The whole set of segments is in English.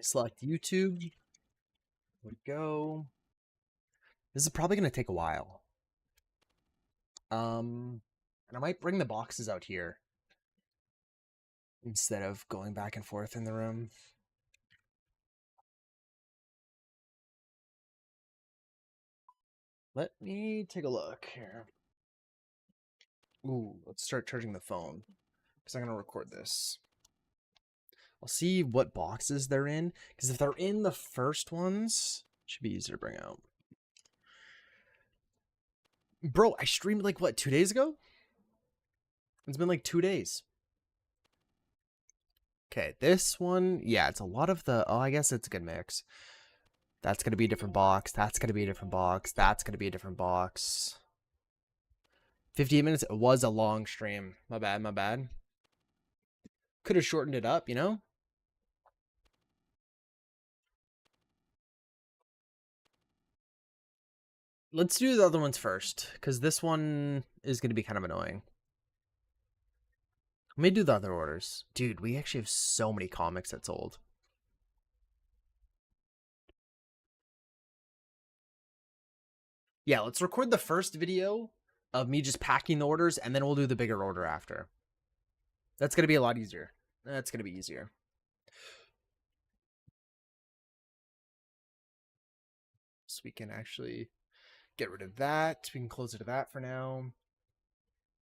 select YouTube. Here we go. This is probably going to take a while. And I might bring the boxes out here instead of going back and forth in the room. Let me take a look here. Ooh, let's start charging the phone because I'm going to record this. I'll see what boxes they're in, because if they're in the first ones, it should be easier to bring out. Bro, I streamed like, what, 2 days ago? It's been like 2 days. Okay, this one, yeah, it's a lot of the, oh, I guess it's a good mix. That's going to be a different box. That's going to be a different box. That's going to be a different box. 58 minutes, it was a long stream. My bad, my bad. Could have shortened it up, you know? Let's do the other ones first, because this one is going to be kind of annoying. Let me do the other orders. Dude, we actually have so many comics that's old. Yeah, let's record the first video of me just packing the orders, and then we'll do the bigger order after. That's going to be a lot easier. That's going to be easier. So we can actually get rid of that. We can close it to that for now.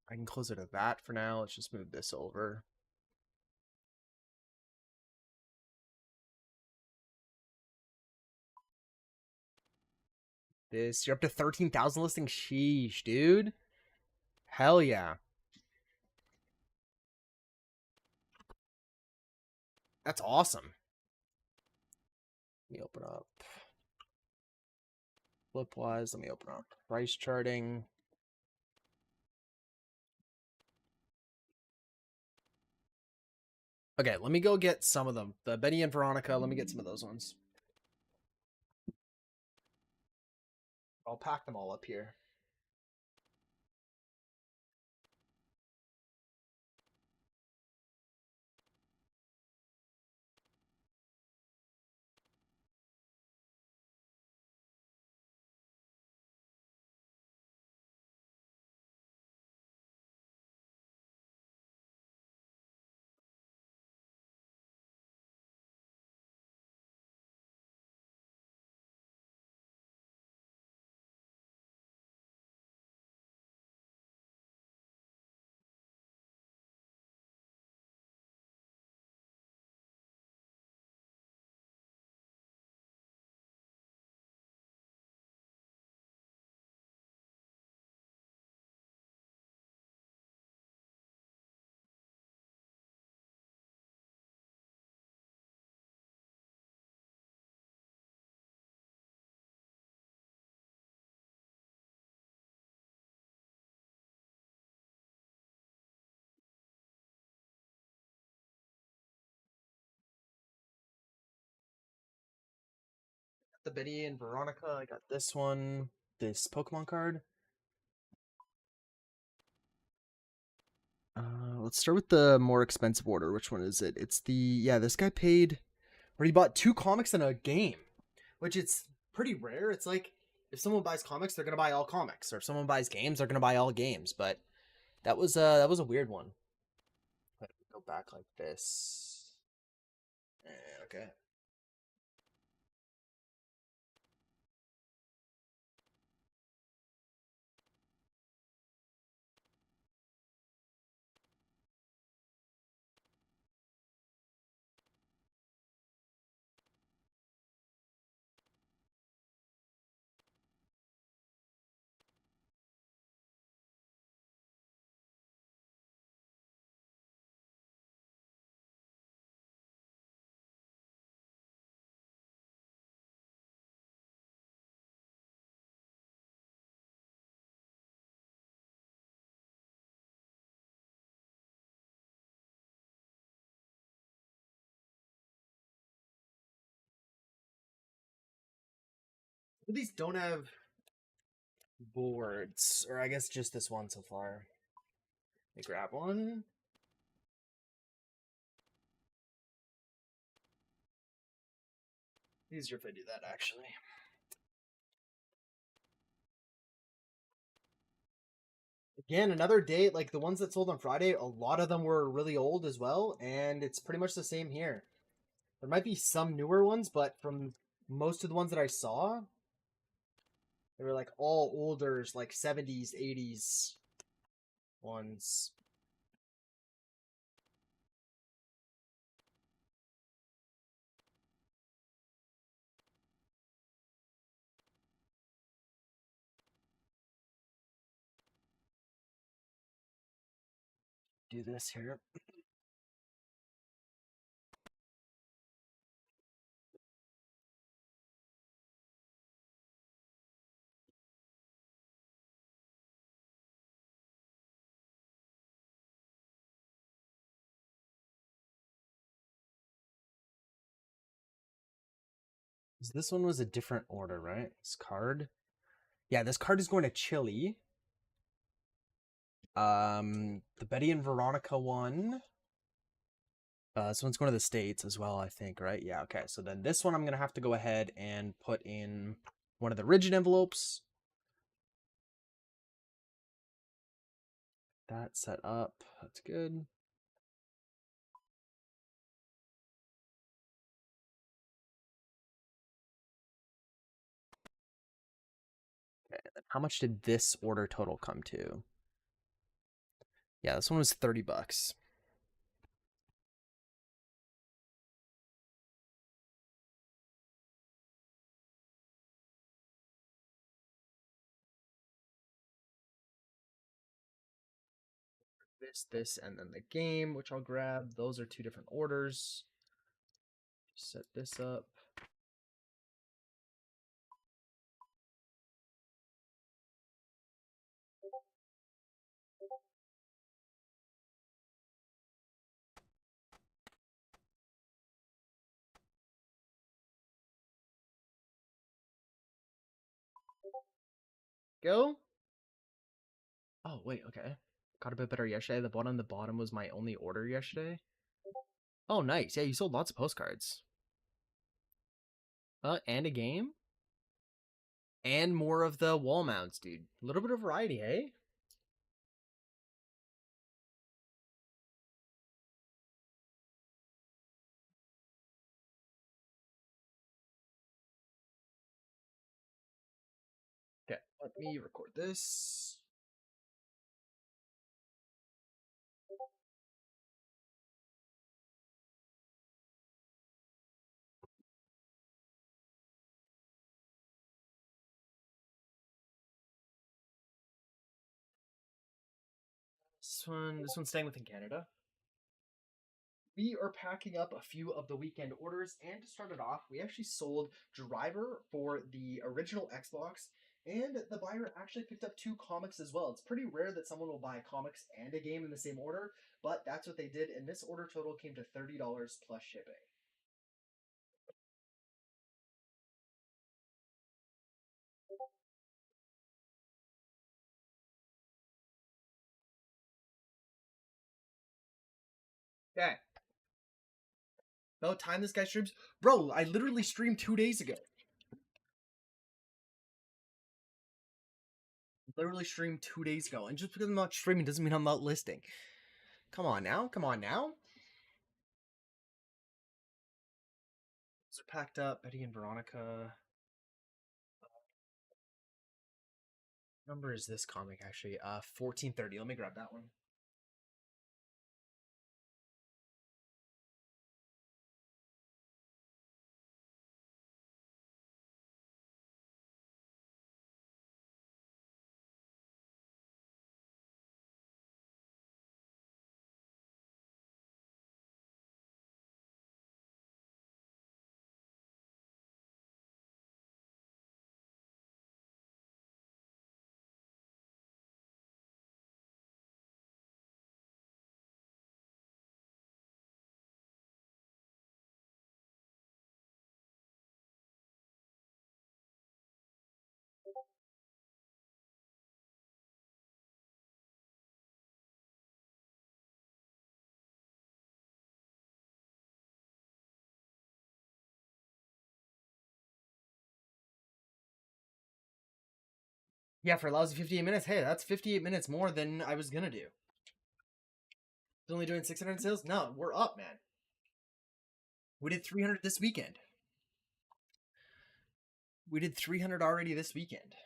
I can close it to that for now. Let's just move this over. This, you're up to 13,000 listings. Sheesh, dude. Hell yeah. That's awesome. Let me open up Flipwise. Let me open up price charting. Okay, let me go get some of them. The Betty and Veronica, let me get some of those ones. I'll pack them all up here. The Betty and Veronica, I got this one. This Pokemon card. Let's start with the more expensive order. Which one is it? It's the, yeah, this guy paid, where he bought 2 comics and a game, which it's pretty rare. It's like, if someone buys comics, they're gonna buy all comics, or if someone buys games, they're gonna buy all games. But that was a weird one. Let me go back like this. Okay. But these don't have boards, or I guess just this one so far. Let me grab one. Easier if I do that, actually. Again, another day, like the ones that sold on Friday, a lot of them were really old as well, and it's pretty much the same here. There might be some newer ones, but from most of the ones that I saw, they were like all older, like 70s, 80s ones. Do this here. This one was a different order, right? This card. Yeah, this card is going to Chile. The Betty and Veronica one. This one's going to the States as well, I think, right? Yeah, okay. So then this one I'm going to have to go ahead and put in one of the rigid envelopes. That set up. That's good. Okay, how much did this order total come to? Yeah, this one was $30. This, and then the game, which I'll grab. Those are two different orders. Set this up. Go. Oh, wait, okay. Got a bit better yesterday. The bottom was my only order yesterday. Oh, nice. Yeah, you sold lots of postcards. And a game? And more of the wall mounts, dude. A little bit of variety, hey? Okay, let me record this. This one's staying within Canada. We are packing up a few of the weekend orders, and to start it off, we actually sold Driver for the original Xbox, and the buyer actually picked up two comics as well. It's pretty rare that someone will buy comics and a game in the same order, but that's what they did, and this order total came to $30 plus shipping. Okay. About time this guy streams. Bro, I literally streamed 2 days ago. Literally streamed 2 days ago. And just because I'm not streaming doesn't mean I'm not listing. Come on now. Come on now. Those are packed up. Betty and Veronica. What number is this comic actually? 1430. Let me grab that one. Yeah, for lousy 58 minutes. Hey, that's 58 minutes more than I was gonna do. It's only doing 600 sales? No, we're up, man. We did 300 this weekend. We did 300 already this weekend.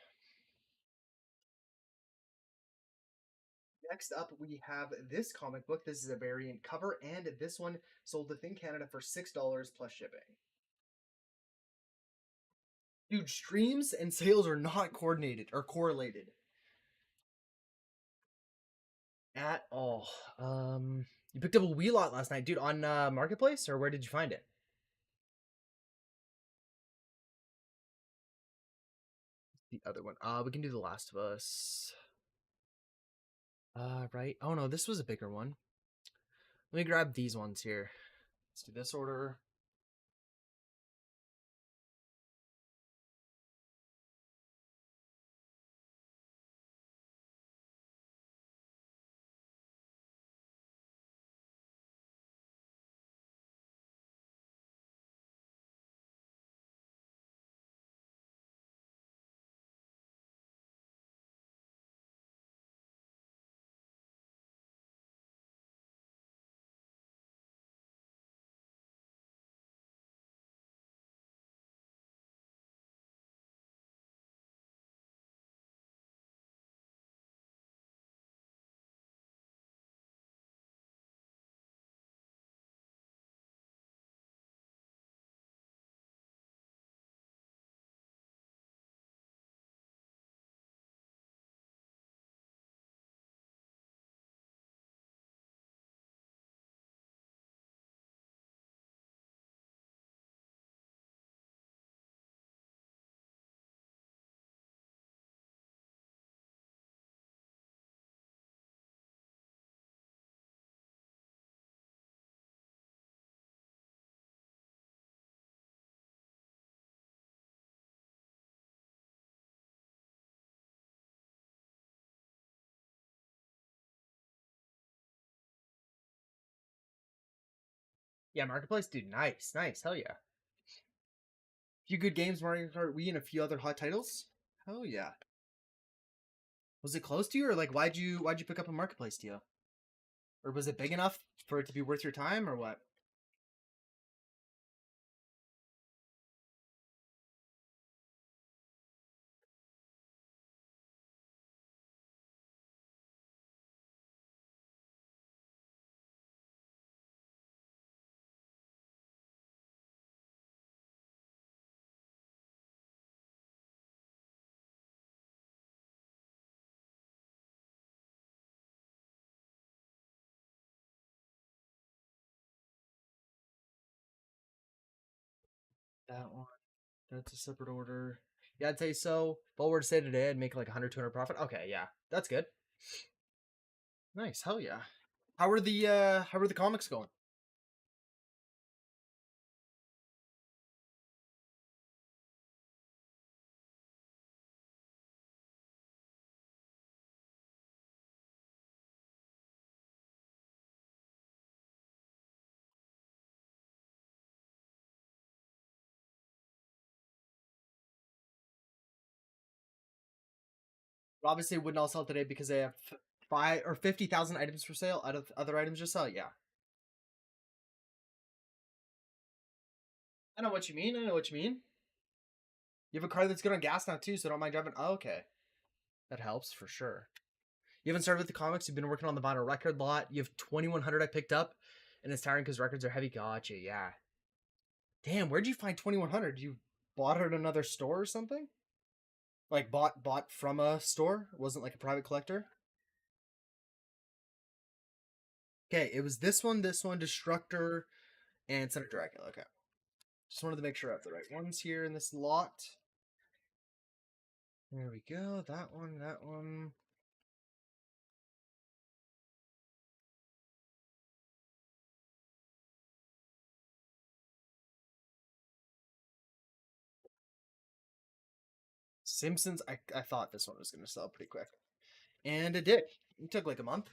Next up, we have this comic book. This is a variant cover, and this one sold within Canada for $6 plus shipping. Dude, streams and sales are not coordinated or correlated at all. You picked up a Wii lot last night, dude, on Marketplace, or where did you find it? The other one. We can do The Last of Us. Right. Oh no, this was a bigger one. Let me grab these ones here. Let's do this order. Yeah, Marketplace, dude, nice, nice, hell yeah. A few good games, Mario Kart Wii, and a few other hot titles. Hell yeah. Was it close to you, or like why'd you pick up a Marketplace deal? Or was it big enough for it to be worth your time, or what? That one. That's a separate order. Yeah, I'd say so. If all were to say today, I'd make like 100, 200 profit. Okay, yeah, that's good. Nice, hell yeah. How are the comics going? Obviously, it wouldn't all sell today because they have 50,000 items for sale out of other items just sell. Yeah, I know what you mean. I know what you mean. You have a car that's good on gas now too, so don't mind driving. Oh, okay, that helps for sure. You haven't started with the comics. You've been working on the vinyl record lot. You have 2,100 I picked up, and it's tiring because records are heavy. Gotcha. Yeah. Damn, where'd you find 2,100? You bought it at another store or something? Like bought from a store? It wasn't like a private collector? Okay, it was this one, Destructor, and Senator Dracula. Okay. Just wanted to make sure I have the right ones here in this lot. There we go. That one, that one. Simpsons, I thought this one was going to sell pretty quick. And it did. It took like a month.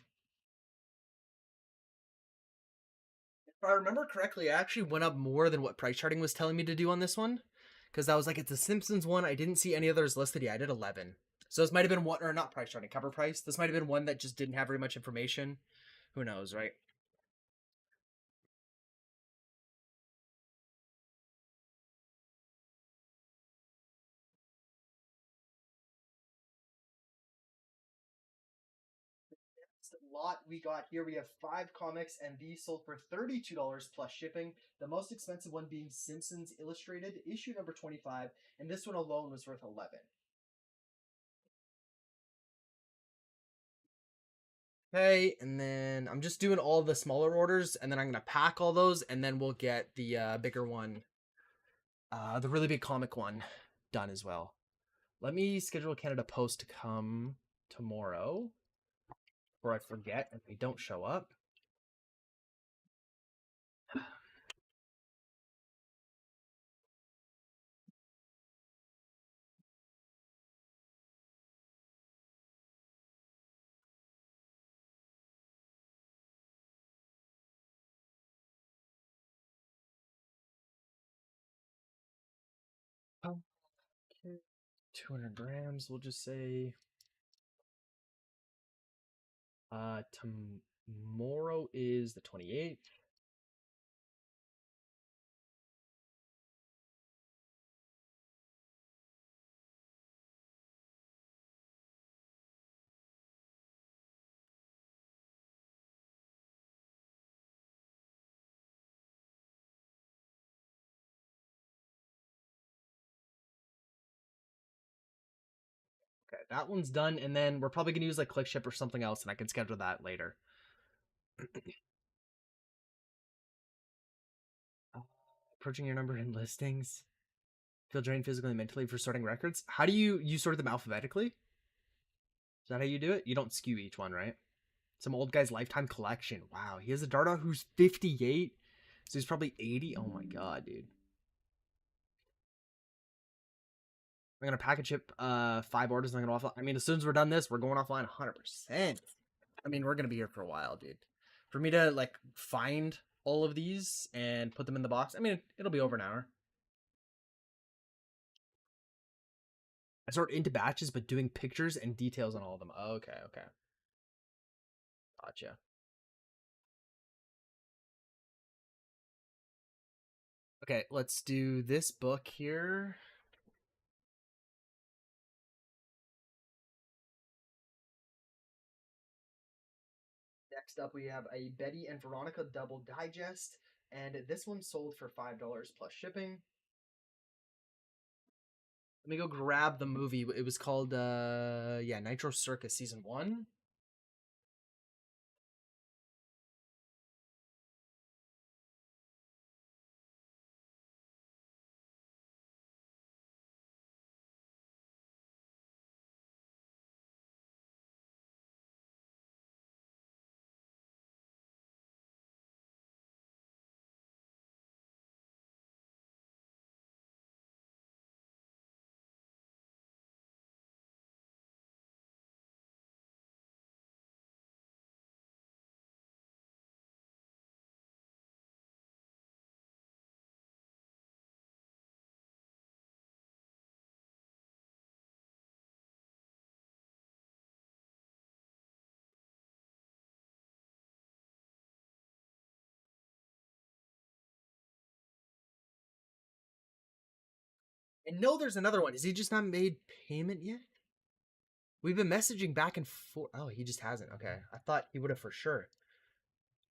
If I remember correctly, I actually went up more than what price charting was telling me to do on this one. Because I was like, it's a Simpsons one. I didn't see any others listed. Yeah, I did 11. So this might have been one, or not price charting, cover price. This might have been one that just didn't have very much information. Who knows, right? Lot we got here, we have 5 comics, and these sold for $32 plus shipping. The most expensive one being Simpsons Illustrated, issue number 25, and this one alone was worth 11. Okay, and then I'm just doing all the smaller orders, and then I'm gonna pack all those, and then we'll get the bigger one, the really big comic one, done as well. Let me schedule Canada Post to come tomorrow before I forget and they don't show up. Okay. 200 grams, we'll just say. Tomorrow is the 28th. Okay, that one's done, and then we're probably gonna use like ClickShip or something else, and I can schedule that later. Approaching your number in listings. Feel drained physically and mentally for sorting records. How do you sort them alphabetically? Is that how you do it? You don't skew each one, right? Some old guy's lifetime collection. Wow, he has a Darda who's 58, so he's probably 80. Oh my god, dude. I'm gonna package ship 5 orders and I'm gonna offline. I mean, as soon as we're done this, we're going offline 100%. I mean, we're gonna be here for a while, dude. For me to like find all of these and put them in the box, I mean, it'll be over an hour. I sort into batches, but doing pictures and details on all of them. Okay, okay. Gotcha. Okay, let's do this book here. Next up, we have a Betty and Veronica double digest, and this one sold for $5 plus shipping. Let me go grab the movie. It was called yeah, Nitro Circus season 1. And no, there's another one. Has he just not made payment yet? We've been messaging back and forth. Oh, he just hasn't. Okay. I thought he would have for sure.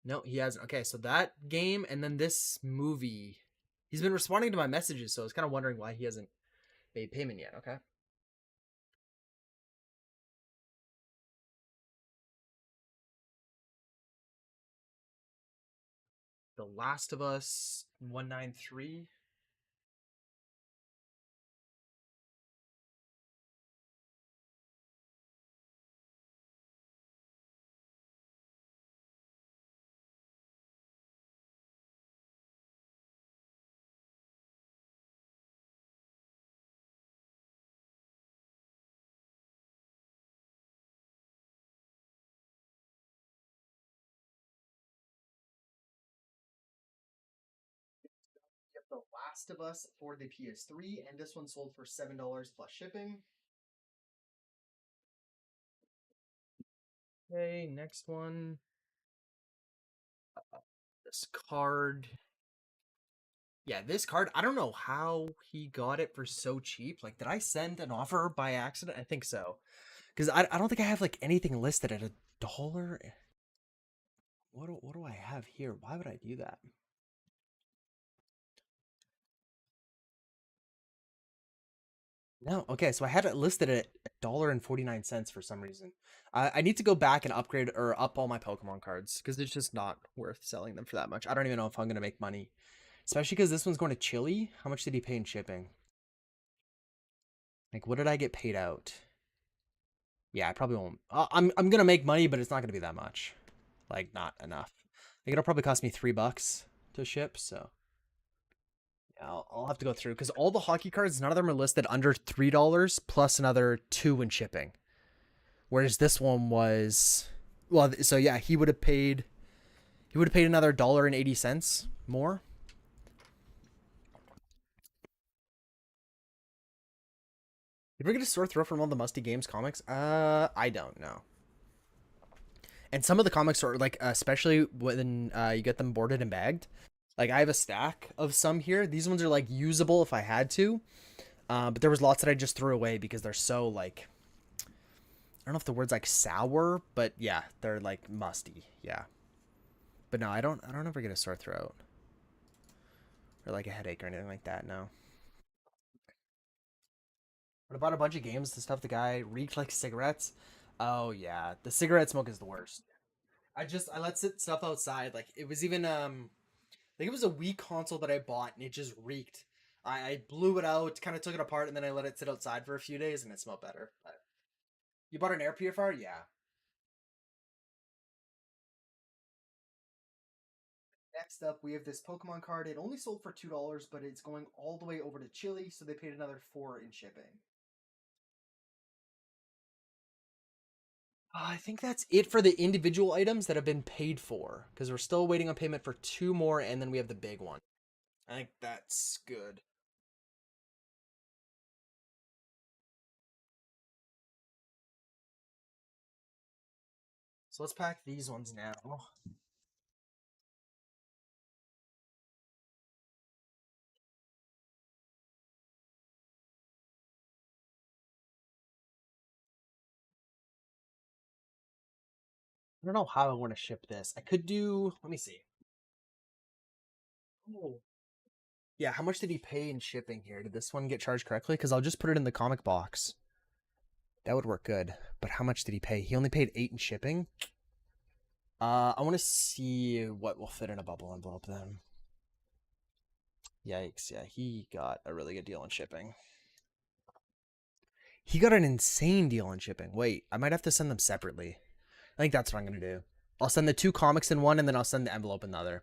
No, he hasn't. Okay, so that game and then this movie. He's been responding to my messages, so I was kind of wondering why he hasn't made payment yet. Okay. The Last of Us 193. You have The Last of Us for the PS3, and this one sold for $7 plus shipping. Okay, next one. This card. Yeah, this card, I don't know how he got it for so cheap. Like, did I send an offer by accident? I think so. Because I don't think I have, like, anything listed at $1. What do I have here? Why would I do that? No, okay, so I had it listed at $1.49 for some reason. I need to go back and upgrade or up all my Pokemon cards because it's just not worth selling them for that much. I don't even know if I'm gonna make money, especially because this one's going to Chile. How much did he pay in shipping? Like, what did I get paid out? Yeah, I probably won't. I'm gonna make money, but it's not gonna be that much. Like, not enough. Like, it'll probably cost me $3 to ship. So yeah, I'll have to go through because all the hockey cards, none of them are listed under $3 plus another two in shipping. Whereas this one was, well, so yeah, he would have paid another $1.80 more. Did we get a sore throat from all the Musty Games comics? I don't know. And some of the comics are like, especially when you get them boarded and bagged. Like I have a stack of some here. These ones are like usable if I had to, but there was lots that I just threw away because they're so like, I don't know if the word's like sour, but yeah, they're like musty. Yeah, but no, I don't ever get a sore throat or like a headache or anything like that. No. What about a bunch of games? The stuff the guy reeked like cigarettes. Oh yeah, the cigarette smoke is the worst. I let sit stuff outside. Like it was even I think it was a Wii console that I bought and it just reeked. I blew it out, kind of took it apart, and then I let it sit outside for a few days and it smelled better. But you bought an air purifier? Yeah. Next up, we have this Pokemon card. It only sold for $2, but it's going all the way over to Chile, so they paid another 4 in shipping. I think that's it for the individual items that have been paid for, because we're still waiting on payment for two more, and then we have the big one. I think that's good. So let's pack these ones now. I 'Don't know how I want to ship this. I could do. Let me see. Oh. Yeah, how much did he pay in shipping here? Did this one get charged correctly? Because I'll just put it in the comic box. That would work good. But how much did he pay? He only paid 8 in shipping. I want to see what will fit in a bubble envelope then. Yikes! Yeah, he got a really good deal on shipping. He got an insane deal on shipping. Wait, I might have to send them separately. I think that's what I'm gonna do. I'll send the 2 comics in one, and then I'll send the envelope in the other.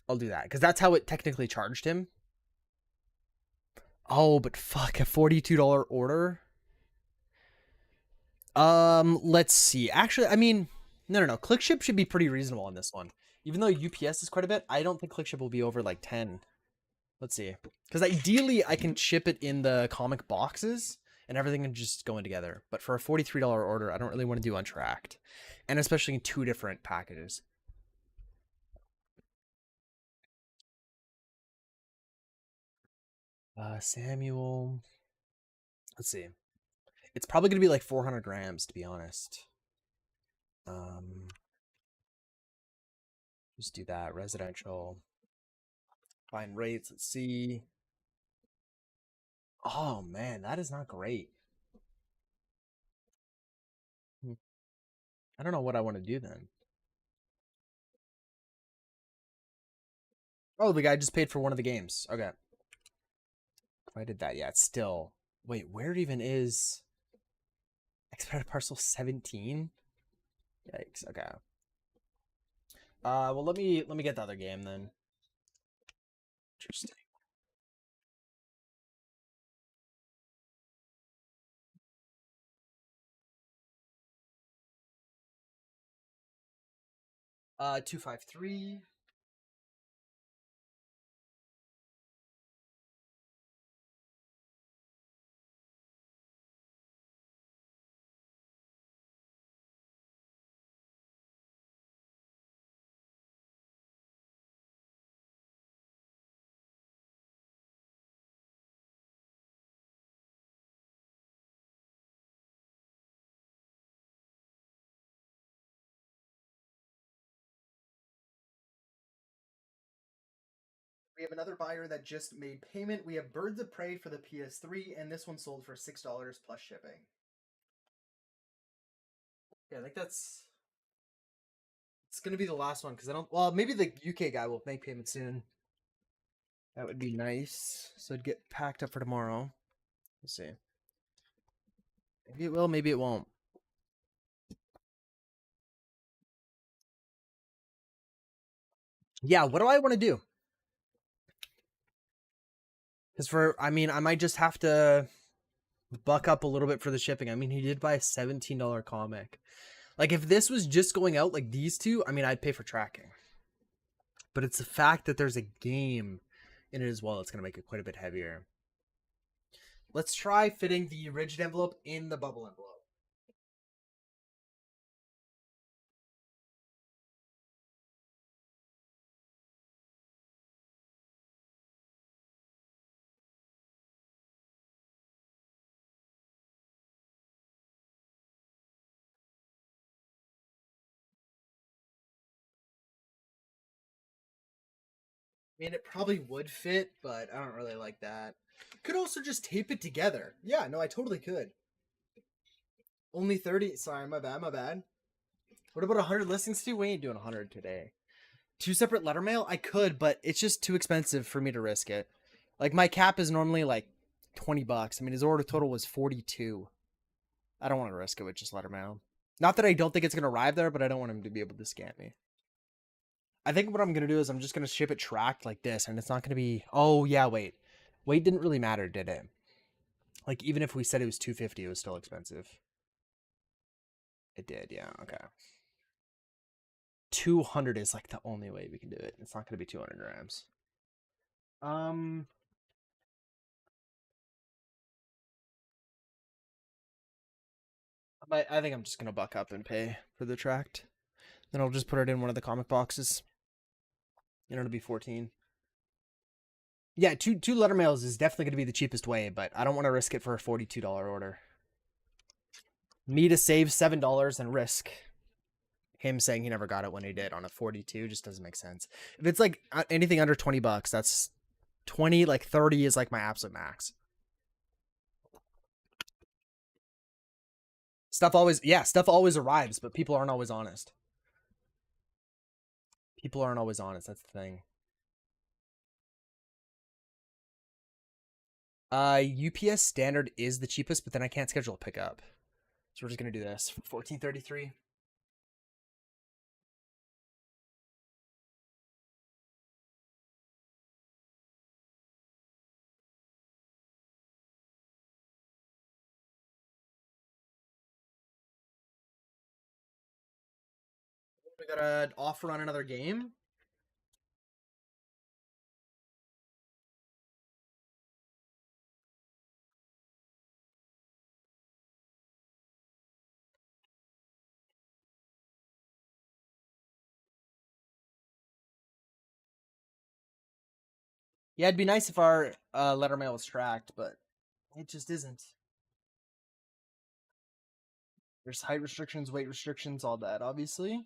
I'll do that because that's how it technically charged him. Oh, but fuck, a $42 order. Let's see. Actually, I mean, no. ClickShip should be pretty reasonable on this one. Even though UPS is quite a bit, I don't think ClickShip will be over like 10. Let's see. Because ideally, I can ship it in the comic boxes and everything can just go in together. But for a $43 order, I don't really want to do untracked. And especially in 2 different packages. Samuel. Let's see. It's probably going to be like 400 grams, to be honest. Um, just do that. Residential. Find rates. Let's see. Oh man, that is not great. Hmm. I don't know what I want to do then. Oh, the guy just paid for one of the games. Okay. If I did that, yeah, it's still. Wait, where even is expedited parcel 17? Yikes. Okay. Well, let me get the other game then. Interesting. 253. We have another buyer that just made payment. We have Birds of Prey for the PS3, and this one sold for $6 plus shipping. Yeah, I think it's gonna be the last one because I don't. Well, maybe the UK guy will make payment soon. That would be nice. So it'd get packed up for tomorrow. Let's see. Maybe it will. Maybe it won't. Yeah. What do I want to do? Because I might just have to buck up a little bit for the shipping. I mean, he did buy a $17 comic. Like, if this was just going out like these two, I mean, I'd pay for tracking. But it's the fact that there's a game in it as well that's going to make it quite a bit heavier. Let's try fitting the rigid envelope in the bubble envelope. I mean, it probably would fit, but I don't really like that. Could also just tape it together. Yeah, no, I totally could. Only 30. Sorry, my bad. What about 100 listings too? We ain't doing 100 today. 2 separate letter mail? I could, but it's just too expensive for me to risk it. Like, my cap is normally like $20. I mean, his order total was 42. I don't want to risk it with just letter mail. Not that I don't think it's going to arrive there, but I don't want him to be able to scam me. I think what I'm going to do is I'm just going to ship it tracked like this, and it's not going to be... Oh, yeah, wait. Weight didn't really matter, did it? Like, even if we said it was 250, it was still expensive. It did, yeah, okay. 200 is like the only way we can do it. It's not going to be 200 grams. I think I'm just going to buck up and pay for the tracked. Then I'll just put it in one of the comic boxes. And it'll be 14. Yeah, two letter mails is definitely going to be the cheapest way, but I don't want to risk it for a $42 order. Me to save $7 and risk him saying he never got it when he did on a 42 just doesn't make sense. If it's like anything under $20, that's 20, like 30 is like my absolute max. Stuff always arrives, but people aren't always honest. People aren't always honest. That's the thing. UPS standard is the cheapest, but then I can't schedule a pickup. So we're just gonna do this. 1433. We got an offer on another game. Yeah, it'd be nice if our letter mail was tracked, but it just isn't. There's height restrictions, weight restrictions, all that, obviously.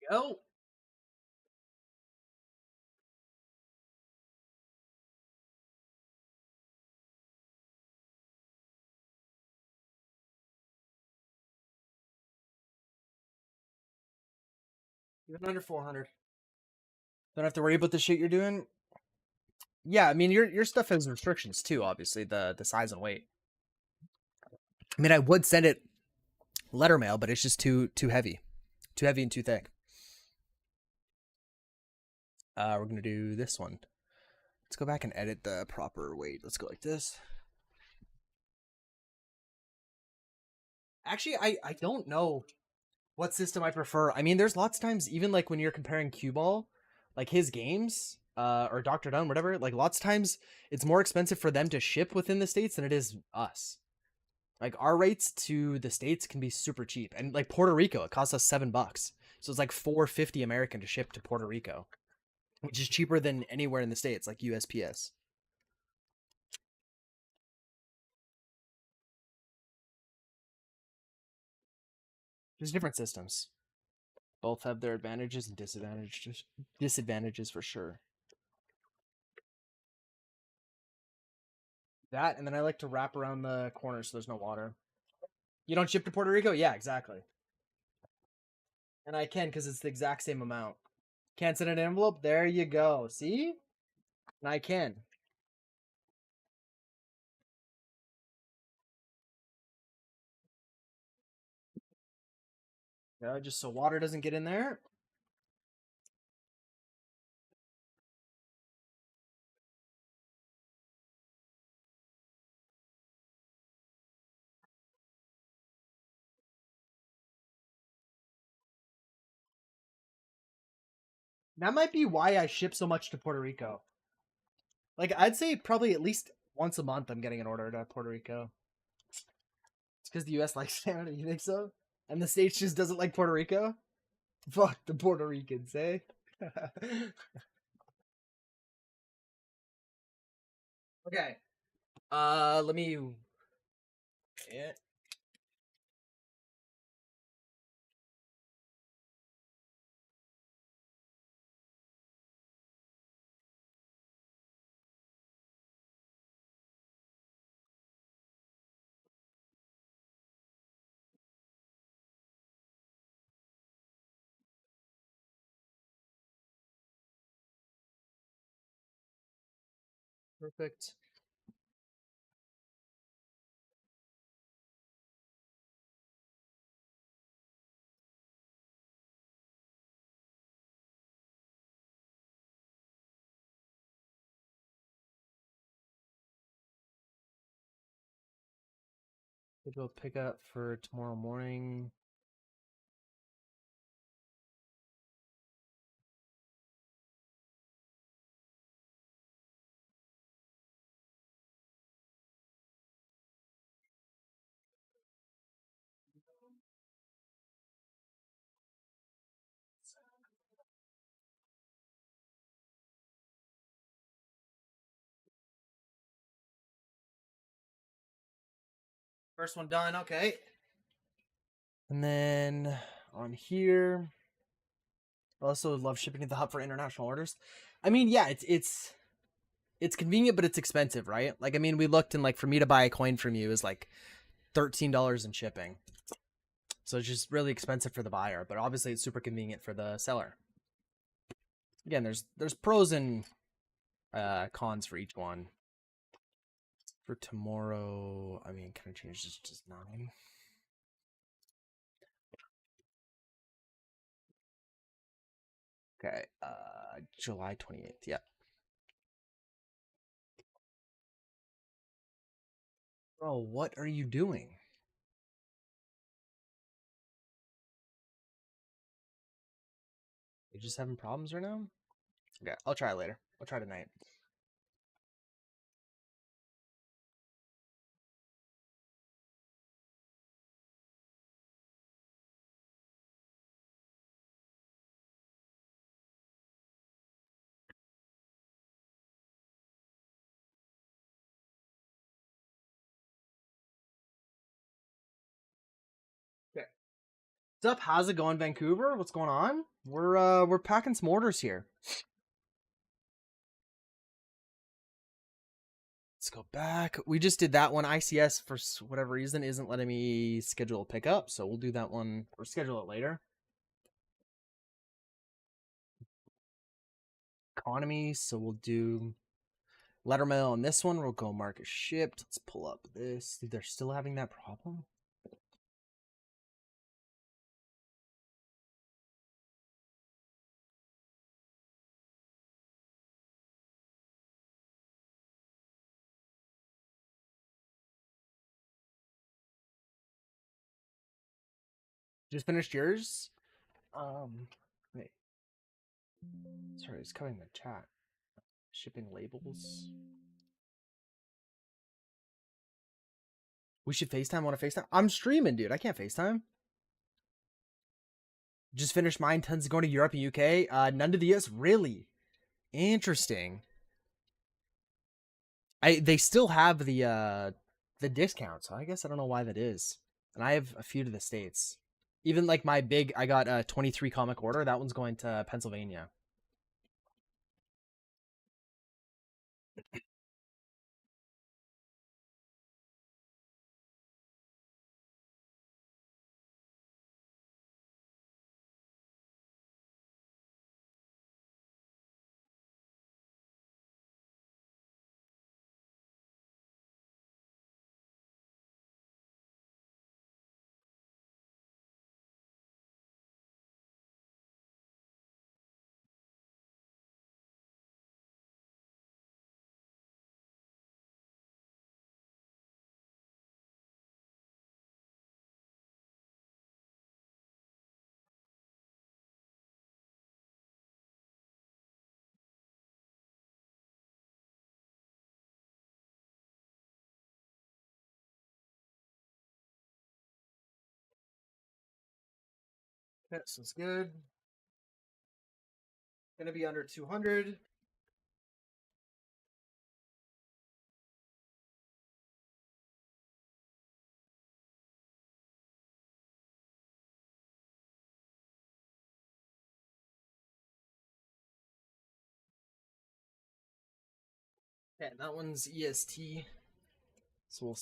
Go. Even under 400. Don't have to worry about the shit you're doing. Yeah, I mean your stuff has restrictions too, obviously, the size and weight. I mean, I would send it letter mail, but it's just too heavy. Too heavy and too thick. We're gonna do this one. Let's go back and edit the proper weight. Let's go like this. Actually, I don't know what system I prefer. I mean, there's lots of times, even like when you're comparing Cue Ball, like his games, or Dr. Dunn, whatever, like lots of times it's more expensive for them to ship within the States than it is us. Like our rates to the States can be super cheap. And like Puerto Rico, it costs us $7. So it's like $4.50 American to ship to Puerto Rico, which is cheaper than anywhere in the States, like USPS. There's different systems. Both have their advantages and disadvantages. Disadvantages for sure. That, and then I like to wrap around the corner so there's no water. You don't ship to Puerto Rico? Yeah, exactly. And I can because it's the exact same amount. Can't send an envelope? There you go. See? And I can. Yeah, just so water doesn't get in there. That might be why I ship so much to Puerto Rico. Like, I'd say probably at least once a month I'm getting an order to Puerto Rico. It's because the US likes Canada, you think so? And the States just doesn't like Puerto Rico? Fuck the Puerto Ricans, eh? Okay. Let me. Yeah. Perfect. We'll pick up for tomorrow morning. First one done. Okay. And then on here, I also love shipping to the hub for international orders. I mean, yeah, it's convenient, but it's expensive, right? Like, I mean, we looked and like for me to buy a coin from you is like $13 in shipping. So it's just really expensive for the buyer, but obviously it's super convenient for the seller. Again, there's pros and cons for each one. For tomorrow, I mean, kind of change this to 9. Okay, July 28th. Yeah. Bro, what are you doing? You just having problems right now? Okay, I'll try later. I'll try tonight. Okay. What's up? How's it going, Vancouver? What's going on? We're packing some orders here. Let's go back. We just did that one. ICS for whatever reason isn't letting me schedule a pickup, so we'll do that one or schedule it later. Economy, so we'll do letter mail on this one. We'll go market shipped. Let's pull up this. They're still having that problem. Just finished yours? Wait. Sorry, it's cutting the chat. Shipping labels. We should FaceTime. Want to FaceTime? I'm streaming, dude. I can't FaceTime. Just finished mine. Tons going to Europe and UK. None to the US. Really interesting. They still have the discount, so I guess I don't know why that is. And I have a few to the States. Even like my big, I got a 23 comic order. That one's going to Pennsylvania. This is good. Gonna be under 200. Yeah, that one's EST. So we'll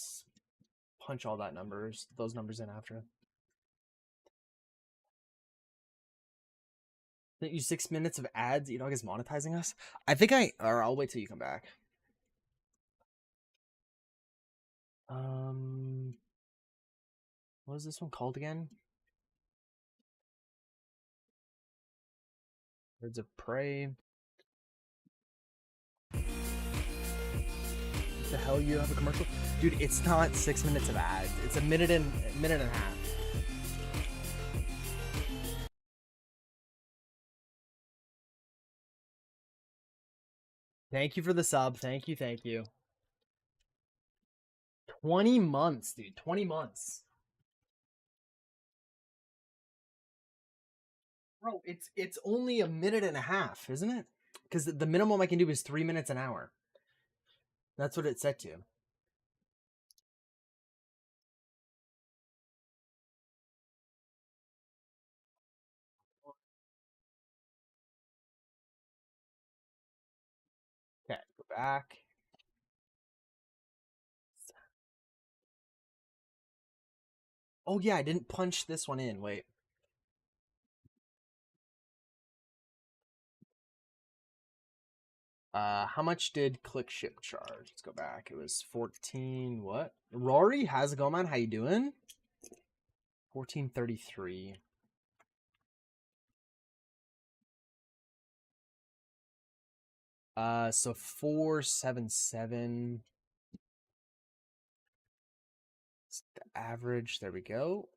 punch all those numbers in after. Didn't you 6 minutes of ads? Edog is monetizing us. I think or I'll wait till you come back. What was this one called again? Birds of Prey. What the hell? You have a commercial, dude? It's not 6 minutes of ads. It's a minute and a half. Thank you for the sub. Thank you. 20 months, dude. 20 months. Bro, it's only a minute and a half, isn't it? Because the minimum I can do is 3 minutes an hour. That's what it's set to. Okay, go back. Oh yeah, I didn't punch this one in. Wait. How much did click ship charge? Let's go back. It was 14. What? Rory, how's it going, man? How you doing? 1433. So 477. The average. There we go.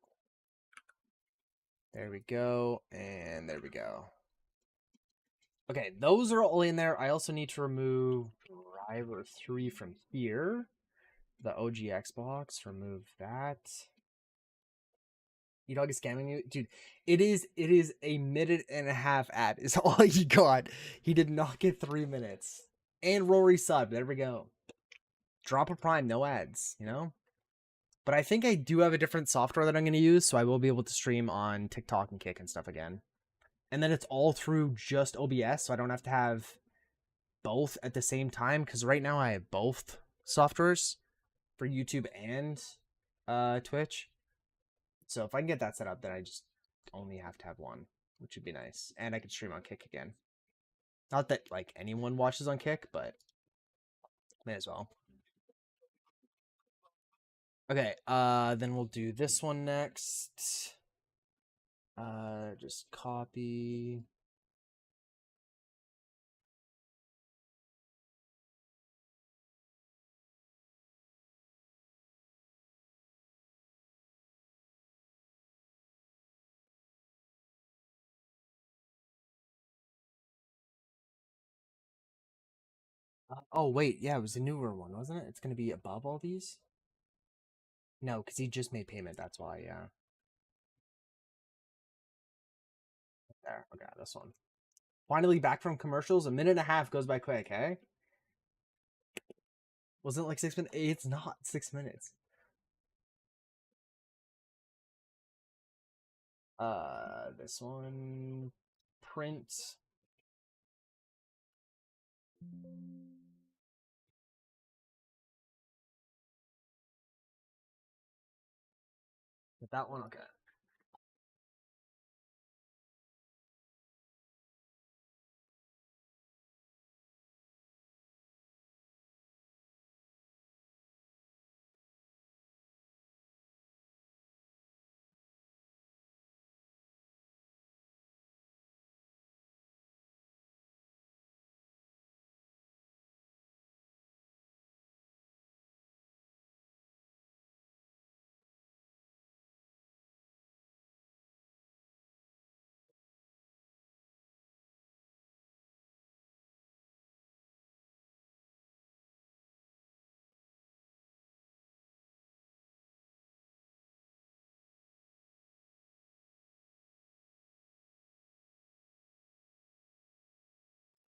There we go. And there we go. Okay, those are all in there. I also need to remove driver 3 from here. The OG Xbox. Remove that. Edog is scamming you, dude. It is a minute and a half ad. Is all he got. He did not get 3 minutes. And Rory subbed. There we go. Drop a prime, no ads. You know. But I think I do have a different software that I'm going to use, so I will be able to stream on TikTok and Kick and stuff again. And then it's all through just OBS, so I don't have to have both at the same time. Because right now I have both softwares for YouTube and Twitch. So if I can get that set up, then I just only have to have one, which would be nice. And I could stream on Kick again. Not that like anyone watches on Kick, but may as well. Okay, then we'll do this one next. Just copy. Oh wait, yeah, it was a newer one, wasn't it? It's gonna be above all these. No, because he just made payment. That's why. Yeah. There. Okay, this one. Finally back from commercials. A minute and a half goes by quick. Hey, wasn't it like 6 minutes? It's not 6 minutes. This one. Print. But that one, okay.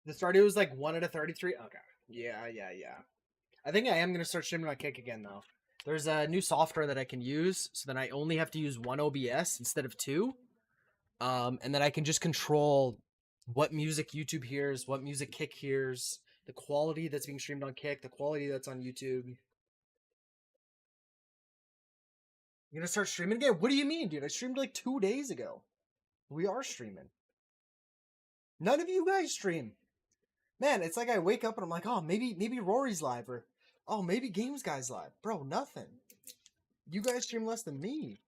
The started was like 1 out of 33. Okay. Yeah, yeah, yeah. I think I am gonna start streaming on Kick again though. There's a new software that I can use, so then I only have to use one OBS instead of two. And then I can just control what music YouTube hears, what music Kick hears, the quality that's being streamed on Kick, the quality that's on YouTube. You're gonna start streaming again? What do you mean, dude? I streamed like 2 days ago. We are streaming. None of you guys stream. Man, it's like I wake up and I'm like, oh, maybe Rory's live, or oh, maybe Games Guy's live. Bro, nothing. You guys stream less than me.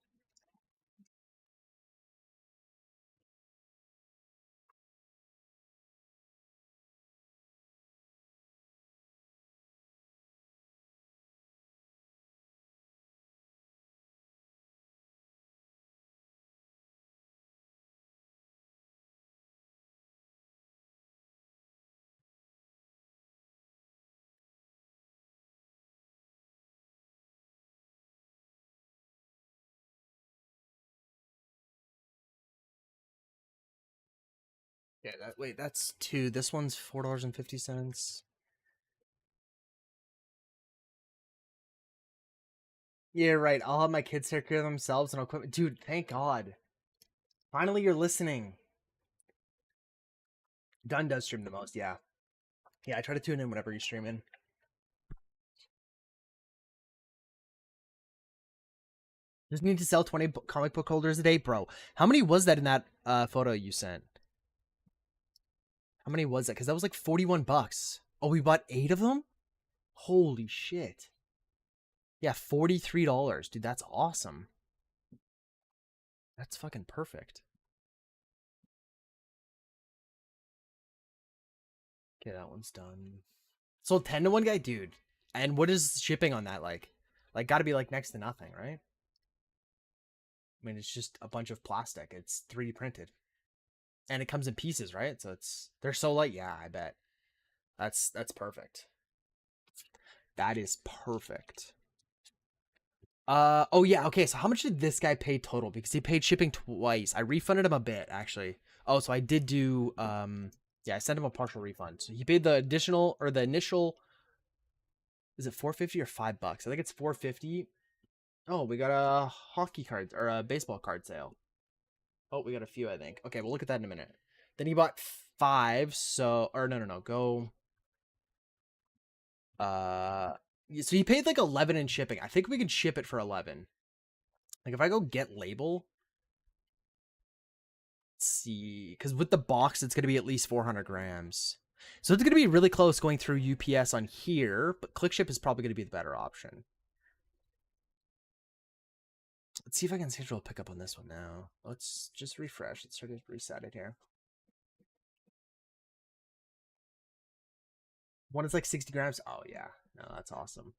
Yeah, wait, that's two. This one's $4.50. Yeah, right. I'll have my kids take care of themselves and I'll quit. Dude, thank God. Finally, you're listening. Dunn does stream the most, yeah. Yeah, I try to tune in whenever you're streaming. Just need to sell 20 comic book holders a day, bro. How many was that in that photo you sent? How many was that? Because that was like 41 bucks. Oh, we bought 8 of them? Holy shit. Yeah, $43. Dude, that's awesome. That's fucking perfect. Okay, that one's done. Sold 10 to one guy? Dude. And what is shipping on that like? Like, gotta be like next to nothing, right? I mean, it's just a bunch of plastic. It's 3D printed. And it comes in pieces, right? So they're so light. Yeah, I bet. That's perfect. That is perfect. Oh yeah, okay, so how much did this guy pay total? Because he paid shipping twice. I refunded him a bit, actually. Oh, so I did do yeah, I sent him a partial refund. So he paid the additional or the initial, is it 450 or $5? I think it's 450. Oh, we got a hockey card or a baseball card sale. Oh, we got a few, I think. Okay, we'll look at that in a minute. Then he bought 5, so or no, go so he paid like 11 in shipping. I think we can ship it for 11. Like if I go get label, let's see, because with the box it's going to be at least 400 grams. So it's going to be really close going through UPS on here, but ClickShip is probably going to be the better option. Let's see if I can schedule a pickup on this one now. Let's just refresh. Let's sort of reset it here. One is like 60 grams. Oh yeah, no, that's awesome.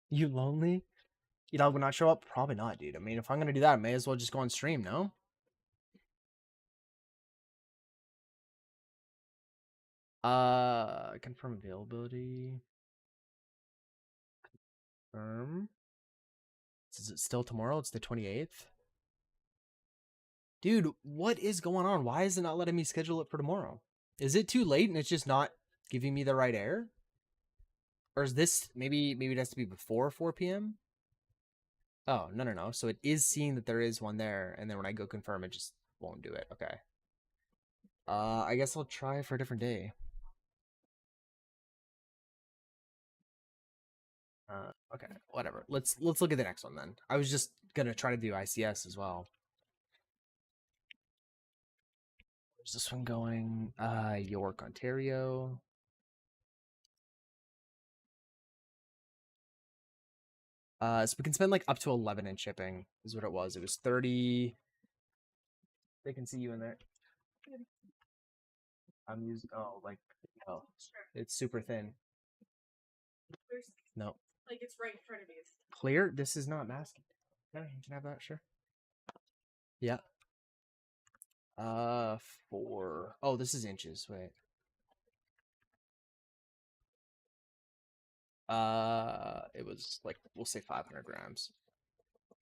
You lonely? You dog would not show up? Probably not, dude. I mean, if I'm gonna do that, I may as well just go on stream, no? Confirm availability. Confirm. Is it still tomorrow? It's the 28th. Dude, what is going on? Why is it not letting me schedule it for tomorrow? Is it too late and it's just not giving me the right air? Or is this maybe it has to be before 4 p.m.? Oh, no. So it is seeing that there is one there, and then when I go confirm, it just won't do it. Okay. I guess I'll try for a different day. Okay, whatever. Let's look at the next one then. I was just gonna try to do ICS as well. Where's this one going? York, Ontario. So we can spend like up to 11 in shipping is what it was. It was 30. They can see you in there. I'm using oh, it's super thin. No. Like it's right in front of you. Clear? This is not masking. No, you can have that, sure. Yeah. 4. Oh, this is inches. Wait. It was like we'll say 500 grams.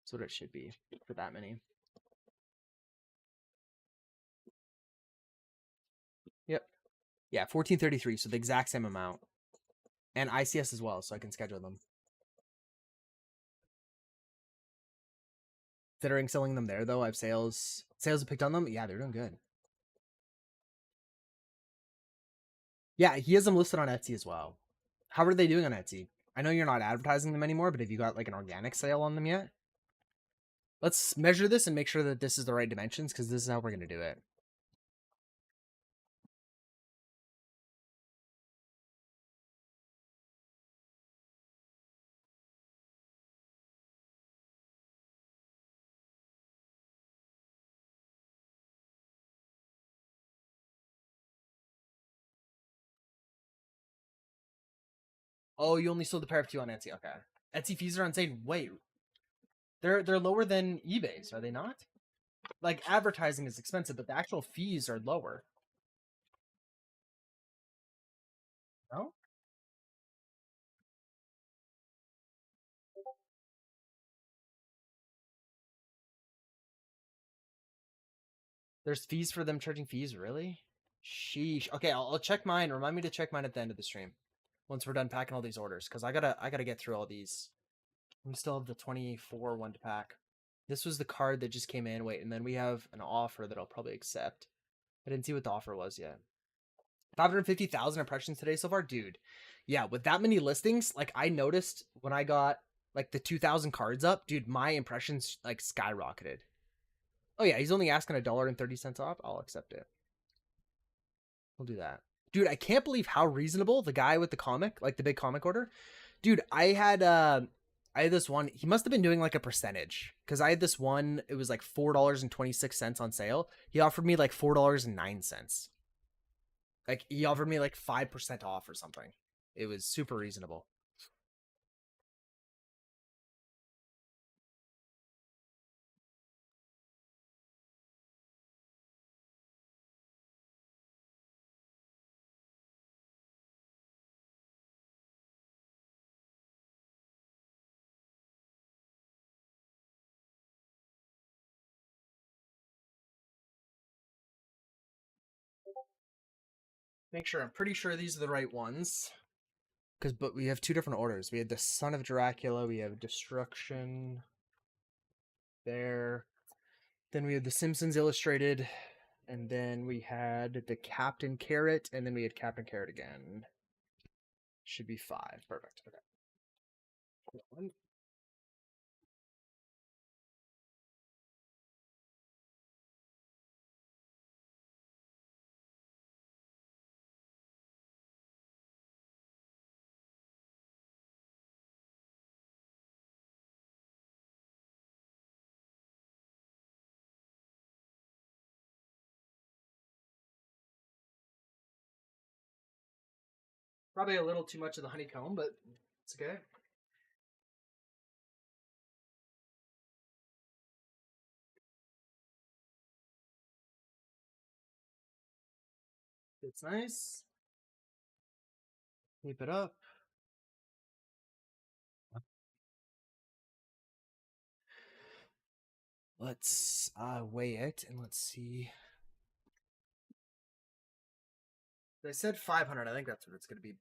That's what it should be for that many. Yep. Yeah, 1433. So the exact same amount, and ICS as well, so I can schedule them. Considering selling them there though, I have sales have picked on them. Yeah, they're doing good. Yeah, he has them listed on Etsy as well. How are they doing on Etsy? I know you're not advertising them anymore, but have you got like an organic sale on them yet? Let's measure this and make sure that this is the right dimensions, because this is how we're going to do it. Oh, you only sold the pair of 2 on Etsy. Okay. Etsy fees are insane. Wait, they're lower than eBay's, are they not? Like advertising is expensive, but the actual fees are lower. No? There's fees for them charging fees, really? Sheesh. Okay, I'll check mine. Remind me to check mine at the end of the stream. Once we're done packing all these orders, because I gotta get through all these. We still have the 24 one to pack. This was the card that just came in. Wait, and then we have an offer that I'll probably accept. I didn't see what the offer was yet. 550,000 impressions today so far, dude. Yeah, with that many listings, like I noticed when I got like the 2,000 cards up, dude, my impressions like skyrocketed. Oh yeah, he's only asking $1.30 off. I'll accept it. We'll do that. Dude, I can't believe how reasonable the guy with the comic, like the big comic order. Dude, I had this one. He must have been doing like a percentage, because I had this one. It was like $4.26 on sale. He offered me like $4.09. Like he offered me like 5% off or something. It was super reasonable. Make sure. I'm pretty sure these are the right ones. But we have 2 different orders. We had the Son of Dracula. We have Destruction. There. Then we had the Simpsons Illustrated. And then we had the Captain Carrot. And then we had Captain Carrot again. Should be 5. Perfect. Okay. Probably a little too much of the honeycomb, but it's okay. It's nice. Keep it up. Let's weigh it and let's see. They said 500. I think that's what it's going to be.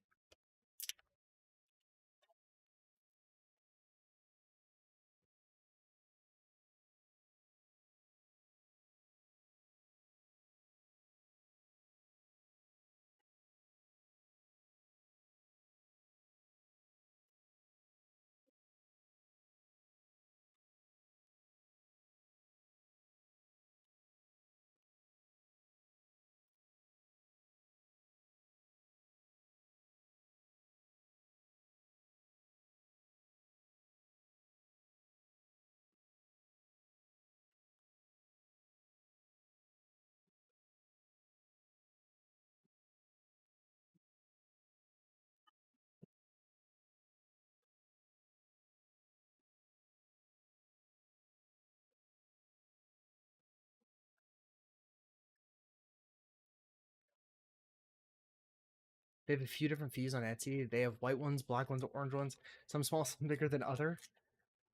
They have a few different fees on Etsy. They have white ones, black ones, orange ones. Some small, some bigger than other.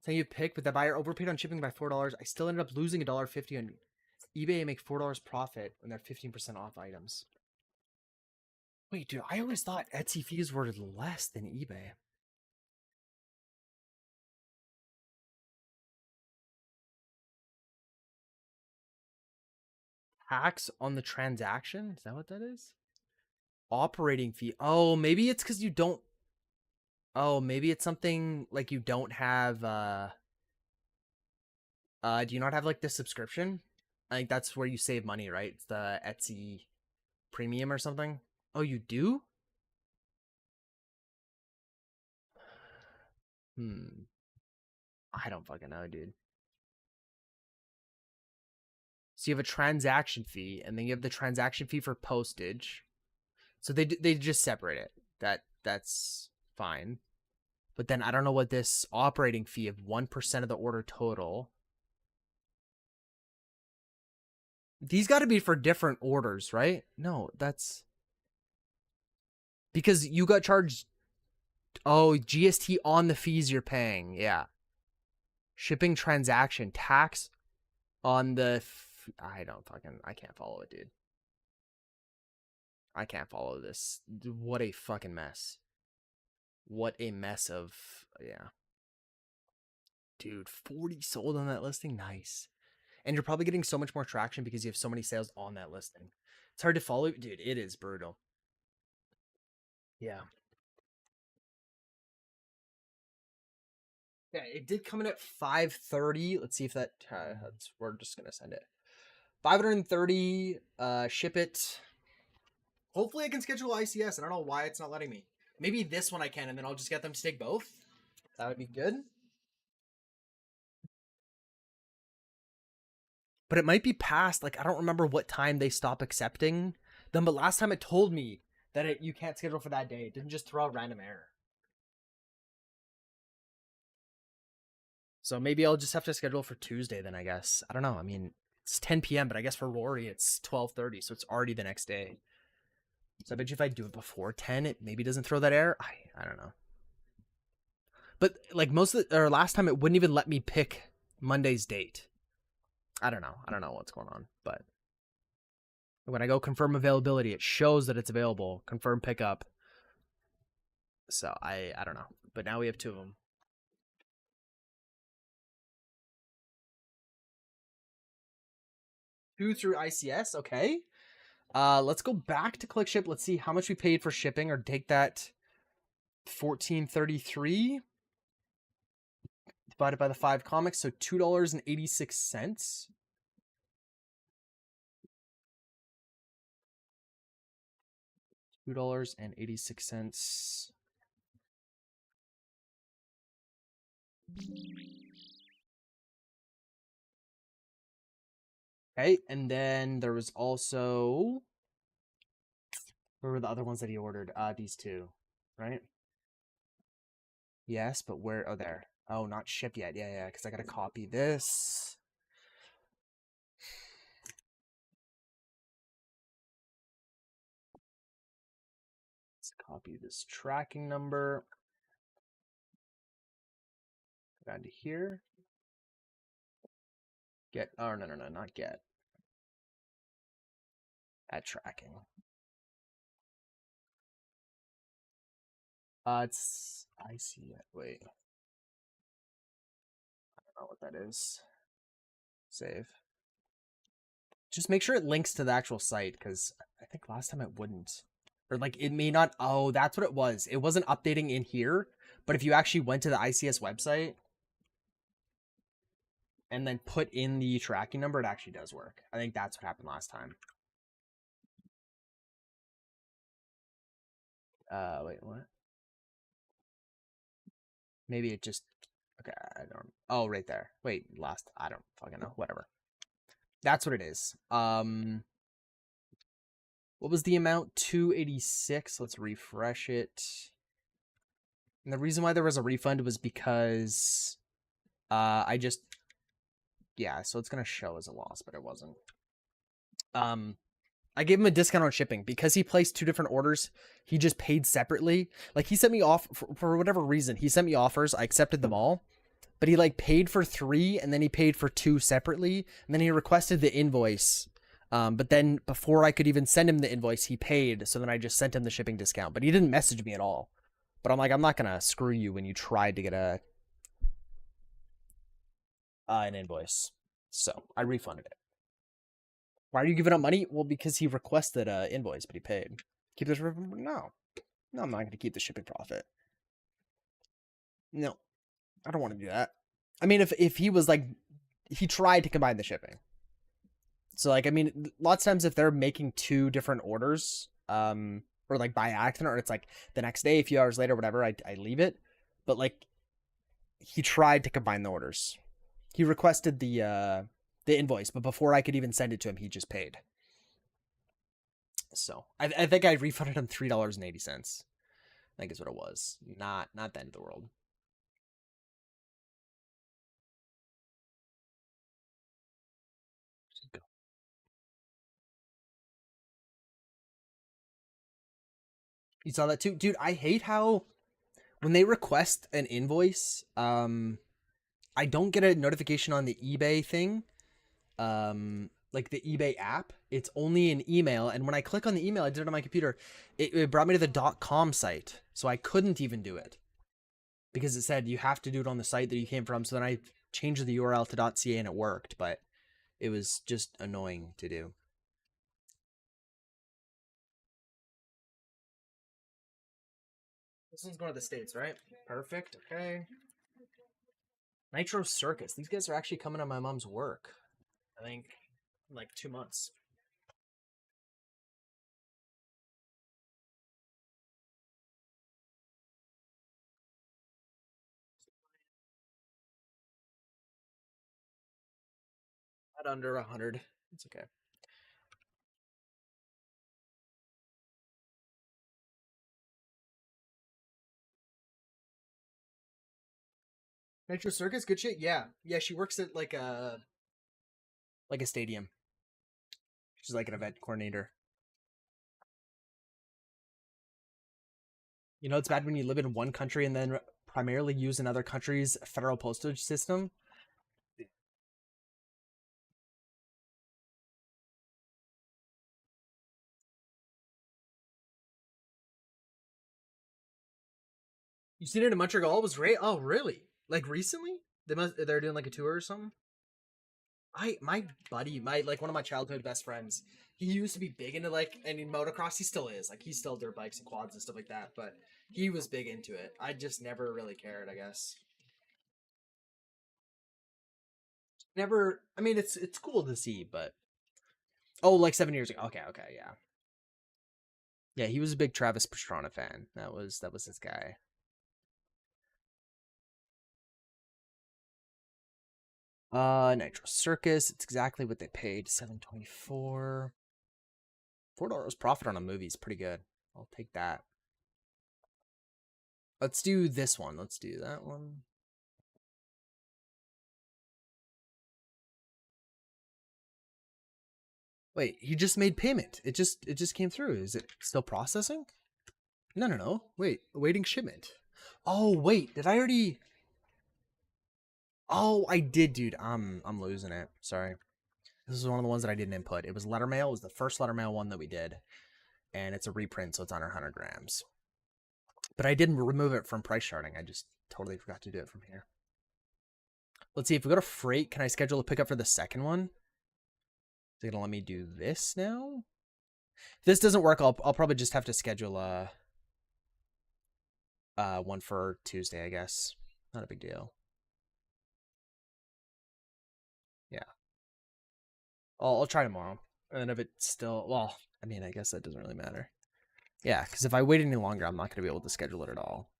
So you pick, but the buyer overpaid on shipping by $4. I still ended up losing $1.50 on eBay. And make $4 profit when they're 15% off items. Wait, dude, I always thought Etsy fees were less than eBay. Tax on the transaction? Is that what that is? Operating fee. Oh, maybe it's because you don't. Oh, maybe it's something like you don't have. Do you not have like the subscription? I think that's where you save money, right? It's the Etsy Premium or something. Oh, you do? I don't fucking know, dude. So you have a transaction fee, and then you have the transaction fee for postage. So they just separate it. That's fine. But then I don't know what this operating fee of 1% of the order total. These got to be for different orders, right? No, that's because you got charged. Oh, GST on the fees you're paying. Yeah. Shipping transaction tax on the. I can't follow it, dude. I can't follow this. What a fucking mess. What a mess of. Yeah. Dude, 40 sold on that listing. Nice. And you're probably getting so much more traction because you have so many sales on that listing. It's hard to follow. Dude, it is brutal. Yeah. Yeah, it did come in at 530. Let's see if we're just going to send it. 530, ship it. Hopefully I can schedule ICS. I don't know why it's not letting me. Maybe this one I can, and then I'll just get them to take both. That would be good. But it might be past, like, I don't remember what time they stop accepting them, but last time it told me that you can't schedule for that day. It didn't just throw out random error. So maybe I'll just have to schedule for Tuesday then, I guess. I don't know. I mean, it's 10 p.m., but I guess for Rory it's 12:30, so it's already the next day. So I bet you if I do it before 10, it maybe doesn't throw that error. I don't know. But like last time it wouldn't even let me pick Monday's date. I don't know. I don't know what's going on, but when I go confirm availability, it shows that it's available. Confirm pickup. So I don't know. But now we have two of them. Two through ICS. Okay. Let's go back to ClickShip. Let's see how much we paid for shipping, or take that 1433 divided by the 5 comics, so $2.86. $2.86. Okay, and then there was also, where were the other ones that he ordered? These two, right? Yes, but where? Oh, there. Oh, not shipped yet. Yeah, because I gotta copy this. Let's copy this tracking number. Go down to here. Get, oh, no, not get. Add tracking. It's, I see it, wait. I don't know what that is. Save. Just make sure it links to the actual site, because I think last time it wouldn't. Or like it may not, oh, that's what it was. It wasn't updating in here, but if you actually went to the ICS website and then put in the tracking number, it actually does work. I think that's what happened last time. Wait, what? Maybe it just, okay, I don't, oh, right there. Wait, last, I don't fucking know, whatever. That's what it is. What was the amount? 286. Let's refresh it. And the reason why there was a refund was because I just, yeah, so it's gonna show as a loss, but it wasn't. I gave him a discount on shipping because he placed 2 different orders. He just paid separately. Like he sent me off for whatever reason. He sent me offers. I accepted them all, but he like paid for 3 and then he paid for 2 separately, and then he requested the invoice. But then before I could even send him the invoice, he paid. So then I just sent him the shipping discount, but he didn't message me at all. But I'm like, I'm not gonna screw you when you tried to get an invoice. So I refunded it. Why are you giving up money? Well, because he requested an invoice, but he paid. Keep this? No, I'm not gonna keep the shipping profit. No, I don't want to do that. I mean, if he was like, he tried to combine the shipping. So like, I mean, lots of times if they're making 2 different orders, or like by accident, or it's like the next day, a few hours later, whatever, I leave it. But like, he tried to combine the orders. He requested the invoice, but before I could even send it to him, he just paid. So I think I refunded him $3.80. I think is what it was. Not the end of the world. You saw that too? Dude, I hate how when they request an invoice, I don't get a notification on the eBay thing. Like the eBay app, it's only an email, and when I click on the email, I did it on my computer, it brought me to the .com site, so I couldn't even do it because it said you have to do it on the site that you came from. So then I changed the URL to .ca and it worked, but it was just annoying to do. This one's going to the States, right? Perfect. Okay. Nitro Circus. These guys are actually coming to my mom's work. I think like 2 months. Not under 100. It's okay. Nitro Circus, good shit. Yeah, she works at like a stadium. She's like an event coordinator. You know, it's bad when you live in one country and then primarily use another country's federal postage system. You seen it in Montreal? It was great. Oh, really? Like recently? They're doing like a tour or something. My buddy, like one of my childhood best friends, he used to be big into like, and in motocross he still is. Like he's still dirt bikes and quads and stuff like that, but he was big into it. I just never really cared, I guess. Never, I mean it's cool to see, but oh, like 7 years ago. Okay, yeah. Yeah, he was a big Travis Pastrana fan. That was his guy. Nitro Circus. It's exactly what they paid. $7.24. $4 profit on a movie is pretty good. I'll take that. Let's do this one. Let's do that one. Wait, he just made payment. It just came through. Is it still processing? No. Wait, awaiting shipment. Oh, wait, did I already... Oh, I did, dude. I'm losing it. Sorry. This is one of the ones that I didn't input. It was letter mail. It was the first letter mail one that we did. And it's a reprint, so it's under 100 grams. But I didn't remove it from price charting. I just totally forgot to do it from here. Let's see. If we go to freight, can I schedule a pickup for the second one? Is it going to let me do this now? If this doesn't work, I'll probably just have to schedule one for Tuesday, I guess. Not a big deal. Yeah. I'll try tomorrow. And then if it's still... Well, I mean, I guess that doesn't really matter. Yeah, because if I wait any longer, I'm not going to be able to schedule it at all.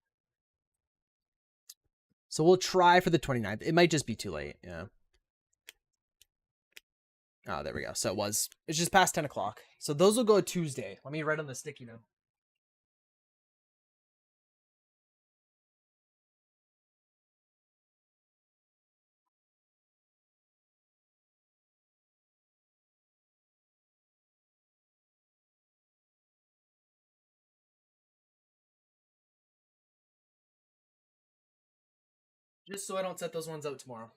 So we'll try for the 29th. It might just be too late. Yeah. Oh, there we go. So it's just past 10 o'clock. So those will go Tuesday. Let me write on the sticky note. Just so I don't set those ones out tomorrow.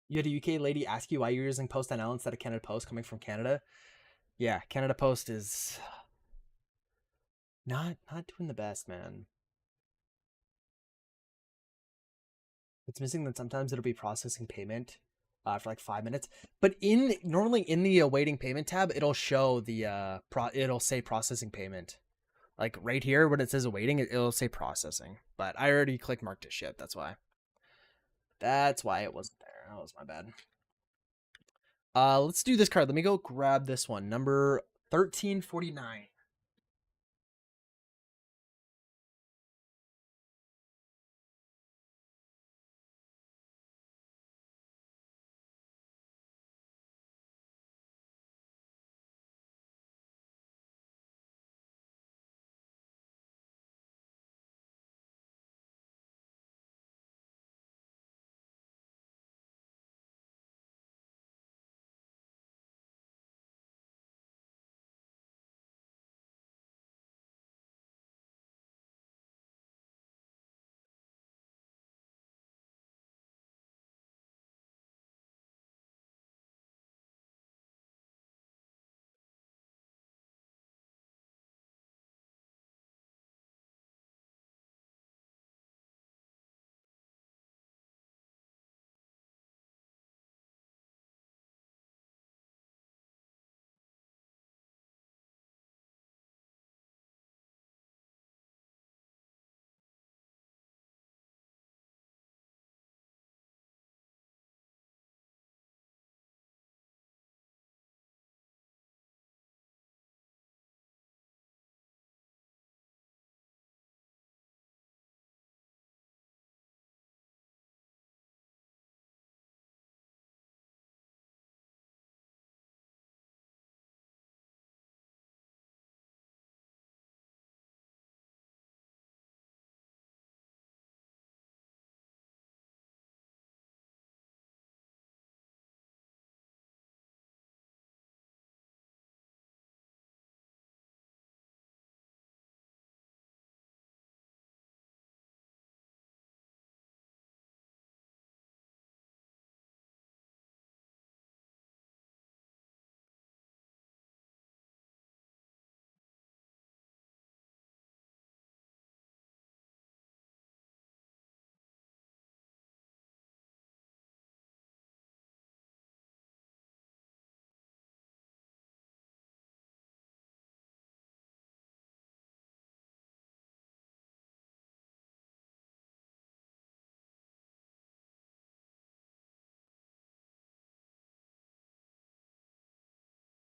You had a UK lady ask you why you're using Post NL instead of Canada Post coming from Canada. Yeah, Canada Post is not doing the best, man. It's missing that sometimes it'll be processing payment for like 5 minutes. But normally in the awaiting payment tab, it'll show the it'll say processing payment. Like right here when it says awaiting, it'll say processing. But I already clicked mark to ship. That's why. That's why it wasn't there. That was my bad. Let's do this card. Let me go grab this one. Number 1349.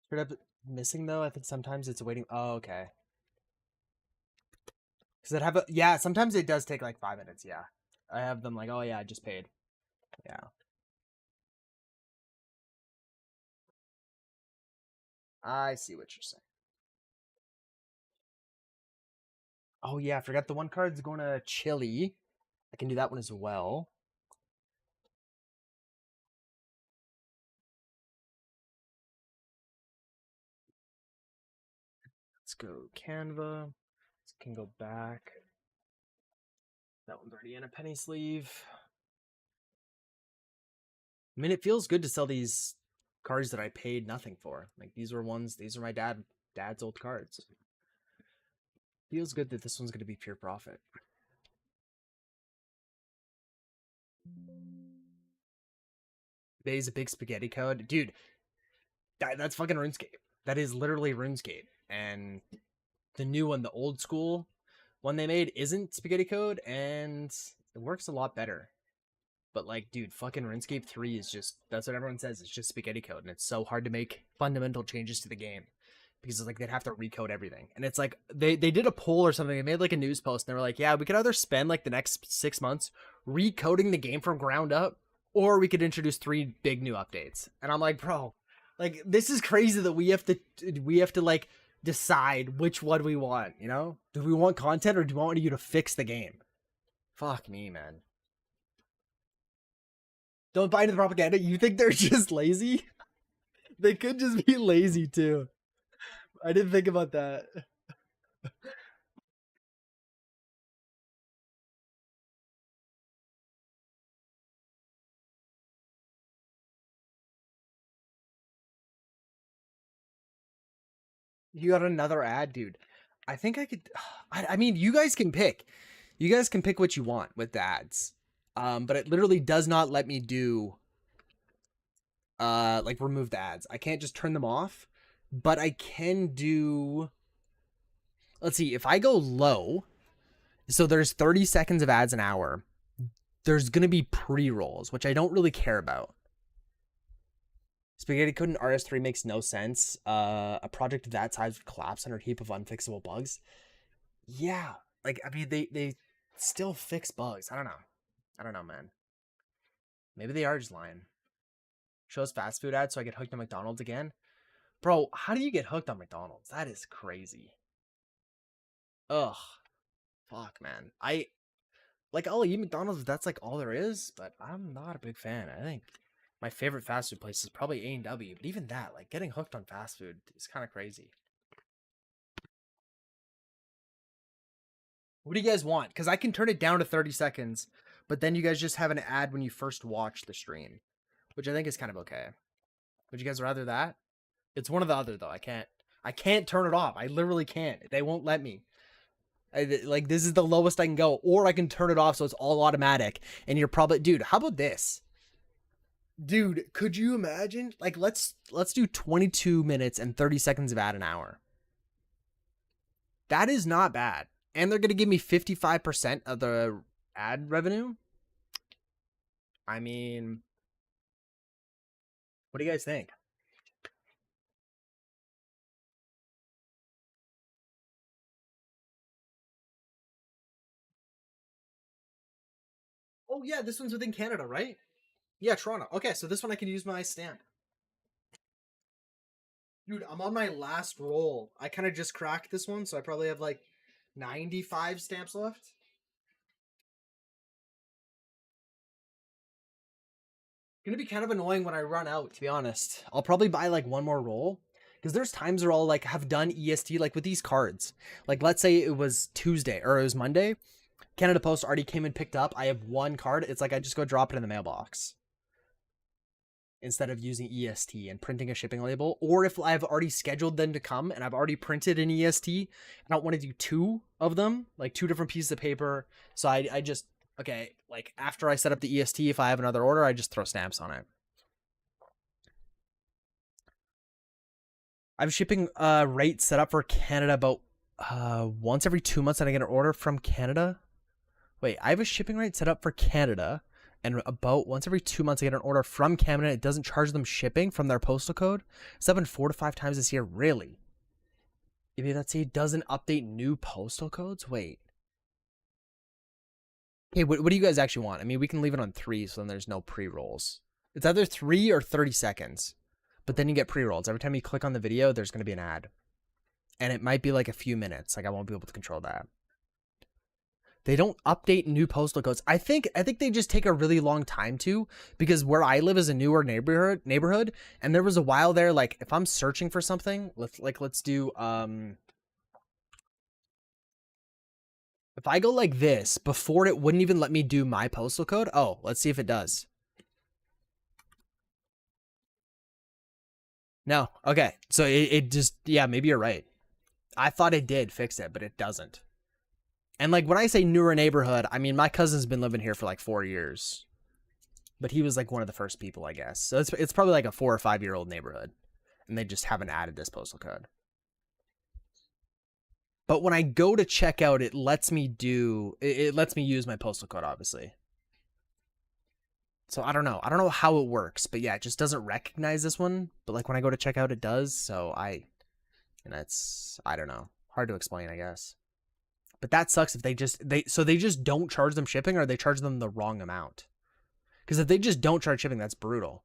Straight up missing though. I think sometimes it's waiting. Oh, okay. Does it have a... Yeah, sometimes it does take like 5 minutes. Yeah. I have them like, oh yeah, I just paid. Yeah. I see what you're saying. Oh yeah, I forgot the one card's going to Chile. I can do that one as well. Let's go Canva. Can go back. That one's already in a penny sleeve. I mean, it feels good to sell these cards that I paid nothing for. Like these are my dad's old cards. Feels good that this one's going to be pure profit. Today's a big spaghetti code. Dude, that's fucking RuneScape. That is literally RuneScape. And the new one, the old school one they made, isn't spaghetti code, and it works a lot better. But like, dude, fucking RuneScape 3 is just, that's what everyone says, it's just spaghetti code, and it's so hard to make fundamental changes to the game. Because it's like they'd have to recode everything. And it's like, they did a poll or something, they made like a news post, and they were like, yeah, we could either spend like the next 6 months recoding the game from ground up, or we could introduce 3 big new updates. And I'm like, bro, like, this is crazy that we have to like, decide which one we want, you know? Do we want content, or do we want you to fix the game? Fuck me, man. Don't buy into the propaganda. You think they're just lazy? They could just be lazy too. I didn't think about that. You got another ad, dude. I think I could. I mean, you guys can pick. You guys can pick what you want with the ads. But it literally does not let me do like remove the ads. I can't just turn them off, but I can do, let's see, if I go low, so there's 30 seconds of ads an hour, there's gonna be pre-rolls, which I don't really care about. Spaghetti Code in RS3 makes no sense. A project of that size would collapse under a heap of unfixable bugs. Yeah, like, I mean, they still fix bugs. I don't know, man. Maybe they are just lying. Shows fast food ads so I get hooked on McDonald's again. Bro, how do you get hooked on McDonald's? That is crazy. Ugh. Fuck, man. I'll eat McDonald's if that's like all there is, but I'm not a big fan. I think my favorite fast food place is probably A&W, but even that, like, getting hooked on fast food is kind of crazy. What do you guys want? Because I can turn it down to 30 seconds, but then you guys just have an ad when you first watch the stream, which I think is kind of okay. Would you guys rather that? It's one or the other, though. I can't turn it off. I literally can't. They won't let me. Like, this is the lowest I can go, or I can turn it off so it's all automatic. And you're probably, dude, how about this? Dude, could you imagine? Like, let's do 22 minutes and 30 seconds of ad an hour. That is not bad. And they're going to give me 55% of the ad revenue. I mean, what do you guys think? Oh, yeah, this one's within Canada, right? Yeah, Toronto. Okay, so this one I can use my stamp. Dude, I'm on my last roll. I kind of just cracked this one, so I probably have like 95 stamps left. Gonna be kind of annoying when I run out, to be honest. I'll probably buy like one more roll, because there's times where I'll like have done EST, like with these cards. Like, let's say it was Tuesday or it was Monday. Canada Post already came and picked up. I have one card. It's like I just go drop it in the mailbox instead of using EST and printing a shipping label. Or if I've already scheduled them to come and I've already printed an EST, I don't want to do 2 of them, like 2 different pieces of paper. So I just, okay, like after I set up the EST, if I have another order, I just throw stamps on it. I have shipping rate set up for Canada about once every 2 months, and I get an order from Canada. Wait, I have a shipping rate set up for Canada, and about once every 2 months I get an order from Canada. It doesn't charge them shipping from their postal code. It's happened 4 to 5 times this year. Really? Maybe that's it doesn't update new postal codes? Wait. Hey, what do you guys actually want? I mean, we can leave it on 3, so then there's no pre-rolls. It's either 3 or 30 seconds. But then you get pre-rolls. Every time you click on the video, there's going to be an ad. And it might be like a few minutes. Like, I won't be able to control that. They don't update new postal codes. I think they just take a really long time to, because where I live is a newer neighborhood, and there was a while there, like, if I'm searching for something, let's do If I go like this, before it wouldn't even let me do my postal code. Oh, let's see if it does. No. Okay. So it just, yeah, maybe you're right. I thought it did fix it, but it doesn't. And like when I say newer neighborhood, I mean, my cousin's been living here for like 4 years, but he was like one of the first people, I guess. So it's probably like a 4 or 5 year old neighborhood, and they just haven't added this postal code. But when I go to check out, it lets me use my postal code, obviously. So I don't know. I don't know how it works, but yeah, it just doesn't recognize this one. But like when I go to check out, it does. So I don't know. Hard to explain, I guess. But that sucks if they just don't charge them shipping, or they charge them the wrong amount. Because if they just don't charge shipping, that's brutal.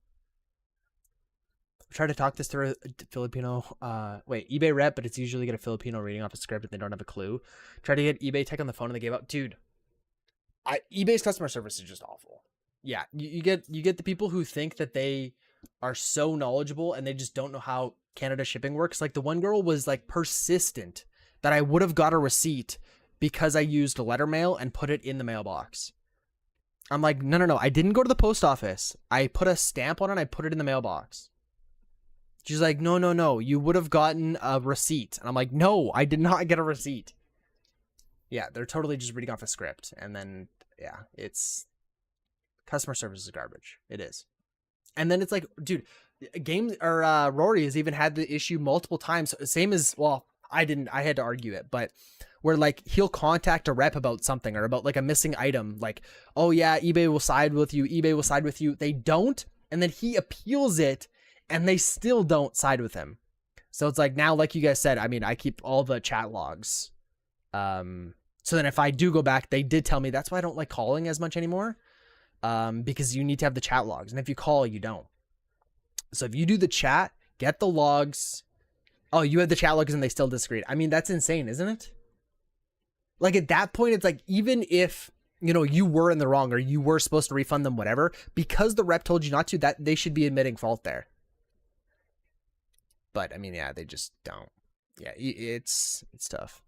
Try to talk this through a Filipino, eBay rep, but it's usually get a Filipino reading off a script and they don't have a clue. Try to get eBay tech on the phone and they gave up. Dude, eBay's customer service is just awful. Yeah, you get the people who think that they are so knowledgeable and they just don't know how Canada shipping works. Like the one girl was like persistent that I would have got a receipt because I used letter mail and put it in the mailbox. I'm like, no, I didn't go to the post office. I put a stamp on it and I put it in the mailbox. She's like, no, you would have gotten a receipt. And I'm like, no, I did not get a receipt. Yeah, they're totally just reading off a script. And then, yeah, it's customer service is garbage. It is. And then it's like, dude, Rory has even had the issue multiple times. Same as, well, I had to argue it, but where like he'll contact a rep about something or about like a missing item. Like, oh yeah, eBay will side with you. They don't. And then he appeals it. And they still don't side with him. So it's like now, like you guys said, I mean, I keep all the chat logs. So then if I do go back, they did tell me that's why I don't like calling as much anymore. Because you need to have the chat logs. And if you call, you don't. So if you do the chat, get the logs. Oh, you had the chat logs and they still disagreed. I mean, that's insane, isn't it? Like at that point, it's like, even if, you know, you were in the wrong or you were supposed to refund them, whatever, because the rep told you not to, that they should be admitting fault there. But I mean, yeah, they just don't. Yeah, it's tough.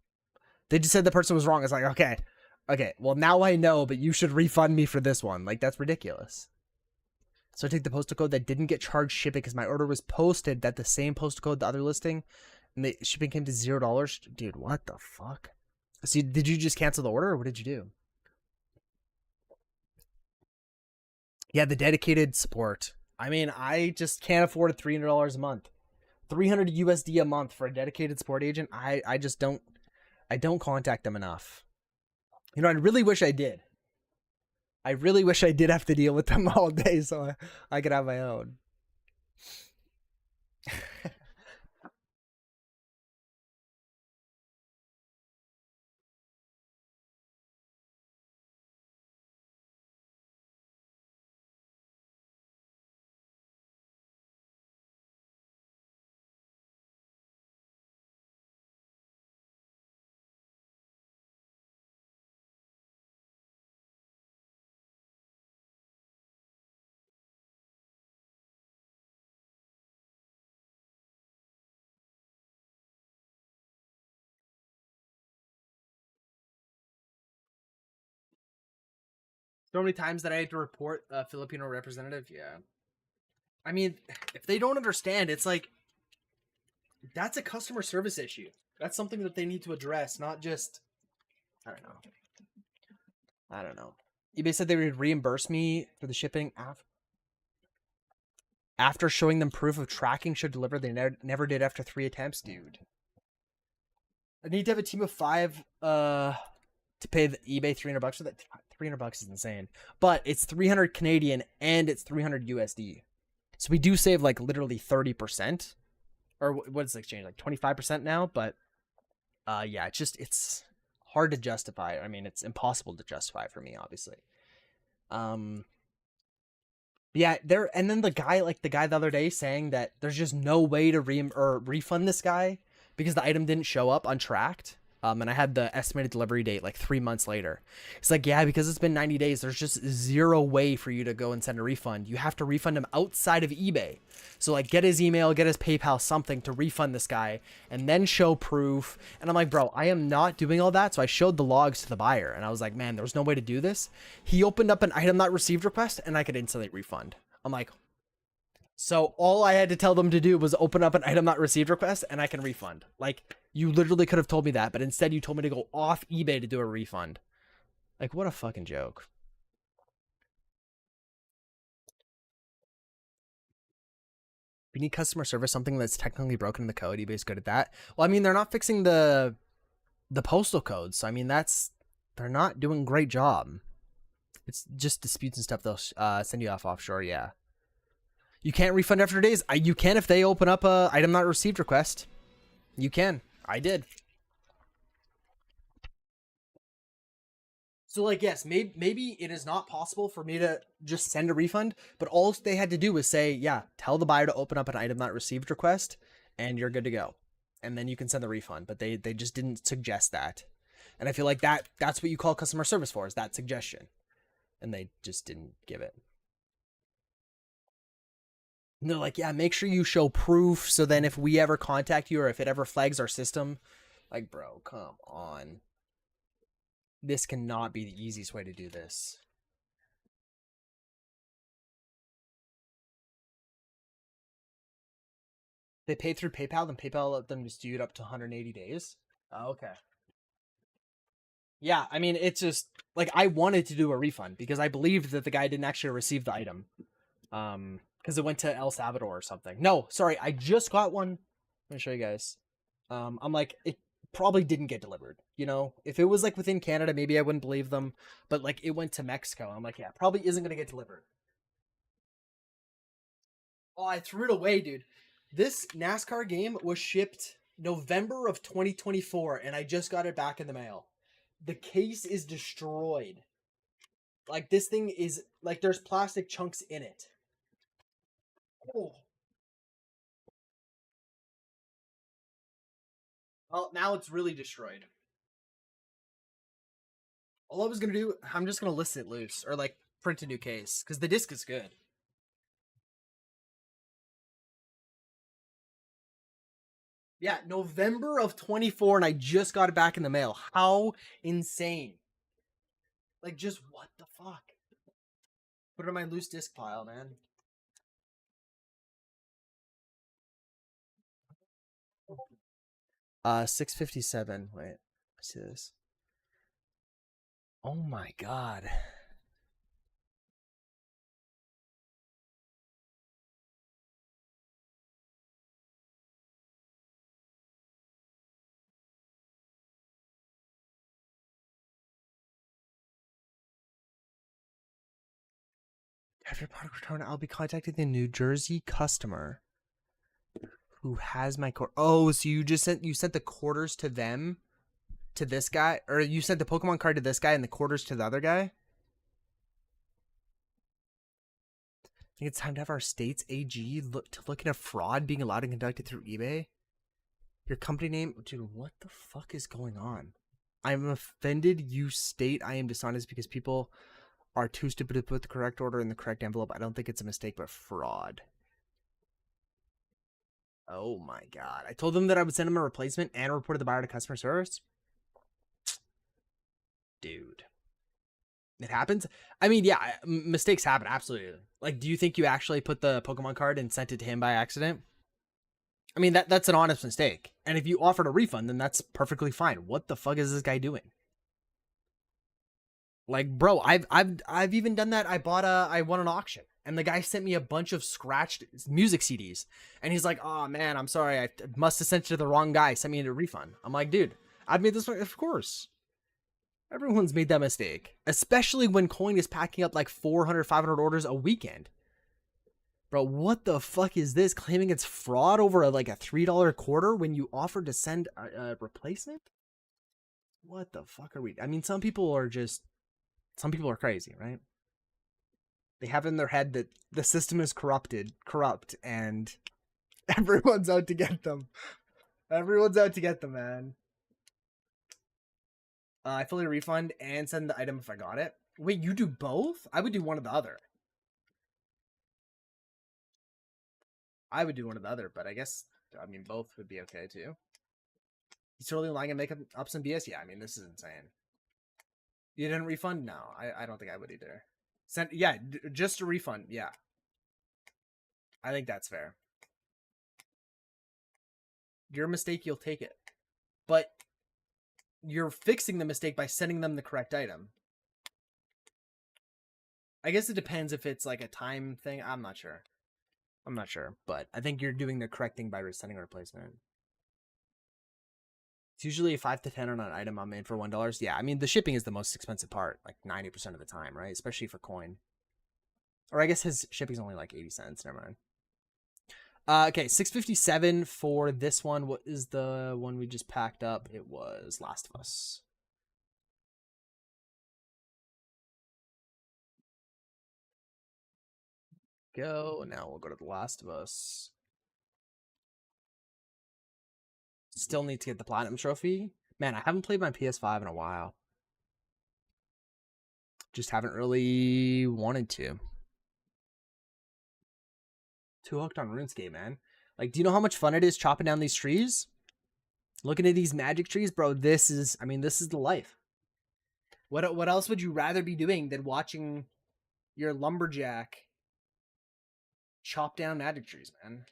They just said the person was wrong. It's like, okay, well now I know, but you should refund me for this one. Like that's ridiculous. So I take the postal code that didn't get charged shipping because my order was posted that the same postal code the other listing, and the shipping came to $0. Dude, what the fuck? So did you just cancel the order, or what did you do? Yeah, the dedicated support. I mean, I just can't afford $300 a month. 300 USD a month for a dedicated support agent. I just don't contact them enough. You know, I really wish I did. I really wish I did have to deal with them all day so I could have my own. So many times that I had to report a Filipino representative. Yeah. I mean, if they don't understand, it's like, that's a customer service issue. That's something that they need to address, not just, I don't know. eBay said they would reimburse me for the shipping after showing them proof of tracking should deliver. They never did after 3 attempts, dude. I need to have a team of 5 to pay the eBay $300 for that. $300 is insane, but it's 300 Canadian and it's 300 USD. So we do save like literally 30%, or what is the exchange, like 25% now? But yeah, it's hard to justify. I mean, it's impossible to justify for me, obviously. Yeah, and then the guy the other day saying that there's just no way to refund this guy because the item didn't show up untracked. And I had the estimated delivery date like 3 months later. It's like, yeah, because it's been 90 days, there's just zero way for you to go and send a refund. You have to refund him outside of eBay. So like get his email, get his PayPal, something to refund this guy, and then show proof. And I'm like, bro, I am not doing all that. So I showed the logs to the buyer and I was like, man, there's no way to do this. He opened up an item not received request and I could instantly refund. I'm like, so all I had to tell them to do was open up an item not received request and I can refund. Like, you literally could have told me that, but instead you told me to go off eBay to do a refund. Like, what a fucking joke. We need customer service, something that's technically broken in the code. eBay's good at that. Well, I mean, they're not fixing the postal codes. So, I mean, they're not doing a great job. It's just disputes and stuff. They'll send you off offshore. Yeah. You can't refund after days. You can if they open up a item not received request. You can. I did. So like, yes, maybe it is not possible for me to just send a refund, but all they had to do was say, yeah, tell the buyer to open up an item not received request and you're good to go. And then you can send the refund, but they just didn't suggest that. And I feel like that's what you call customer service for, is that suggestion. And they just didn't give it. And they're like, yeah, make sure you show proof. So then if we ever contact you or if it ever flags our system, like, bro, come on. This cannot be the easiest way to do this. They pay through PayPal, then PayPal let them just do it up to 180 days. Oh, okay. Yeah, I mean, it's just like I wanted to do a refund because I believed that the guy didn't actually receive the item. Because it went to El Salvador or something. No, sorry, I just got one. Let me show you guys. I'm like, it probably didn't get delivered. You know, if it was like within Canada, maybe I wouldn't believe them. But like, it went to Mexico. I'm like, yeah, probably isn't gonna get delivered. Oh, I threw it away, dude. This NASCAR game was shipped November of 2024, and I just got it back in the mail. The case is destroyed. Like, this thing is like, there's plastic chunks in it. Oh. Well, now it's really destroyed. All I was gonna do, I'm just gonna list it loose or like print a new case because the disc is good. Yeah, November of 24, and I just got it back in the mail. How insane! Like, just what the fuck? Put it in my loose disc pile, man. 657. Wait, let's see this. Oh my god. After product return, I'll be contacting the New Jersey customer who has my core. Oh, so you sent the quarters to them, to this guy, or you sent the Pokemon card to this guy and the quarters to the other guy? I think it's time to have our state's AG look into fraud being allowed and conducted through eBay. Your company name, dude. What the fuck is going on? I'm offended. You state I am dishonest because people are too stupid to put the correct order in the correct envelope. I don't think it's a mistake, but fraud. Oh my god. I told them that I would send them a replacement and reported the buyer to customer service. Dude. It happens. I mean, yeah, mistakes happen. Absolutely. Like, do you think you actually put the Pokemon card and sent it to him by accident? I mean, that's an honest mistake. And if you offered a refund, then that's perfectly fine. What the fuck is this guy doing? Like, bro, I've even done that. I won an auction and the guy sent me a bunch of scratched music CDs and he's like, "Oh man, I'm sorry. I must have sent you to the wrong guy. Send me a refund." I'm like, "Dude, I've made this one. Of course. Everyone's made that mistake, especially when Coin is packing up like 400, 500 orders a weekend." Bro, what the fuck is this? Claiming it's fraud over like a $3 quarter when you offered to send a replacement? What the fuck are we? I mean, some people are crazy, right? They have in their head that the system is corrupt, and everyone's out to get them. Everyone's out to get them, man. I fully refund and send the item if I got it. Wait, you do both? I would do one or the other. I would do one or the other, but I guess, I mean, both would be okay too. He's totally lying and making up some BS? Yeah, I mean, this is insane. You didn't refund? No, I don't think I would either. Yeah, just a refund. Yeah. I think that's fair. Your mistake, you'll take it. But you're fixing the mistake by sending them the correct item. I guess it depends if it's like a time thing. I'm not sure. But I think you're doing the correct thing by sending a replacement. It's usually 5 to 10 on an item I'm made for $1. Yeah, I mean, the shipping is the most expensive part, like 90% of the time, right? Especially for coin. Or I guess his shipping's only like 80 cents. Never mind. Okay, 657 for this one. What is the one we just packed up? It was Last of Us. Go. Now we'll go to The Last of Us. Still need to get the Platinum Trophy. Man, I haven't played my PS5 in a while. Just haven't really wanted to. Too hooked on RuneScape, man. Like, do you know how much fun it is chopping down these trees? Looking at these magic trees, bro, this is the life. What else would you rather be doing than watching your lumberjack chop down magic trees, man?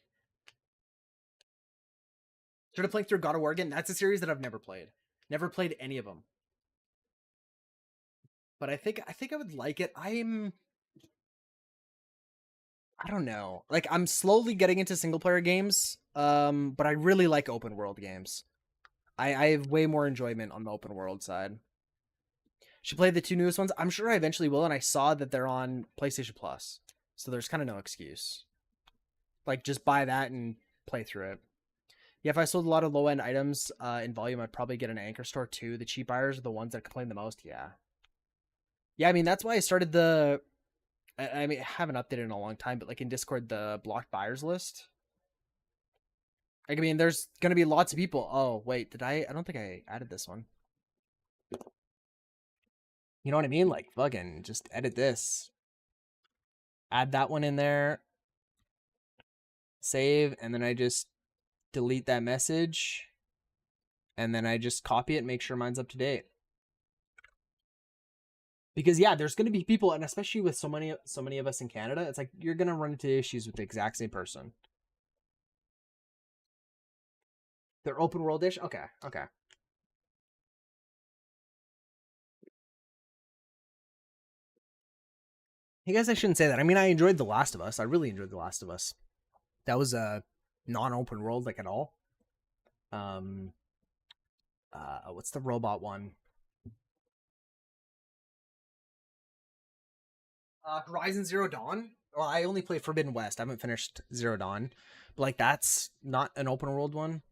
Should have played through God of War again. That's a series that I've never played. Never played any of them. But I think I would like it. I don't know. Like, I'm slowly getting into single player games. But I really like open world games. I have way more enjoyment on the open world side. Should play the 2 newest ones. I'm sure I eventually will, and I saw that they're on PlayStation Plus. So there's kind of no excuse. Like, just buy that and play through it. Yeah, if I sold a lot of low-end items in volume, I'd probably get an Anchor store too. The cheap buyers are the ones that complain the most. Yeah. Yeah, I mean, that's why I started the... I mean, I haven't updated in a long time, but like in Discord, the blocked buyers list. Like, I mean, there's going to be lots of people. Oh, wait, I don't think I added this one. You know what I mean? Like, fucking just edit this. Add that one in there. Save, and then I just delete that message. And then I just copy it and make sure mine's up to date. Because, yeah, there's going to be people, and especially with so many of us in Canada, it's like you're going to run into issues with the exact same person. They're open world-ish? Okay. I guess I shouldn't say that. I mean, I enjoyed The Last of Us. I really enjoyed The Last of Us. That was a non-open world, like, at all. What's the robot one? Horizon Zero Dawn? Well, I only played Forbidden West. I haven't finished Zero Dawn. But, like, that's not an open world one.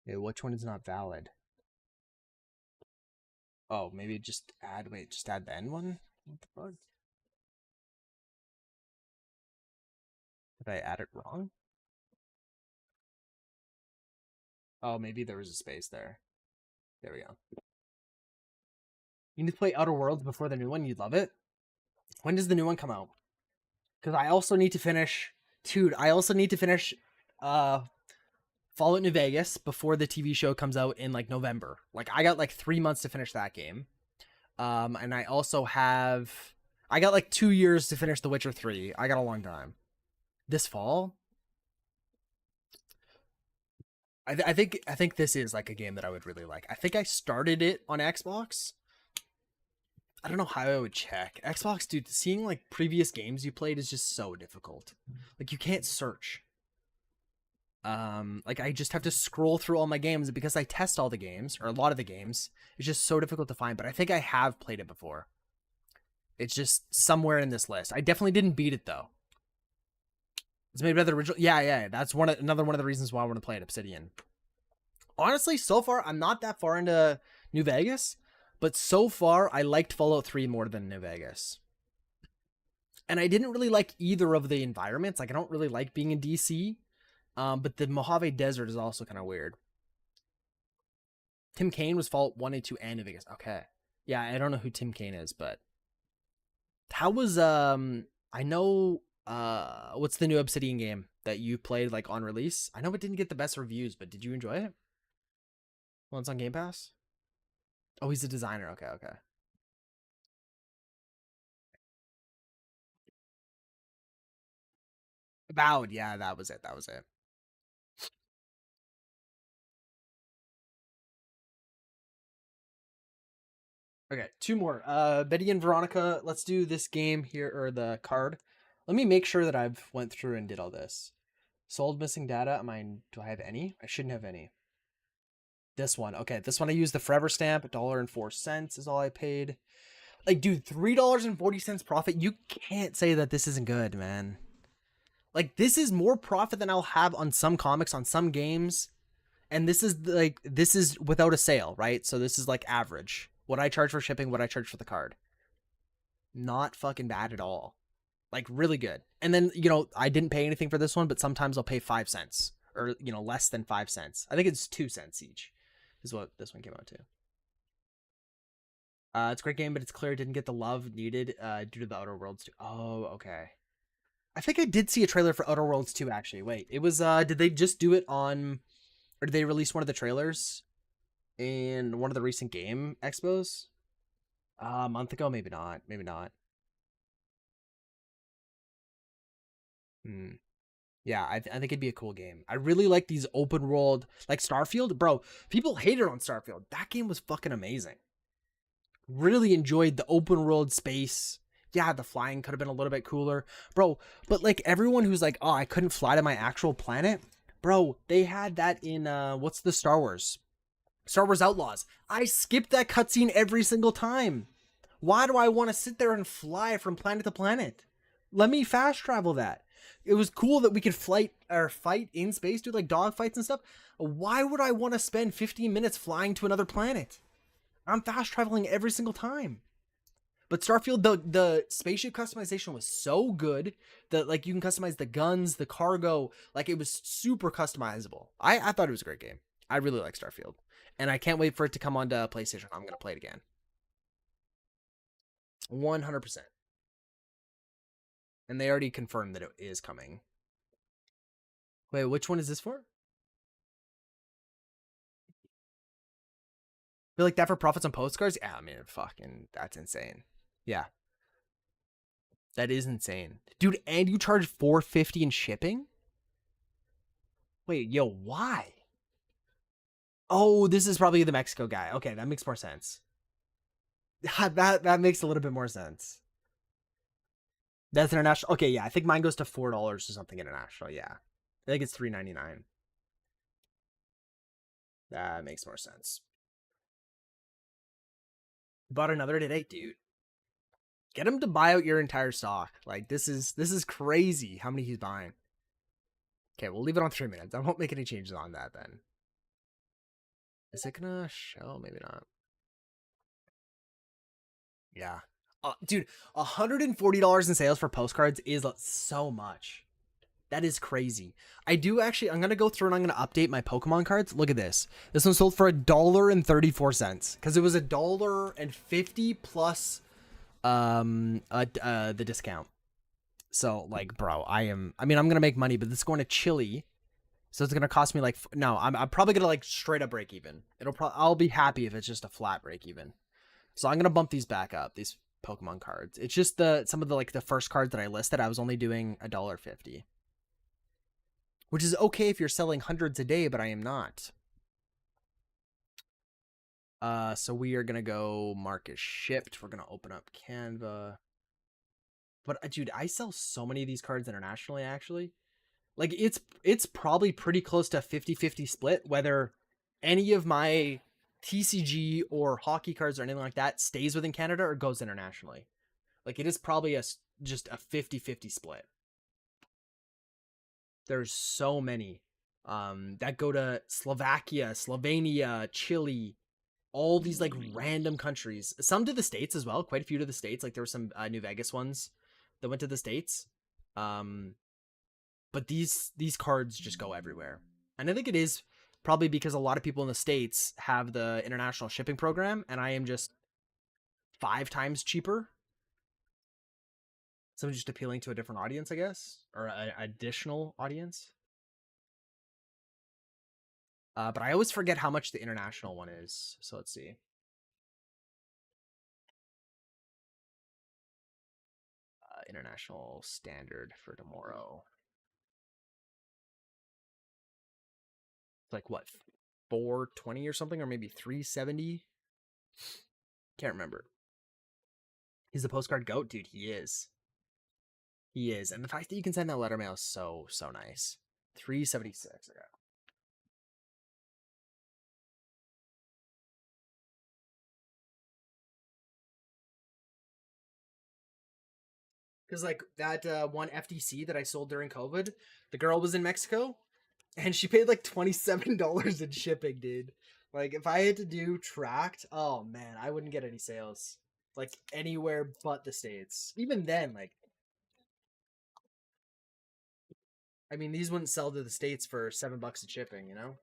Yeah, which one is not valid? Oh, maybe just add the end one? What the fuck? Did I add it wrong? Oh, maybe there was a space there. There we go. You need to play Outer Worlds before the new one. You'd love it. When does the new one come out? Because I also need to finish... Dude, I also need to finish Fallout New Vegas before the TV show comes out in, like, November. Like, I got, like, 3 months to finish that game. And I also have... I got, like, 2 years to finish The Witcher 3. I got a long time. This fall? I think this is like a game that I would really like. I think I started it on Xbox. I don't know how I would check. Xbox, dude, seeing like previous games you played is just so difficult. Like, you can't search. Like, I just have to scroll through all my games because I test all the games, or a lot of the games. It's just so difficult to find, but I think I have played it before. It's just somewhere in this list. I definitely didn't beat it though. It's made by the original. Yeah. That's another one of the reasons why I want to play it, Obsidian. Honestly, so far, I'm not that far into New Vegas, but so far, I liked Fallout 3 more than New Vegas. And I didn't really like either of the environments. Like I don't really like being in DC. But the Mojave Desert is also kind of weird. Tim Kaine was Fallout 1 and 2 and New Vegas. Okay. Yeah, I don't know who Tim Kaine is, but how was I know what's the new Obsidian game that you played like on release? I know it didn't get the best reviews, but did you enjoy it? Well, it's on Game Pass? Oh, he's a designer. Okay, okay. Avowed, yeah, that was it. That was it. Okay, two more. Betty and Veronica, let's do this game here or the card. Let me make sure that I've went through and did all this. Sold missing data. Do I have any? I shouldn't have any. This one. Okay, this one I used the forever stamp. $1.04 is all I paid. Like, dude, $3.40 profit. You can't say that this isn't good, man. Like, this is more profit than I'll have on some comics, on some games. And this is like, this is without a sale, right? So this is like average. What I charge for shipping, what I charge for the card. Not fucking bad at all. Like, really good. And then, you know, I didn't pay anything for this one, but sometimes I'll pay 5 cents. Or, you know, less than 5 cents. I think it's 2 cents each, is what this one came out to. It's a great game, but it's clear it didn't get the love needed due to the Outer Worlds 2. Oh, okay. I think I did see a trailer for Outer Worlds 2, actually. Wait, it was, did they just do it on, or did they release one of the trailers in one of the recent game expos? A month ago? Maybe not. Maybe not. Hmm. Yeah, I think it'd be a cool game. I really like these open world, like Starfield. Bro, people hated on Starfield. That game was fucking amazing. Really enjoyed the open world space. Yeah, the flying could have been a little bit cooler. Bro, but like everyone who's like, oh, I couldn't fly to my actual planet. Bro, they had that in, what's the Star Wars? Star Wars Outlaws. I skipped that cutscene every single time. Why do I want to sit there and fly from planet to planet? Let me fast travel that. It was cool that we could flight or fight in space, do like dog fights and stuff. Why would I want to spend 15 minutes flying to another planet? I'm fast traveling every single time. But Starfield, the spaceship customization was so good that like you can customize the guns, the cargo, like it was super customizable. I thought it was a great game. I really like Starfield. And I can't wait for it to come onto PlayStation. I'm gonna play it again. 100%. And they already confirmed that it is coming. Wait, which one is this for? Feel like that for profits on postcards? Yeah, I mean, fucking, that's insane. Yeah, that is insane, dude. And you charge $4.50 in shipping? Wait, yo, why? Oh, this is probably the Mexico guy. Okay, that makes more sense. That makes a little bit more sense. That's international. Okay, yeah, I think mine goes to $4 or something international. Yeah, I think it's $3.99. That makes more sense. Bought another today, dude. Get him to buy out your entire stock. Like this is crazy how many he's buying. Okay, we'll leave it on 3 minutes. I won't make any changes on that then. Is it gonna show? Maybe not. Yeah. Dude, $140 in sales for postcards is so much. That is crazy. I'm gonna go through and I'm gonna update my Pokemon cards. Look at this. This one sold for $1.34 because it was $1.50 plus the discount. So like, bro, I'm gonna make money, but this is going to Chile. So it's gonna cost me like no, I'm probably gonna like straight up break even. I'll be happy if it's just a flat break even. So I'm gonna bump these back up, these Pokemon cards. It's just some of the like the first cards that I listed, I was only doing $1.50. Which is okay if you're selling hundreds a day, but I am not. So we are gonna go mark as shipped. We're gonna open up Canva. But dude, I sell so many of these cards internationally actually. Like it's probably pretty close to a 50-50 split whether any of my TCG or hockey cards or anything like that stays within Canada or goes internationally. Like it is probably just a 50-50 split. There's so many that go to Slovakia, Slovenia, Chile, all these like random countries. Some to the States as well, quite a few to the States. Like there were some New Vegas ones that went to the States. But these cards just go everywhere. And I think it is probably because a lot of people in the States have the international shipping program, and I am just 5 times cheaper. So I'm just appealing to a different audience, I guess, or an additional audience. But I always forget how much the international one is. So let's see. International standard for tomorrow. It's like what, 420 or something, or maybe 370. Can't remember. He's the postcard goat, dude. He is. He is, and the fact that you can send that letter mail is so nice. 376. Okay. Because like that one FTC that I sold during COVID, the girl was in Mexico, and she paid like $27 in shipping, dude. Like if I had to do tracked, oh man, I wouldn't get any sales. Like anywhere but the States. Even then, like I mean, these wouldn't sell to the States for $7 in shipping, you know?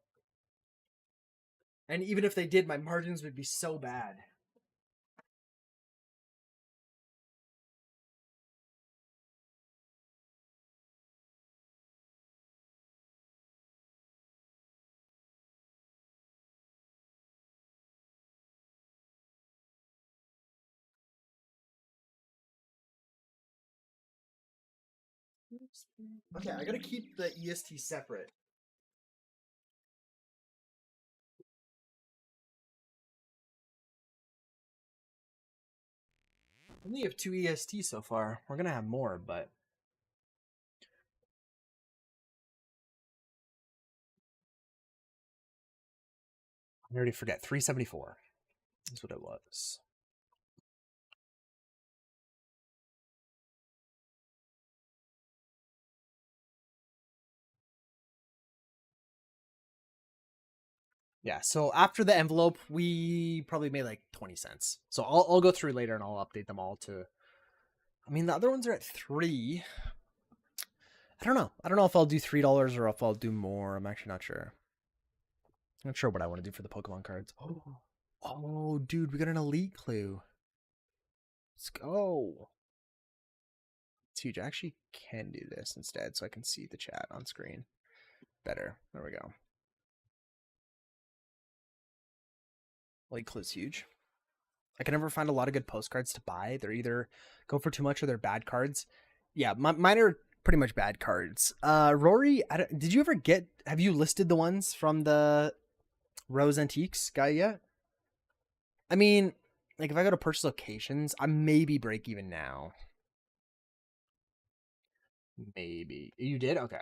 And even if they did, my margins would be so bad. Okay, I gotta keep the EST separate. I only have 2 EST so far. We're gonna have more, but I already forget. 374. That's what it was. Yeah, so after the envelope, we probably made like 20 cents. So I'll go through later and I'll update them all to. I mean, the other ones are at 3. I don't know. I don't know if I'll do $3 or if I'll do more. I'm actually not sure. I'm not sure what I want to do for the Pokemon cards. Oh, dude, we got an elite clue. Let's go. It's huge. I actually can do this instead so I can see the chat on screen better. There we go. Elite clue's huge. I can never find a lot of good postcards to buy. They're either go for too much or they're bad cards. Yeah, mine are pretty much bad cards. Rory, did you ever get? Have you listed the ones from the Rose Antiques guy yet? I mean, like if I go to purchase locations, I maybe break even now. Maybe you did. Okay.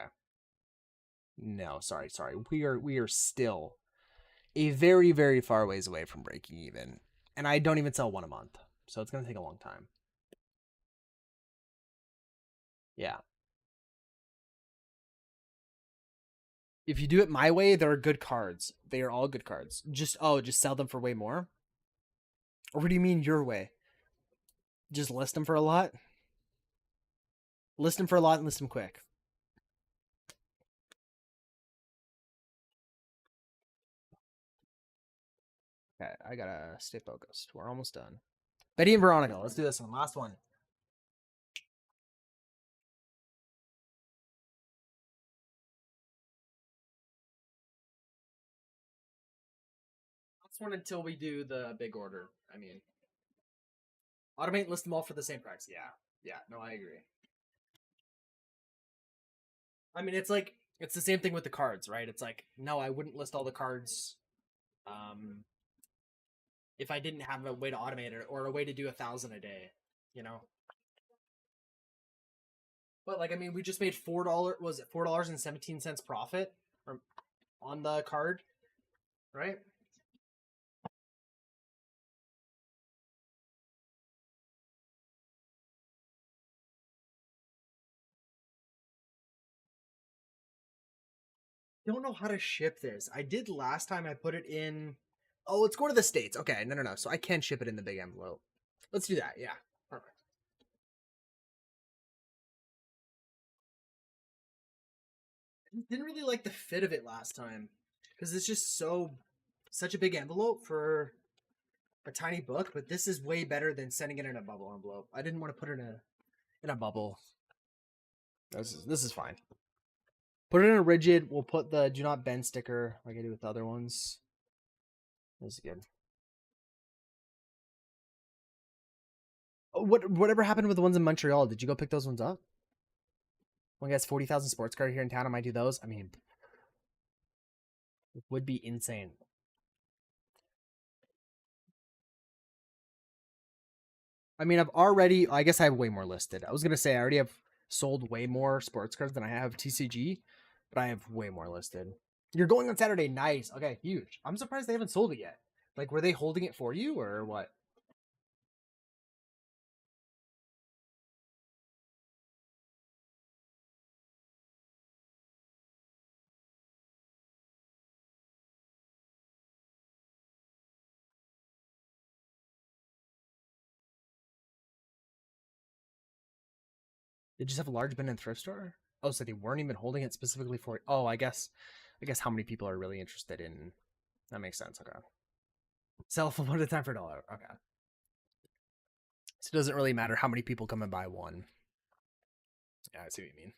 No, sorry. We are still a very far ways away from breaking even, and I don't even sell one a month, so it's gonna take a long time. Yeah. If you do it my way, there are good cards. They are all good cards. Just sell them for way more. Or what do you mean your way? Just list them for a lot. List them for a lot and list them quick. Okay, I gotta stay focused. We're almost done. Betty and Veronica. Let's do this one. Last one. Last one until we do the big order. I mean, automate and list them all for the same price. Yeah. No, I agree. I mean, it's the same thing with the cards, right? It's like, no, I wouldn't list all the cards if I didn't have a way to automate it or a way to do 1,000 a day, you know? But like, I mean, we just made $4. Was it $4.17 profit on the card, right? Don't know how to ship this. I did last time. I put it in. Oh, let's go to the States. Okay, no. So I can ship it in the big envelope. Let's do that. Yeah, perfect. Didn't really like the fit of it last time because it's just such a big envelope for a tiny book. But this is way better than sending it in a bubble envelope. I didn't want to put it in a bubble. This is fine. Put it in a rigid. We'll put the do not bend sticker like I do with the other ones. This is good. Oh, whatever happened with the ones in Montreal? Did you go pick those ones up? One guy's 40,000 sports card here in town. I might do those. I mean, it would be insane. I mean, I guess I have way more listed. I was going to say I already have sold way more sports cards than I have TCG, but I have way more listed. You're going on Saturday. Nice. Okay, huge. I'm surprised they haven't sold it yet. Like, were they holding it for you or what? They just have a large bin in thrift store? Oh, so they weren't even holding it specifically for it. Oh, I guess how many people are really interested in that makes sense. Okay. Sell for one at a time for $1. Okay. So it doesn't really matter how many people come and buy one. Yeah, I see what you mean.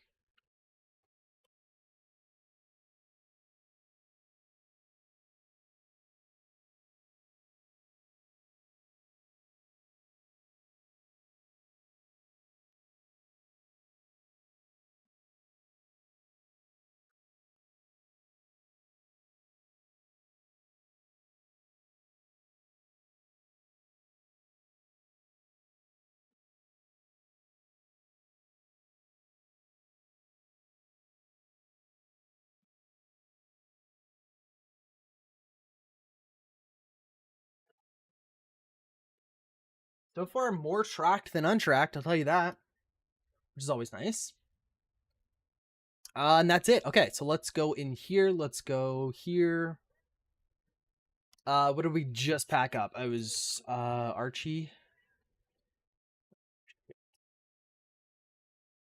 So far, more tracked than untracked, I'll tell you that, which is always nice. And that's it. Okay, so let's go in here. Let's go here. What did we just pack up? I was Archie.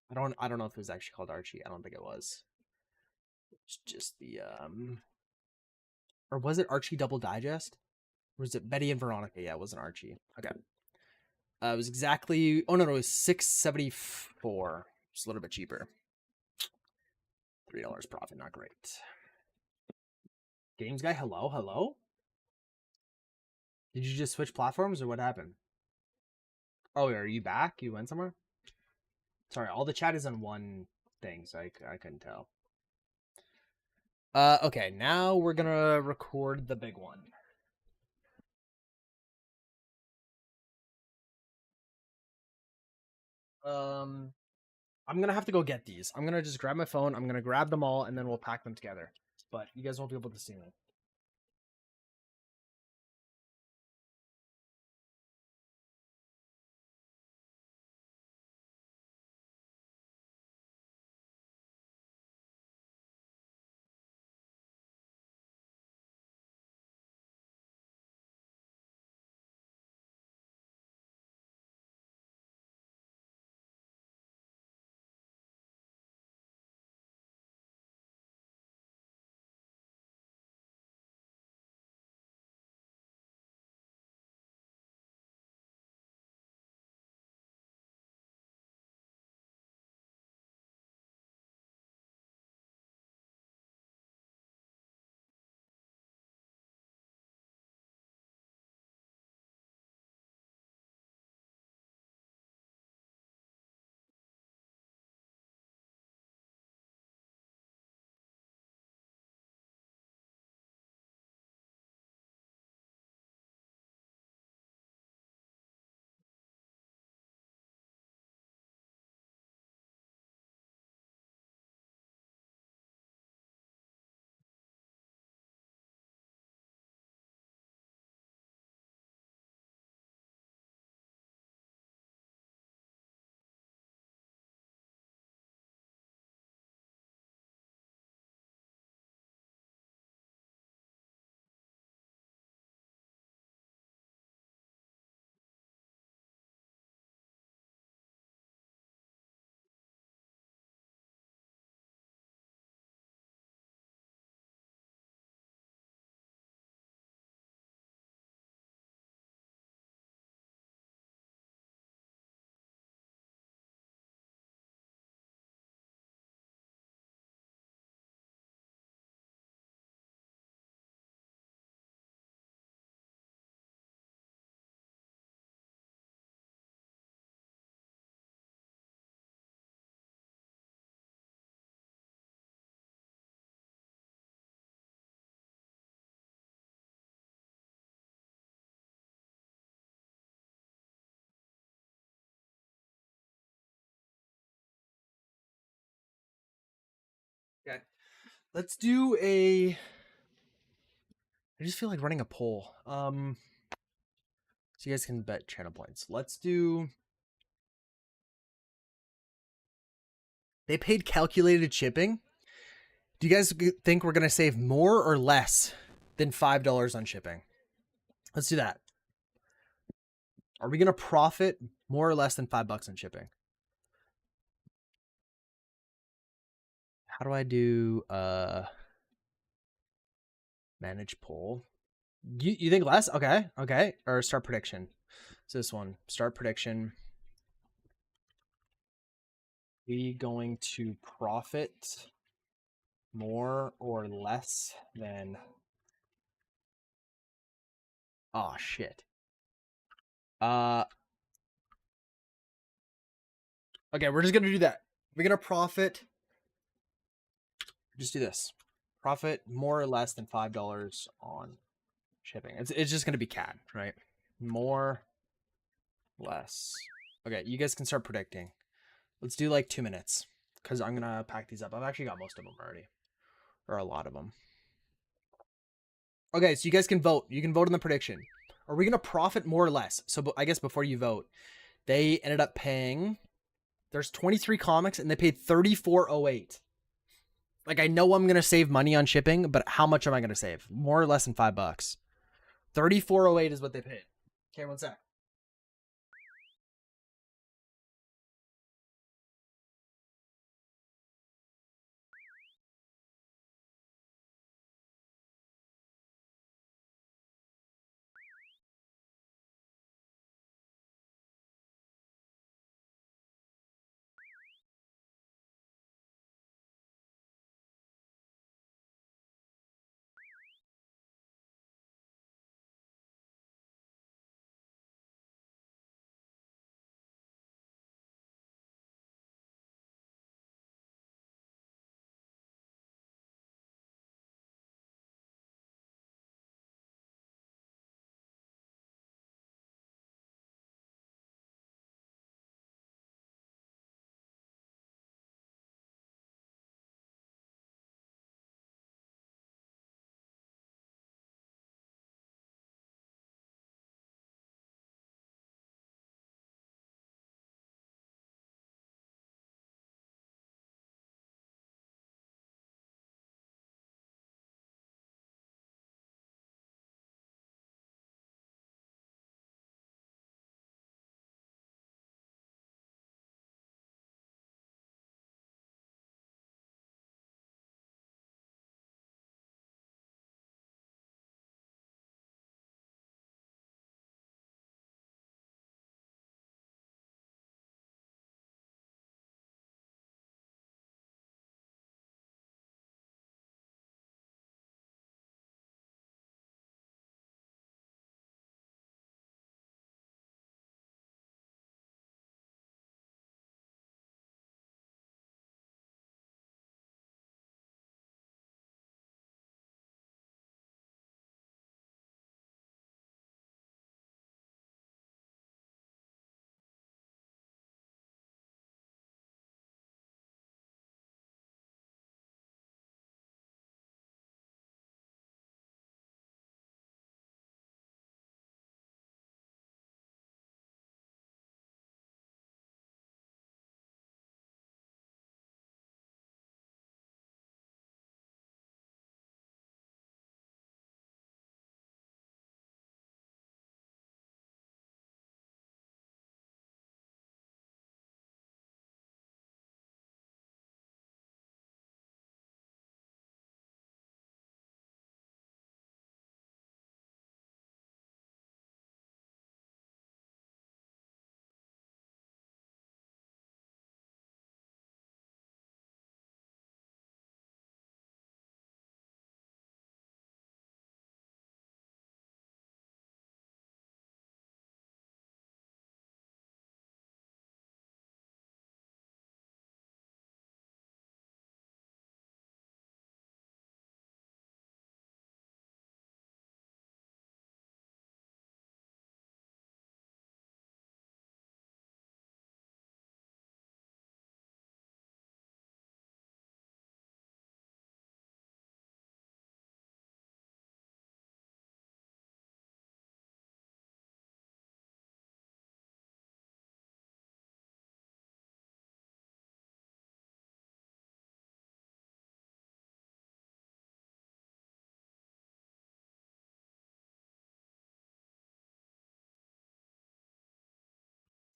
I don't know if it was actually called Archie. I don't think it was. It's just the or was it Archie Double Digest? Or was it Betty and Veronica? Yeah, it wasn't Archie. Okay. It was exactly oh no, it was $6.74. Just a little bit cheaper. $3 profit, not great. Games guy, hello, hello. Did you just switch platforms or what happened? Oh, are you back? You went somewhere? Sorry, all the chat is on one thing, so I couldn't tell. Okay, now we're gonna record the big one. I'm gonna have to go get these. I'm gonna just grab my phone. I'm gonna grab them all, and then we'll pack them together. But you guys won't be able to see me. Okay. Let's do a. I just feel like running a poll. So you guys can bet channel points. Let's do. They paid calculated shipping. Do you guys think we're gonna save more or less than $5 on shipping? Let's do that. Are we gonna profit more or less than $5 on shipping? How do I do manage poll? You think less? Okay, okay. Or start prediction. So this one, start prediction. We going to profit more or less than. Oh shit. Okay, we're just gonna do that. We're gonna profit. Just do this. Profit more or less than $5 on shipping. It's just gonna be CAD, right? More, less. Okay, you guys can start predicting. Let's do like 2 minutes because I'm gonna pack these up. I've actually got most of them already, or a lot of them. Okay, so you guys can vote. You can vote on the prediction. Are we gonna profit more or less? So I guess before you vote, they ended up paying. There's 23 comics and they paid $34.08. Like I know I'm gonna save money on shipping, but how much am I gonna save? More or less than $5. $34.08 is what they paid. Okay, one sec.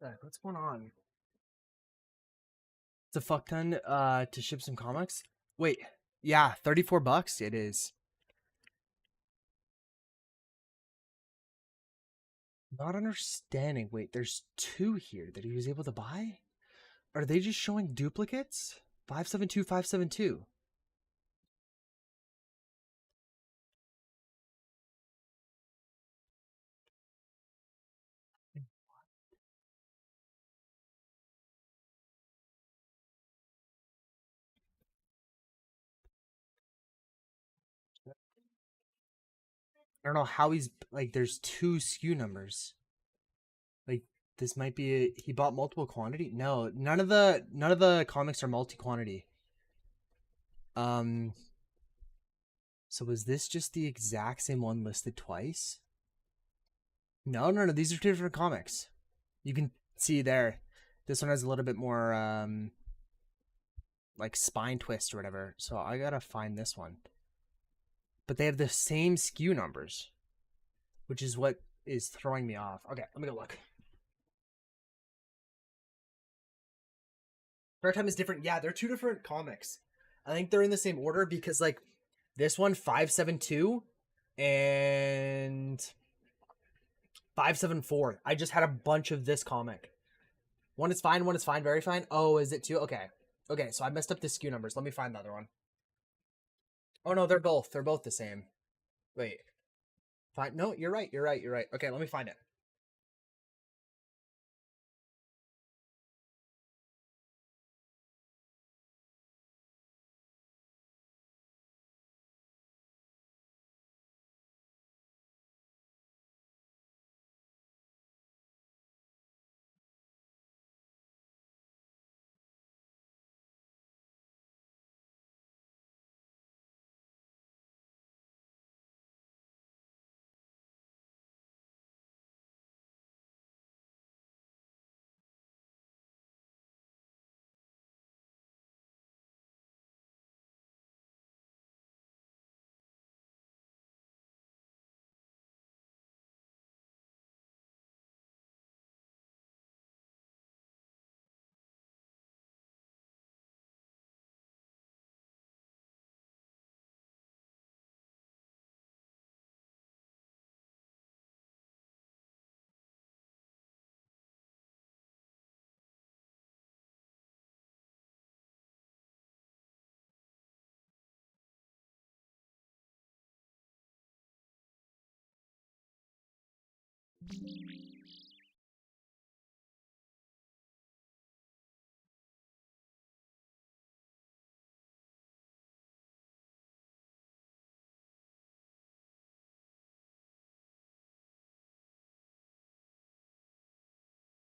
What's going on? It's a fuck ton to ship some comics. Wait, yeah, $34 it is. Not understanding. Wait, there's two here that he was able to buy? Are they just showing duplicates? 572, 572. I don't know how he's like there's two SKU numbers. Like this might be he bought multiple quantity? No, none of the comics are multi-quantity. Um so was this just the exact same one listed twice? No, no, no, these are two different comics. You can see there. This one has a little bit more like spine twist or whatever. So I gotta find this one. But they have the same SKU numbers, which is what is throwing me off. Okay, let me go look. Start time is different. Yeah, they're two different comics. I think they're in the same order because like this one 572 and 574. I just had a bunch of this comic. One is fine, very fine. Oh, is it two? Okay. Okay, so I messed up the SKU numbers. Let me find the other one. Oh no, they're both. They're both the same. Wait. Fine. No, you're right. You're right. You're right. Okay, let me find it.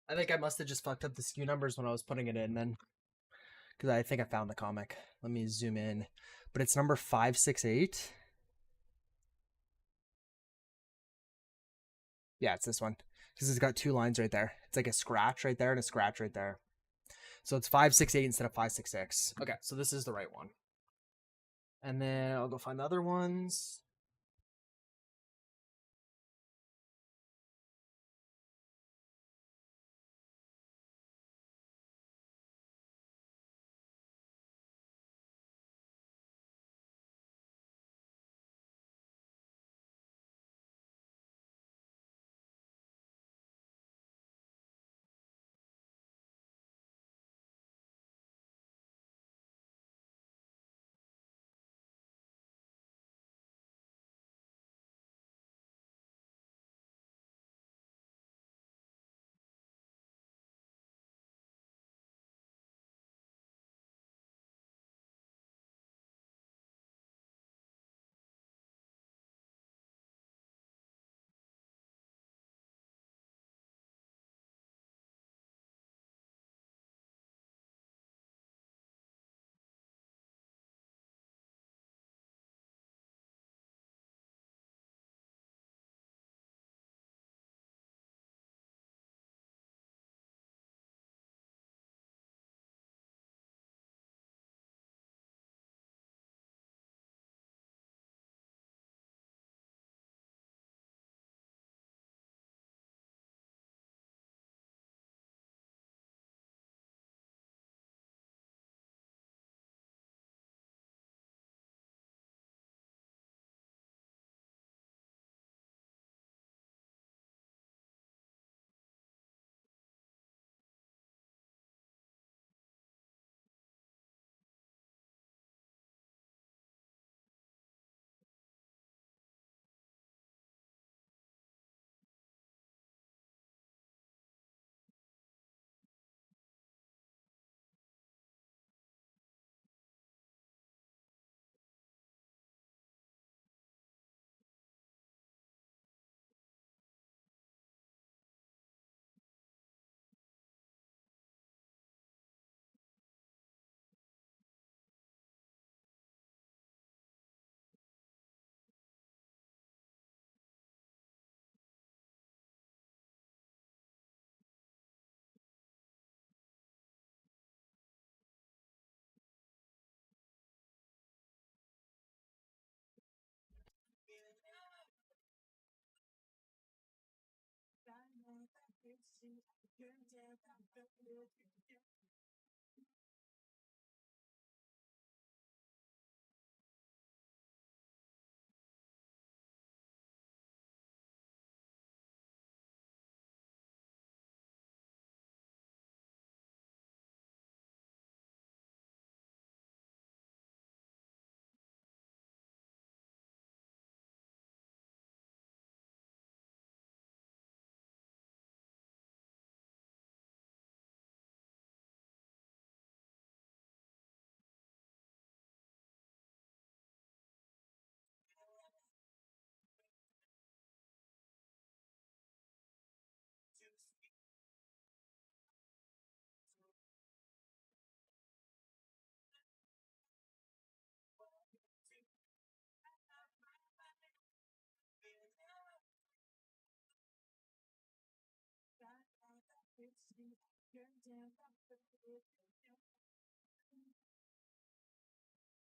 I think I must have just fucked up the SKU numbers when I was putting it in then. Because I think I found the comic. Let me zoom in. But it's number 568. Yeah, it's this one. Because it's got two lines right there. It's like a scratch right there and a scratch right there. So it's 568 instead of 566. Okay, so this is the right one. And then I'll go find the other ones.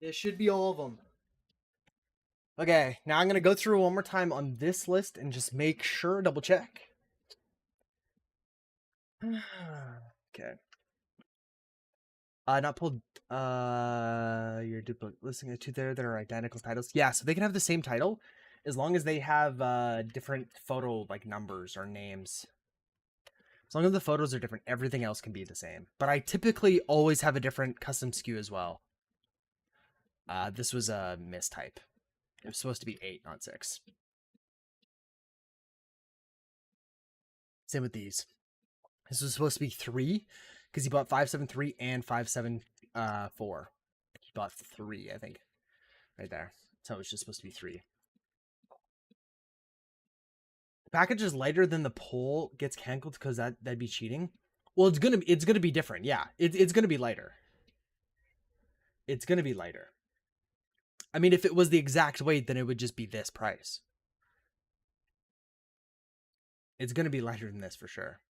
This should be all of them. Okay, now I'm gonna go through one more time on this list and just make sure, double check. Okay. Not pulled. Your duplicate listing of two there that are identical titles. Yeah, so they can have the same title, as long as they have different photo like numbers or names. As long as the photos are different, everything else can be the same. But I typically always have a different custom SKU as well. This was a mistype. It was supposed to be 8, not 6. Same with these. This was supposed to be 3 because he bought 573 and 574. He bought 3, I think, right there. So it was just supposed to be 3. The package is lighter than the poll gets canceled because that'd be cheating. Well, it's gonna be different. Yeah, it's gonna be lighter. It's gonna be lighter. I mean, if it was the exact weight, then it would just be this price. It's gonna be lighter than this for sure.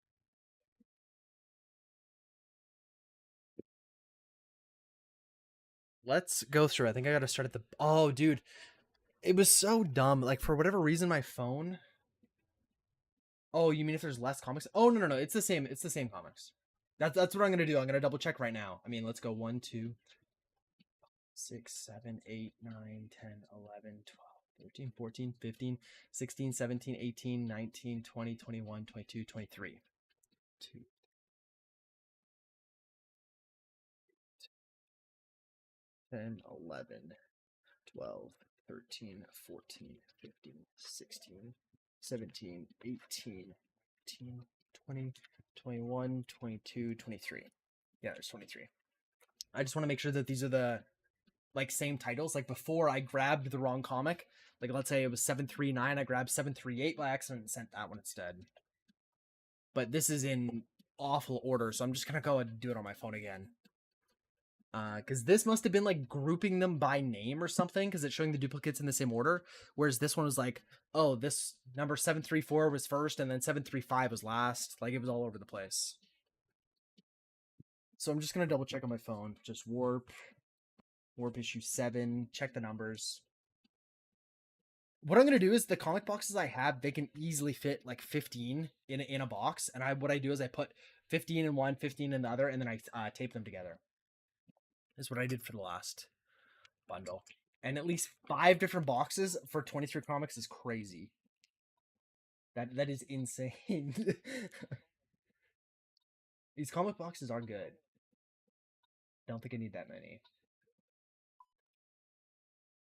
Let's go through. I think I gotta start at the. Oh, dude, it was so dumb. Like for whatever reason, my phone. Oh, you mean if there's less comics? Oh no, it's the same. It's the same comics. That's what I'm gonna do. I'm gonna double check right now. I mean, let's go 1, 2, 6, 7, 8, 9, 10, 11, 12, 13, 14, 15, 16, 17, 18, 19, 20, 21, 22, 23. 2, 10, 11, 12, 13, 14, 15, 16, 17, 18, 19, 20, 21, 22, 23. Yeah, there's 23. I just want to make sure that these are the like same titles. Like before I grabbed the wrong comic. Like let's say it was 739, I grabbed 738 by accident and sent that one instead. But this is in awful order, so I'm just gonna go and do it on my phone again. Because this must have been like grouping them by name or something, because it's showing the duplicates in the same order. Whereas this one was like, oh, this number 734 was first, and then 735 was last. Like it was all over the place. So I'm just gonna double check on my phone. Just warp issue 7. Check the numbers. What I'm gonna do is the comic boxes I have, they can easily fit like 15 in a box, and what I do is I put 15 in one, 15 in the other, and then I tape them together. Is what I did for the last bundle. And at least 5 different boxes for 23 comics is crazy. That is insane. These comic boxes are good. Don't think I need that many.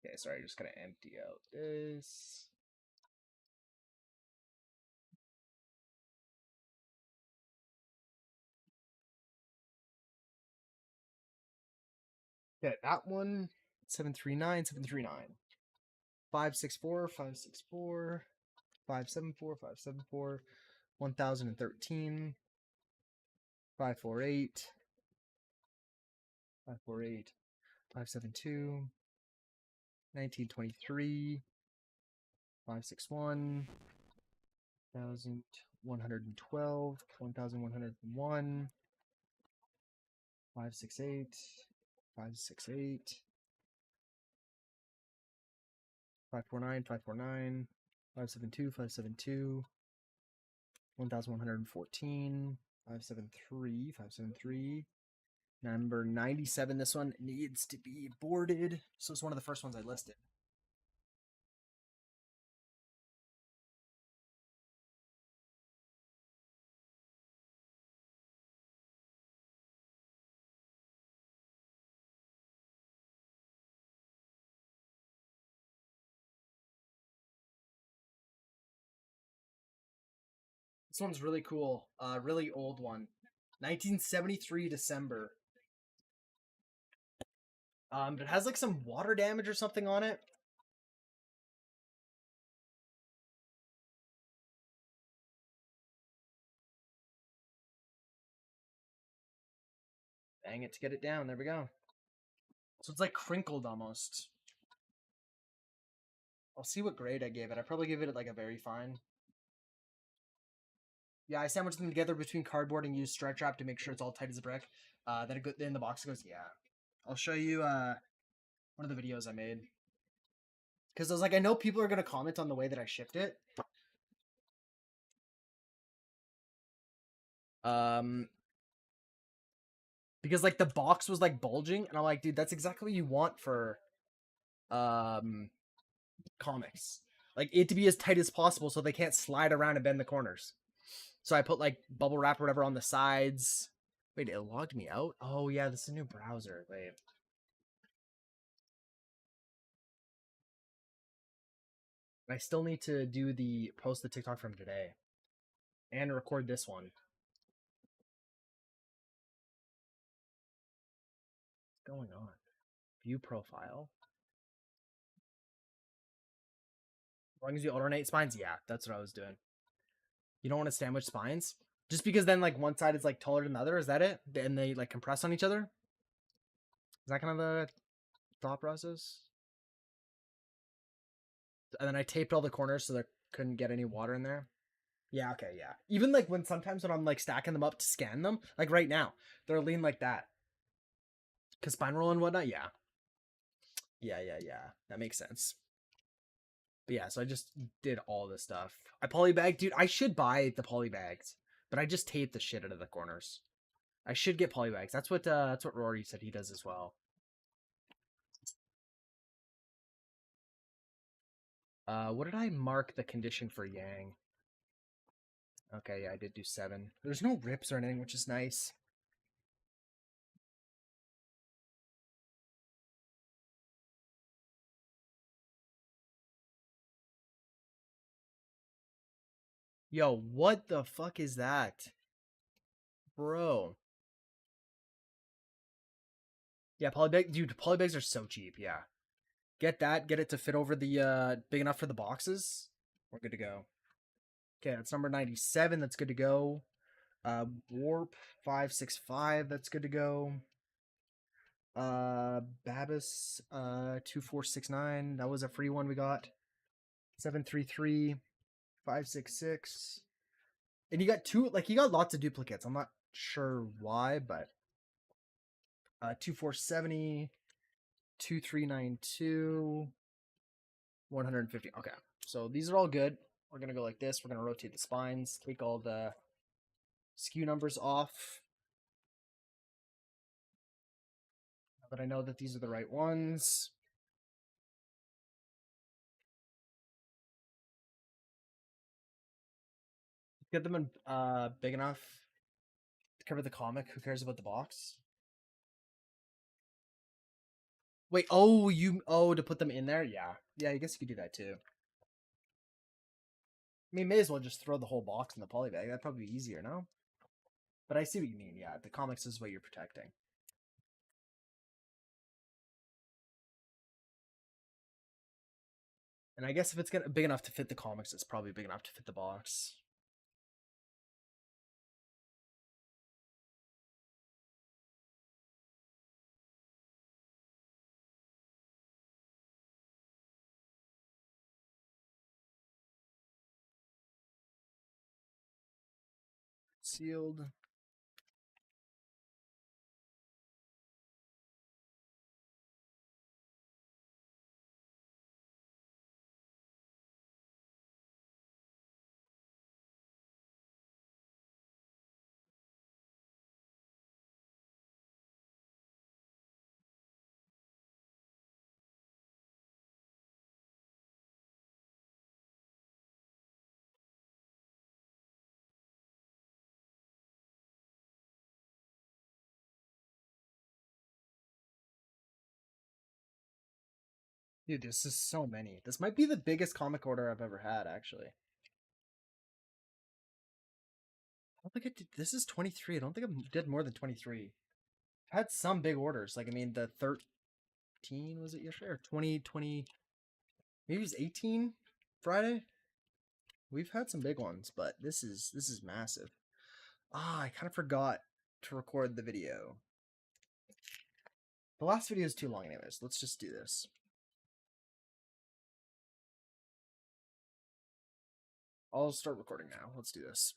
Okay, sorry, just gonna empty out this. Okay, that one 739, 739. 564, 564, 574, 574, 1013, 548, 548, 572, 1923, 561, 1112, 1101, 568, 568, 549, 549, 572, 572, 1114, 573, 573. Number 97. This one needs to be boarded. So it's one of the first ones I listed. This one's really cool. Really old one. 1973 December. But it has like some water damage or something on it. Bang it to get it down. There we go. So it's like crinkled almost. I'll see what grade I gave it. I probably give it like a very fine. Yeah, I sandwiched them together between cardboard and used stretch wrap to make sure it's all tight as a brick. Then the box goes, yeah. I'll show you one of the videos I made. Because I was like, I know people are going to comment on the way that I shipped it. Because like the box was like bulging, and I'm like, dude, that's exactly what you want for comics. Like it to be as tight as possible so they can't slide around and bend the corners. So I put like bubble wrap or whatever on the sides. Wait, it logged me out? Oh yeah, this is a new browser. Wait. I still need to do the post the TikTok from today. And record this one. What's going on? View profile. As long as you alternate spines, yeah, that's what I was doing. You don't want to sandwich spines? Just because then like one side is like taller than the other, is that it? And they like compress on each other? Is that kind of the thought process? And then I taped all the corners so there couldn't get any water in there. Yeah, okay, yeah. Even like sometimes when I'm like stacking them up to scan them, like right now, they're lean like that. Cause spine roll and whatnot, yeah. Yeah. That makes sense. But yeah, so I just did all this stuff. I polybag, dude. I should buy the polybags, but I just taped the shit out of the corners. I should get polybags. That's what Rory said he does as well. What did I mark the condition for Yang? Okay, yeah, I did do 7. There's no rips or anything, which is nice. Yo, what the fuck is that? Bro. Yeah, polybag, dude, polybags are so cheap, yeah. Get that, get it to fit over the, big enough for the boxes. We're good to go. Okay, that's number 97, that's good to go. Warp 565, that's good to go. Babus, 2469, that was a free one we got. 733, 566. And you got two, like, you got lots of duplicates. I'm not sure why, but 2470, 2392, 150. Okay, so these are all good. We're gonna go like this. We're gonna rotate the spines, take all the SKU numbers off. Now that I know that these are the right ones. Get them in big enough to cover the comic. Who cares about the box? Wait, to put them in there? Yeah. Yeah, I guess you could do that too. I mean, may as well just throw the whole box in the poly bag. That'd probably be easier, no? But I see what you mean. Yeah, the comics is what you're protecting. And I guess if it's big enough to fit the comics, it's probably big enough to fit the box. Sealed. Dude, this is so many. This might be the biggest comic order I've ever had, actually. I don't think I did. This is 23. I don't think I did more than 23. I've had some big orders. Like, I mean, the 13 was it yesterday? Or 2020? Maybe it was 18 Friday? We've had some big ones, but this is massive. Ah, I kind of forgot to record the video. The last video is too long anyways. Let's just do this. I'll start recording now. Let's do this.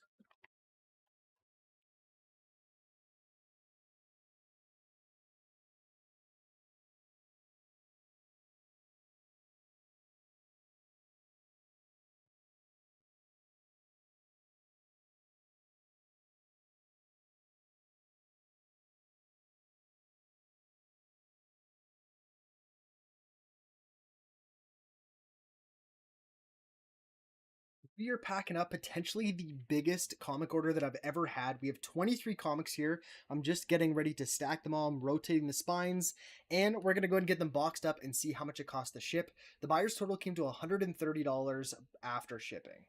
We are packing up potentially the biggest comic order that I've ever had. We have 23 comics here. I'm just getting ready to stack them all. I'm rotating the spines, and we're going to go and get them boxed up and see how much it costs to ship. The buyer's total came to $130 after shipping.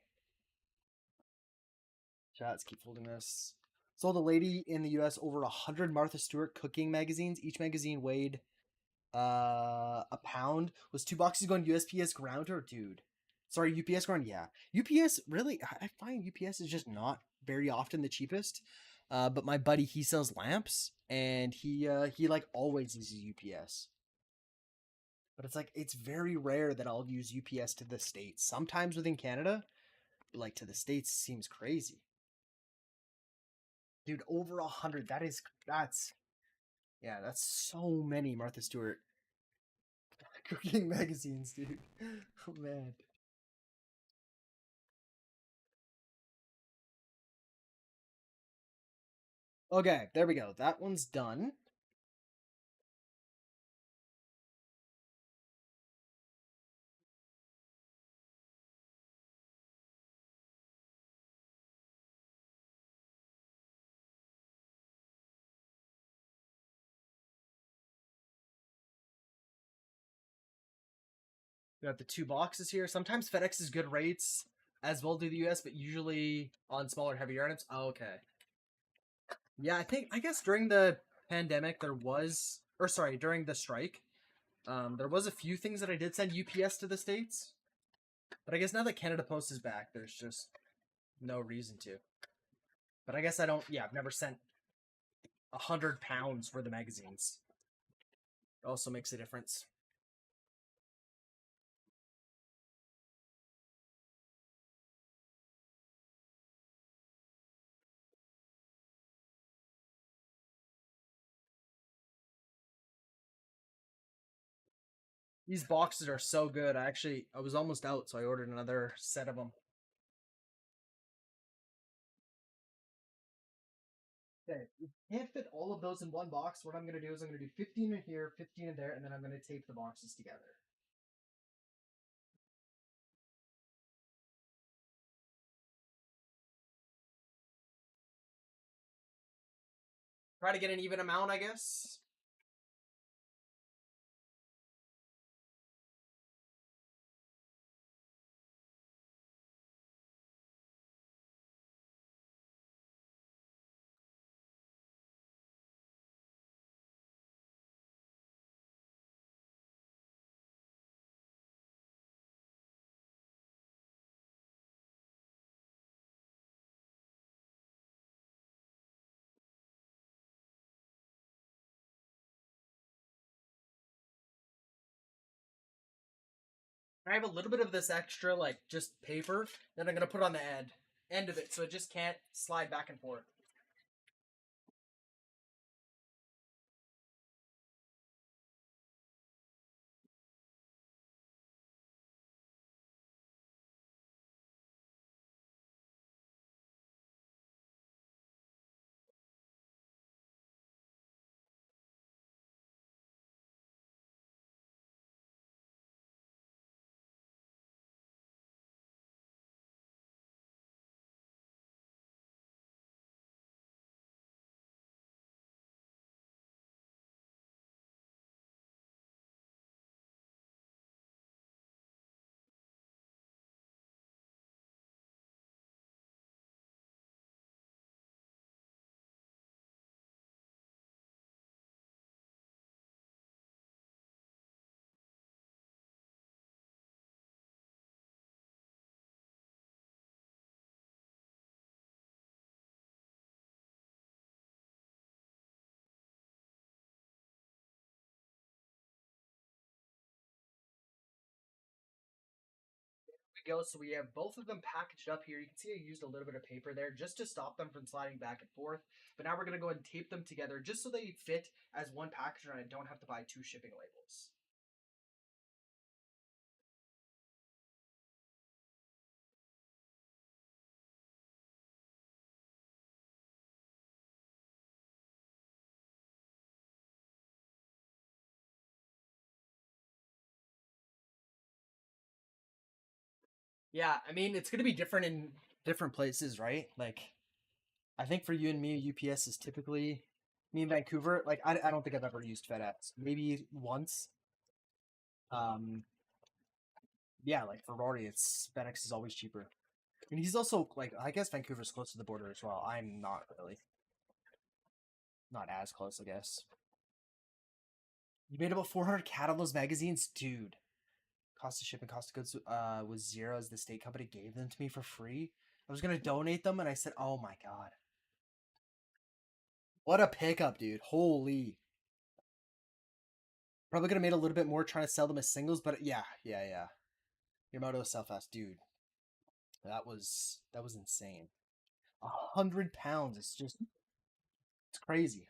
Let's keep folding this. Sold a lady in the US over 100 Martha Stewart cooking magazines. Each magazine weighed a pound. Was 2 boxes going USPS ground to her? Dude. Sorry, UPS ground? Yeah. UPS, really, I find UPS is just not very often the cheapest. But my buddy, he sells lamps, and he like always uses UPS. But it's like, it's very rare that I'll use UPS to the States. Sometimes within Canada, but like to the States seems crazy. Dude, over 100. That's yeah, that's so many Martha Stewart cooking magazines, dude. Oh man. Okay, there we go. That one's done. We got the 2 boxes here. Sometimes FedEx is good rates, as well do the US, but usually on smaller, heavier items. Oh, okay. Yeah, I guess during the pandemic there was, or sorry, during the strike, there was a few things that I did send UPS to the States. But I guess now that Canada Post is back, there's just no reason to. But I guess I don't. Yeah, I've never sent 100 pounds for the magazines. It also makes a difference. These boxes are so good. I was almost out, so I ordered another set of them. Okay, we can't fit all of those in one box. What I'm gonna do is I'm gonna do 15 in here, 15 in there, and then I'm gonna tape the boxes together. Try to get an even amount, I guess. I have a little bit of this extra, like just paper, that I'm gonna put on the end of it, so it just can't slide back and forth. we go. So we have both of them packaged up here. You can see I used a little bit of paper there just to stop them from sliding back and forth. But now we're going to go ahead and tape them together just so they fit as one package and I don't have to buy 2 shipping labels. Yeah, I mean, it's going to be different in different places, right? Like, I think for you and me, UPS is typically me in Vancouver. Like, I don't think I've ever used FedEx. Maybe once. Um, yeah, like for Rory, it's FedEx is always cheaper. And he's also like, I guess Vancouver's close to the border as well. I'm not really, not as close, I guess. You made about 400 cat on those magazines, dude. Cost of shipping, cost of goods was zero as the state company gave them to me for free. I was gonna donate them, and I said, "Oh my god, what a pickup, dude! Holy." Probably could have made a little bit more trying to sell them as singles, but yeah. Your moto sell fast, dude. That was insane. 100 pounds. It's crazy.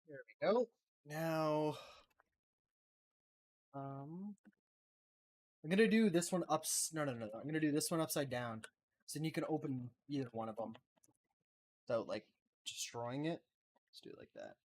There we go. Now, I'm gonna do this one ups. No. I'm gonna do this one upside down, so then you can open either one of them without like destroying it. Let's do it like that.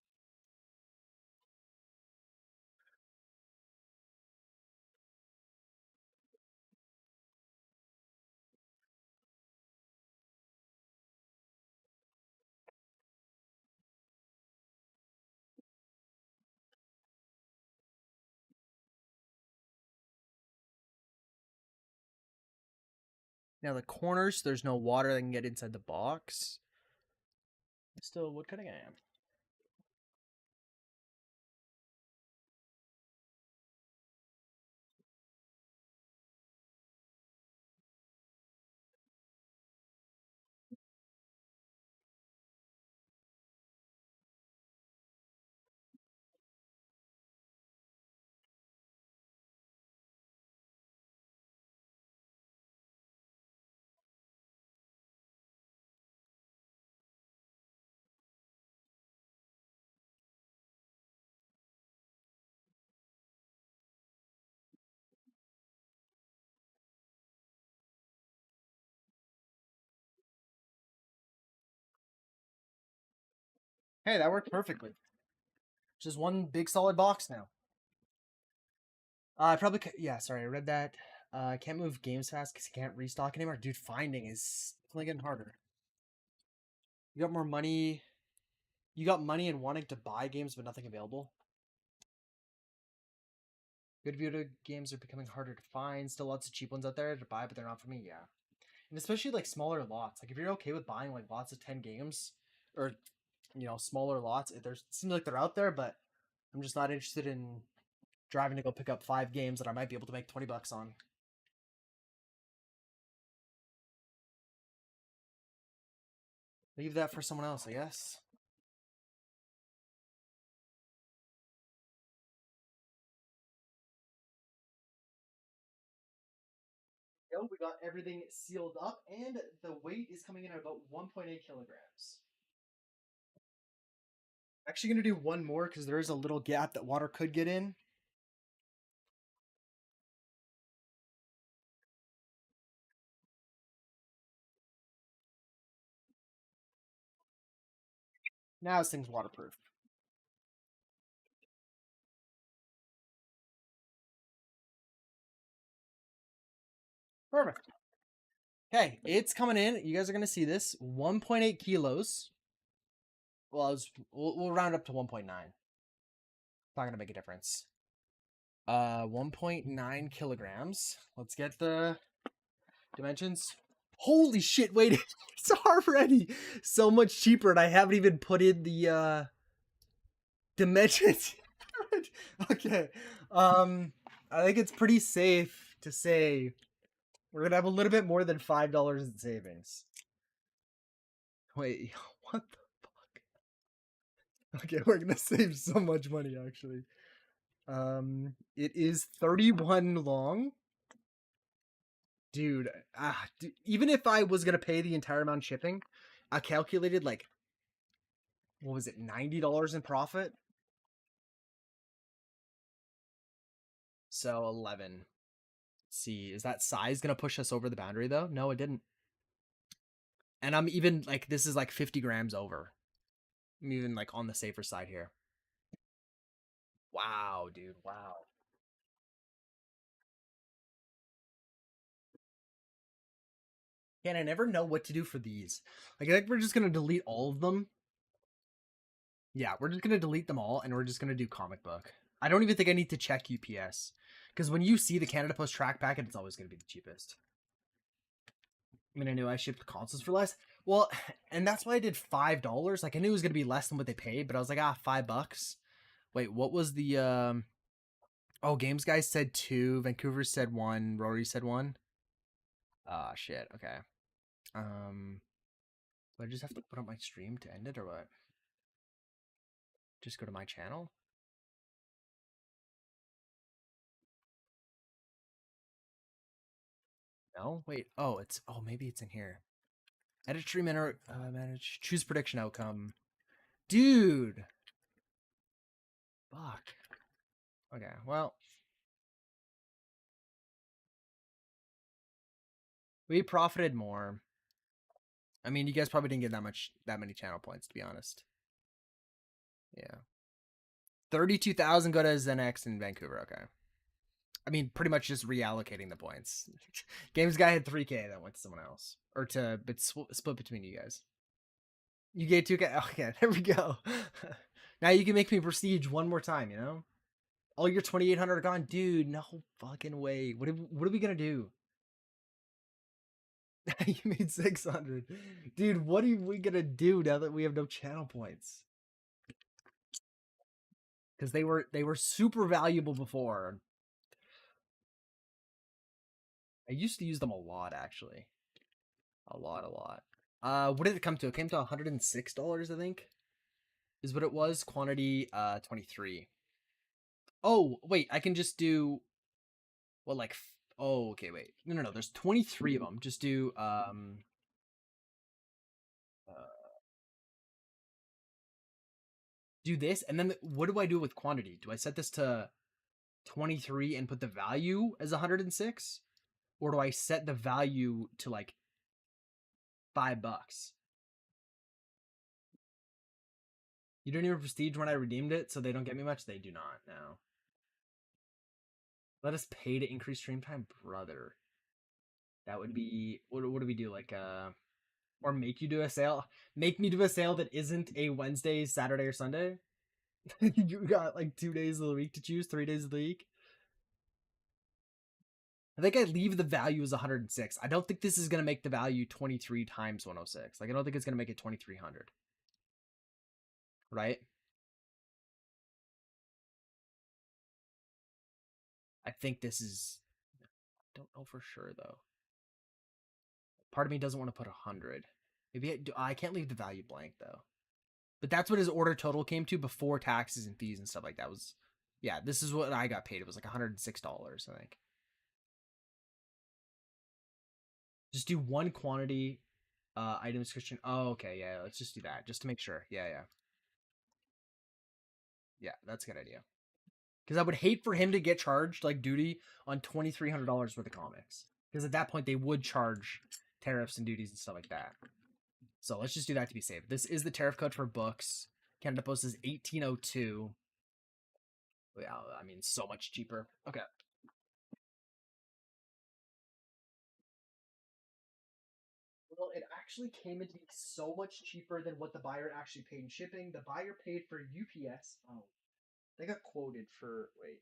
Now the corners, there's no water that can get inside the box. Still wood cutting I am. Hey, that worked perfectly. Just one big solid box now. I probably yeah. Sorry, I read that. I can't move games fast because I can't restock anymore. Dude, finding is definitely getting harder. You got more money. You got money and wanting to buy games, but nothing available. Good video games are becoming harder to find. Still lots of cheap ones out there to buy, but they're not for me. Yeah, and especially like smaller lots. Like if you're okay with buying like lots of 10 games, or smaller lots, it seems like they're out there, but I'm just not interested in driving to go pick up 5 games that I might be able to make $20 on. Leave that for someone else, I guess. We got everything sealed up, and the weight is coming in at about 1.8 kilograms. Actually, gonna do one more because there is a little gap that water could get in. Now this thing's waterproof. Perfect. Okay, it's coming in. You guys are gonna see this. 1.8 kilos. Well, we'll round up to 1.9. Not gonna make a difference. 1.9 kilograms. Let's get the dimensions. Holy shit, wait, it's already so much cheaper and I haven't even put in the dimensions. Okay. I think it's pretty safe to say we're gonna have a little bit more than $5 in savings. Wait, what the fuck? Okay, we're gonna save so much money actually. It is 31 long. Dude, even if I was gonna pay the entire amount shipping, I calculated like, what was it, $90 in profit? So 11. Let's see, is that size gonna push us over the boundary though? No, it didn't. And I'm even like, this is like 50 grams over. I'm even like on the safer side here. Wow, dude, wow. And I never know what to do for these. Like, I think we're just gonna delete all of them. Yeah, we're just gonna delete them all, and we're just gonna do comic book. I don't even think I need to check UPS, because when you see the Canada Post track packet, it's always gonna be the cheapest. I mean, I knew I shipped consoles for less. Well, and that's why I did $5. Like, I knew it was gonna be less than what they paid, but I was like, $5. Wait, what was the Oh, Games Guys said 2, Vancouver said 1, Rory said 1. Ah, shit. Okay. Do I just have to put up my stream to end it, or what? Just go to my channel? No? Wait. Oh, maybe it's in here. Edit stream, manage, choose prediction outcome. Dude! Fuck. Okay, well. We profited more. I mean, you guys probably didn't get that many channel points, to be honest. Yeah. 32,000 go to ZenX in Vancouver, okay. I mean, pretty much just reallocating the points. Games Guy had 3K that went to someone else. Or but split between you guys. You get 2K? Okay, there we go. Now you can make me prestige one more time, you know? All your 2,800 are gone. Dude, no fucking way. What are we gonna do? You made 600. Dude, what are we gonna do now that we have no channel points? Because they were super valuable before. I used to use them a lot, actually. A lot. What did it come to? It came to $106, I think. Is what it was. Quantity 23. Oh, wait, I can just do, well, like, oh, okay, wait. No. There's 23 of them. Just do uh, do this, and then what do I do with quantity? Do I set this to 23 and put the value as 106? Or do I set the value to like $5? You don't even prestige when I redeemed it, so they don't get me much? They do not now. Let us pay to increase stream time, brother. That would be, what do we do? Like, or make you do a sale? Make me do a sale that isn't a Wednesday, Saturday, or Sunday? You got like 2 days of the week to choose, 3 days of the week. I think I leave the value as 106. I don't think this is gonna make the value 23 times 106. Like, I don't think it's gonna make it 2,300. Right? I think this is, I don't know for sure though. Part of me doesn't want to put 100. Maybe I can't leave the value blank though. But that's what his order total came to before taxes and fees and stuff like that. Was, yeah, this is what I got paid. It was like $106, I think. Just do one quantity item description. Oh, okay, yeah, let's just do that just to make sure. Yeah, that's a good idea. Because I would hate for him to get charged like duty on $2,300 worth of comics. Because at that point they would charge tariffs and duties and stuff like that. So let's just do that to be safe. This is the tariff code for books. Canada Post is 1802. Yeah, I mean, so much cheaper. Okay. Well, it actually came in to be so much cheaper than what the buyer actually paid in shipping. The buyer paid for UPS. Oh, they got quoted for, wait.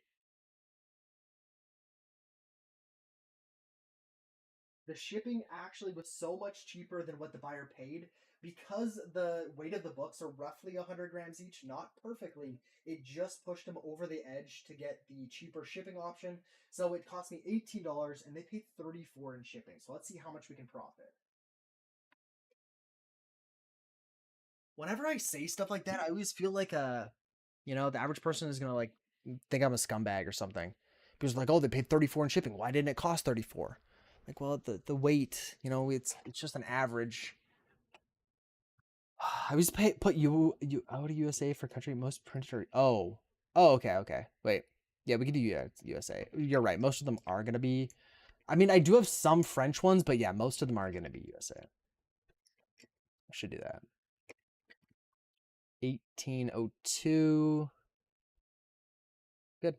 the shipping actually was so much cheaper than what the buyer paid because the weight of the books are roughly 100 grams each, not perfectly. It just pushed them over the edge to get the cheaper shipping option. So it cost me $18 and they paid $34 in shipping. So let's see how much we can profit. Whenever I say stuff like that, I always feel like the average person is gonna like think I'm a scumbag or something. Because like, oh, they paid 34 in shipping. Why didn't it cost 34? Like, well, the weight, it's just an average. I always put you out of USA for country most printer. Oh, okay. Wait, yeah, we could do USA. You're right. Most of them are gonna be. I mean, I do have some French ones, but yeah, most of them are gonna be USA. I should do that. 1802. Good.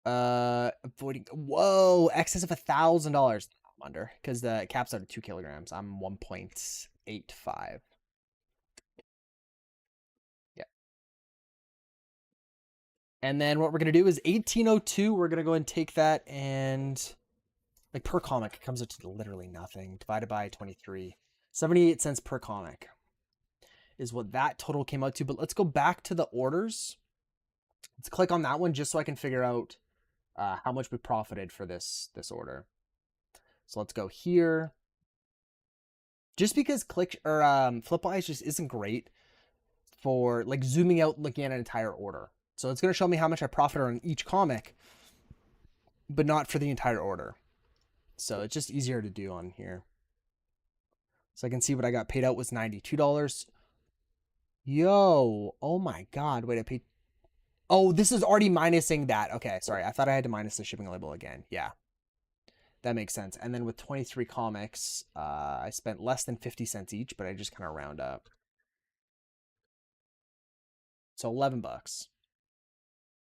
Avoiding. Whoa, excess of $1,000. I'm under because the cap's out of 2 kilograms. I'm 1.85. Yeah. And then what we're gonna do is 1802. We're gonna go and take that and like per comic, it comes up to literally nothing divided by 23. 78 cents per comic is what that total came out to. But let's go back to the orders. Let's click on that one just so I can figure out how much we profited for this order. So let's go here. Just because Flipwise just isn't great for like zooming out, looking at an entire order. So it's going to show me how much I profited on each comic, but not for the entire order. So it's just easier to do on here. So I can see what I got paid out was $92. Yo, oh my God. Wait, I paid. Oh, this is already minusing that. Okay, sorry. I thought I had to minus the shipping label again. Yeah, that makes sense. And then with 23 comics, I spent less than 50 cents each, but I just kind of round up. So $11.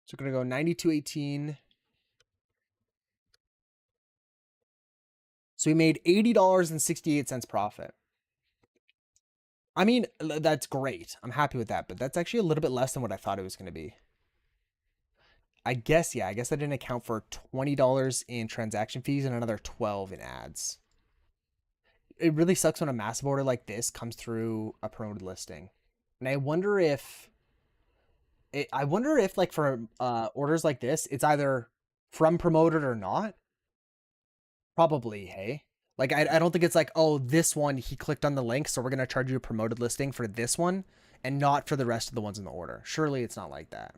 So we're going to go 92.18. So we made $80.68 profit. I mean, that's great. I'm happy with that, but that's actually a little bit less than what I thought it was going to be. I guess I didn't account for $20 in transaction fees and another 12 in ads. It really sucks when a massive order like this comes through a promoted listing. And I wonder if like for orders like this, it's either from promoted or not. Probably, hey. Like I don't think it's like, oh, this one he clicked on the link, so we're gonna charge you a promoted listing for this one and not for the rest of the ones in the order. Surely it's not like that.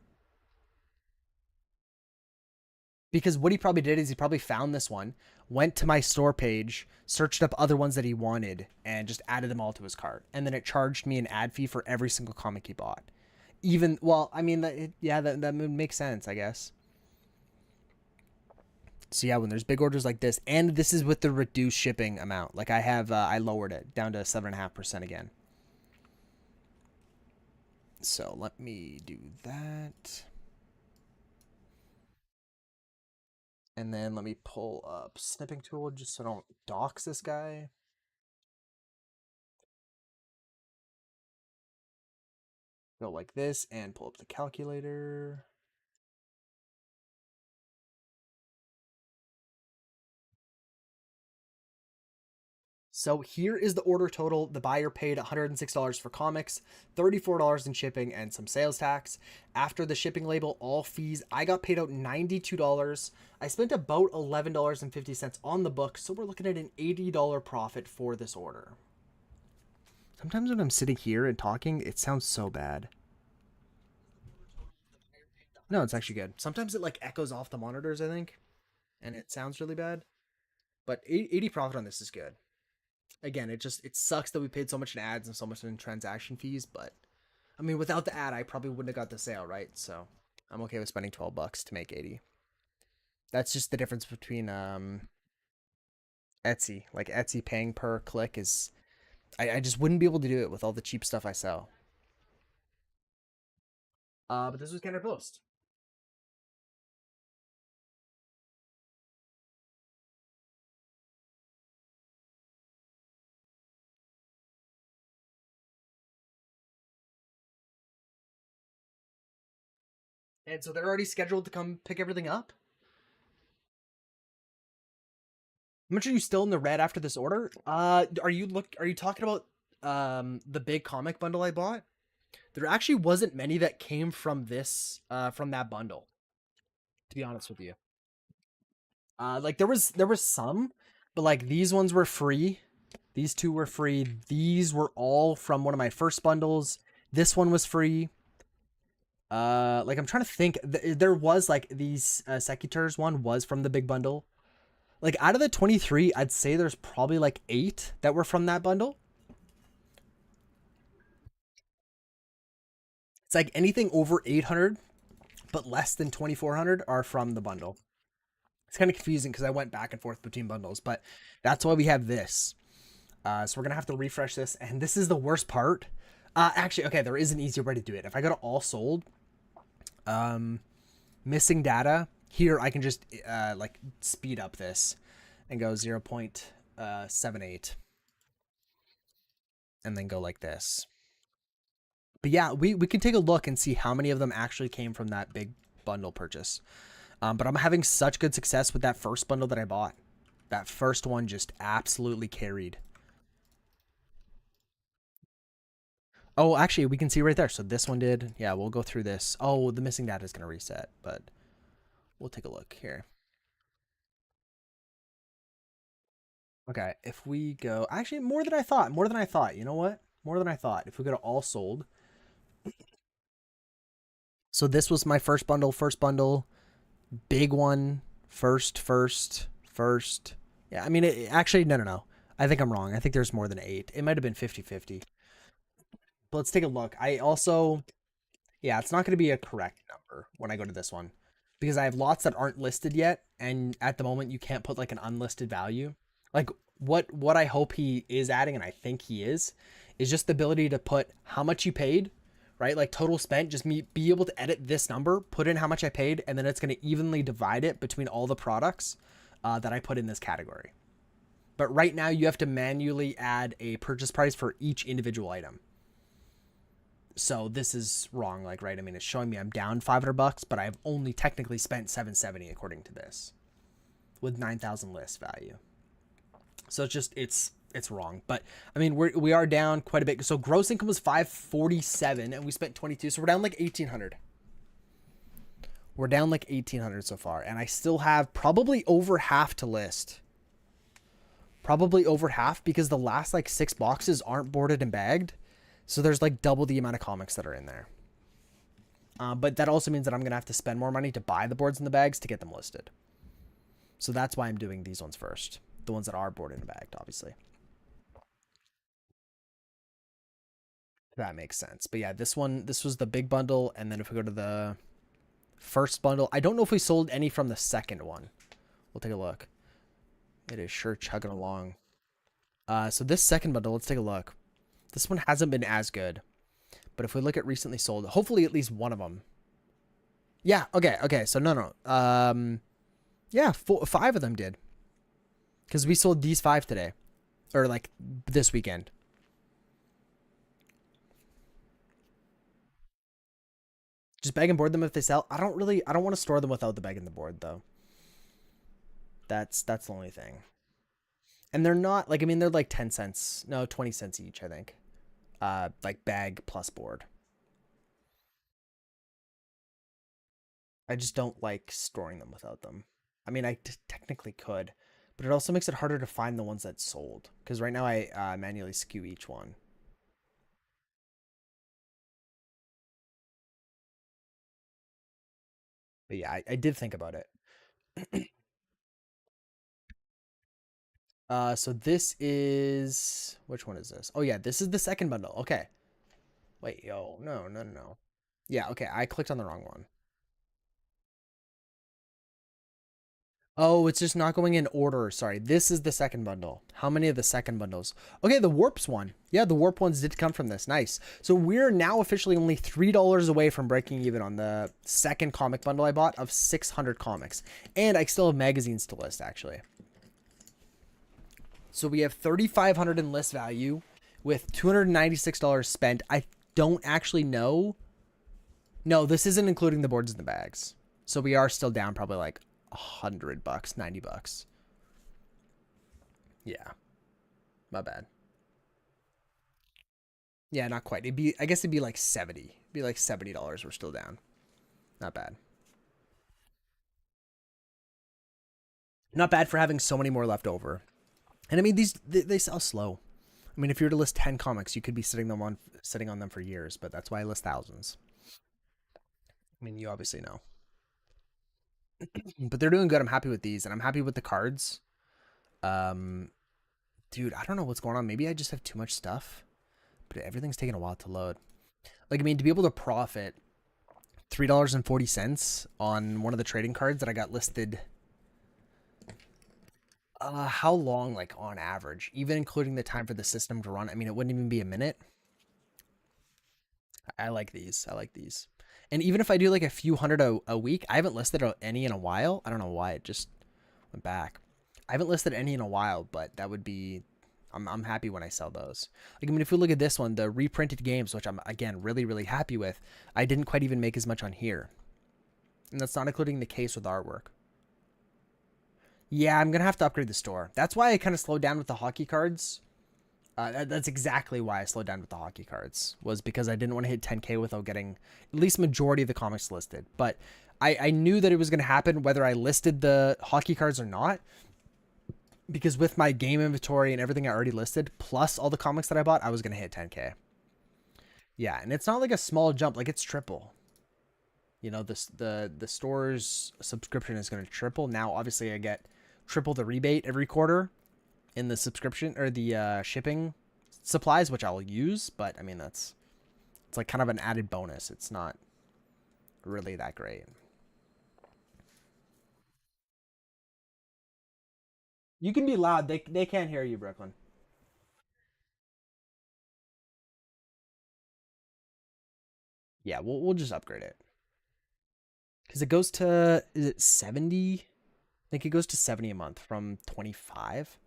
Because what he probably did is he probably found this one, went to my store page, searched up other ones that he wanted, and just added them all to his cart. And then it charged me an ad fee for every single comic he bought. Even, well, I mean, that would make sense, I guess. So yeah, when there's big orders like this, and this is with the reduced shipping amount, like I lowered it down to 7.5% again. So let me do that. And then let me pull up snipping tool just so I don't dox this guy. Go like this and pull up the calculator. So here is the order total. The buyer paid $106 for comics, $34 in shipping, and some sales tax. After the shipping label, all fees, I got paid out $92. I spent about $11.50 on the book, so we're looking at an $80 profit for this order. Sometimes when I'm sitting here and talking, it sounds so bad. No, it's actually good. Sometimes it like echoes off the monitors, I think, and it sounds really bad. But 80 profit on this is good. Again, it sucks that we paid so much in ads and so much in transaction fees, but I mean, without the ad, I probably wouldn't have got the sale, right? So I'm okay with spending $12 to make 80. That's just the difference between Etsy. Like Etsy paying per click is I just wouldn't be able to do it with all the cheap stuff I sell. But this was Canada Post. And so they're already scheduled to come pick everything up. much are you still in the red after this order? Are you talking about the big comic bundle I bought? There actually wasn't many that came from this from that bundle, to be honest with you. Like there was some, but like these ones were free. These two were free. These were all from one of my first bundles. This one was free. Like I'm trying to think. There was like these Secutors one was from the big bundle. Like out of the 23, I'd say there's probably like 8 that were from that bundle. It's like anything over 800, but less than 2400 are from the bundle. It's kind of confusing because I went back and forth between bundles, but that's why we have this. So we're gonna have to refresh this, and this is the worst part. Actually, okay, there is an easier way to do it. If I go to all sold, missing data here, I can just like speed up this and go 0.78, and then go like this. But yeah, we can take a look and see how many of them actually came from that big bundle purchase. But I'm having such good success with that first bundle that I bought. That first one just absolutely carried. Oh, actually, we can see right there. So this one did. Yeah, we'll go through this. Oh, the missing data is going to reset, but we'll take a look here. Okay, if we go... Actually, more than I thought. More than I thought. You know what? More than I thought. If we go to all sold... So this was my first bundle. Big one. First. Yeah, I mean, actually, no. I think I'm wrong. I think there's more than 8. It might have been 50-50. But let's take a look. I also... Yeah, it's not going to be a correct number when I go to this one. Because I have lots that aren't listed yet. And at the moment, you can't put like an unlisted value. Like what I hope he is adding, and I think he is just the ability to put how much you paid, right? Like total spent, just be able to edit this number, put in how much I paid, and then it's going to evenly divide it between all the products that I put in this category. But right now you have to manually add a purchase price for each individual item. So this is wrong, like, right? I mean, it's showing me I'm down $500, but I've only technically spent $770 according to this with 9,000 list value. So it's just, it's wrong. But I mean, we are down quite a bit. So gross income was 547 and we spent 22. So we're down like 1,800. We're down like 1,800 so far. And I still have probably over half to list. Probably over half because the last like 6 boxes aren't boarded and bagged. So there's like double the amount of comics that are in there. But that also means that I'm going to have to spend more money to buy the boards and the bags to get them listed. So that's why I'm doing these ones first. The ones that are boarded and bagged, obviously. That makes sense. But yeah, this was the big bundle. And then if we go to the first bundle, I don't know if we sold any from the second one. We'll take a look. It is sure chugging along. So this second bundle, let's take a look. This one hasn't been as good. But if we look at recently sold, hopefully at least one of them. Yeah, okay. So no. Yeah, 5 of them did. Because we sold these 5 today. Or like this weekend. Just bag and board them if they sell. I don't want to store them without the bag and the board though. That's the only thing. And they're not like, I mean, they're like 10 cents. No, 20 cents each, I think. Like bag plus board. I just don't like storing them without them. I mean, I technically could, but it also makes it harder to find the ones that sold. Because right now I manually skew each one. But yeah, I did think about it. So this is, which one is this? Oh yeah, this is the second bundle. Okay. Wait, yo, no. Yeah, okay, I clicked on the wrong one. Oh, it's just not going in order. Sorry, this is the second bundle. How many of the second bundles? Okay, the Warps one. Yeah, the Warp ones did come from this. Nice. So we're now officially only $3 away from breaking even on the second comic bundle I bought of 600 comics. And I still have magazines to list, actually. So we have 3,500 in list value with $296 spent. I don't actually know. No, this isn't including the boards and the bags. So we are still down probably like $100, $90. Yeah, my bad. Yeah, not quite. I guess it'd be like 70. It'd be like $70. We're still down. Not bad. Not bad for having so many more left over. And I mean, they sell slow. I mean, if you were to list 10 comics, you could be sitting on them for years. But that's why I list thousands. I mean, you obviously know. But they're doing good. I'm happy with these, and I'm happy with the cards. Um, dude, I don't know what's going on. Maybe I just have too much stuff, but everything's taking a while to load. Like, I mean, to be able to profit $3.40 on one of the trading cards that I got listed. How long, like on average, even including the time for the system to run? I mean, it wouldn't even be a minute. I like these. I like these. And even if I do like a few hundred a week, I haven't listed any in a while. I don't know why it just went back. I haven't listed any in a while, but that would be. I'm happy when I sell those. Like, I mean, if we look at this one, the reprinted games, which I'm again really happy with, I didn't quite even make as much on here, and that's not including the case with artwork. Yeah, I'm gonna have to upgrade the store. That's why I kind of slowed down with the hockey cards. That's exactly why I slowed down with the hockey cards, was because I didn't want to hit 10K without getting at least majority of the comics listed. But I knew that it was going to happen whether I listed the hockey cards or not, because with my game inventory and everything I already listed, plus all the comics that I bought, I was going to hit 10K. Yeah, and it's not like a small jump, like it's triple. You know, the store's subscription is going to triple. Now, obviously, I get triple the rebate every quarter in the subscription or the shipping supplies, which I'll use. But I mean, it's like kind of an added bonus. It's not really that great. You can be loud. They can't hear you, Brooklyn. Yeah, we'll just upgrade it because it goes to, is it 70? I think it goes to 70 a month from 25.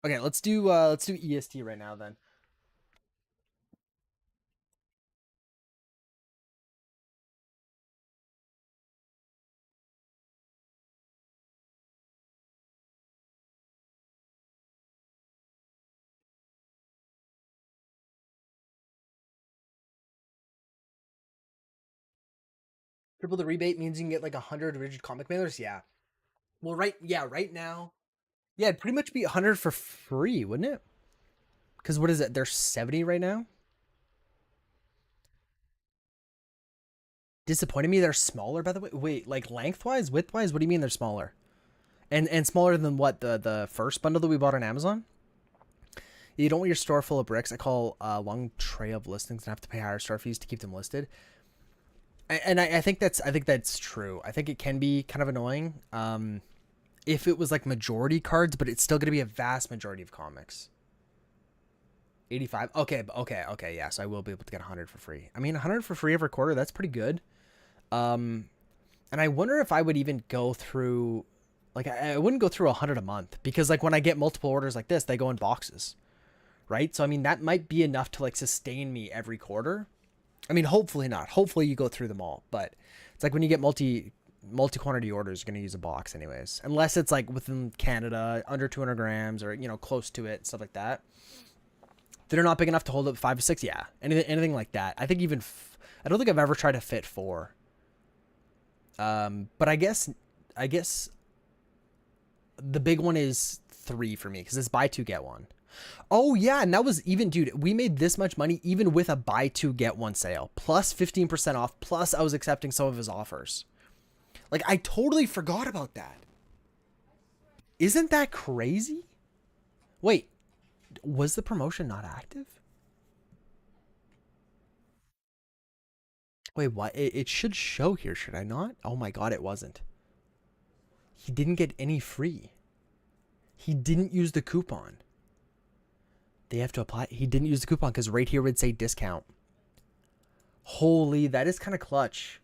Okay, let's do EST right now then. Triple the rebate means you can get like 100 rigid comic mailers. Yeah. Well, right now, yeah, it'd pretty much be 100 for free, wouldn't it? Because what is it? They're 70 right now. Disappointed me. They're smaller, by the way. Wait, like lengthwise, widthwise. What do you mean they're smaller? And smaller than what, the first bundle that we bought on Amazon? You don't want your store full of bricks. I call a long tray of listings and have to pay higher store fees to keep them listed. And I think that's true. I think it can be kind of annoying. If it was like majority cards, but it's still going to be a vast majority of comics. 85. Okay. Yeah, so I will be able to get 100 for free. I mean, 100 for free every quarter, that's pretty good. Um, and I wonder if I would even go through, like, I wouldn't go through 100 a month because, like, when I get multiple orders like this, they go in boxes, right? So, I mean, that might be enough to, like, sustain me every quarter. I mean, hopefully not. Hopefully you go through them all, but it's like when you get multi quantity orders, you're going to use a box anyways, unless it's like within Canada, under 200 grams or, close to it, stuff like that. They're not big enough to hold up 5 to 6. Yeah, anything like that. I think even I don't think I've ever tried to fit 4. But I guess the big one is 3 for me because it's buy two get one. Oh yeah, and that was even, dude. We made this much money even with a buy two get one sale, plus 15% off. Plus, I was accepting some of his offers. Like, I totally forgot about that. Isn't that crazy? Wait, was the promotion not active? Wait, what? It should show here, should I not? Oh my god, it wasn't. He didn't get any free. He didn't use the coupon. They have to apply. He didn't use the coupon because right here would say discount. Holy, that is kind of clutch.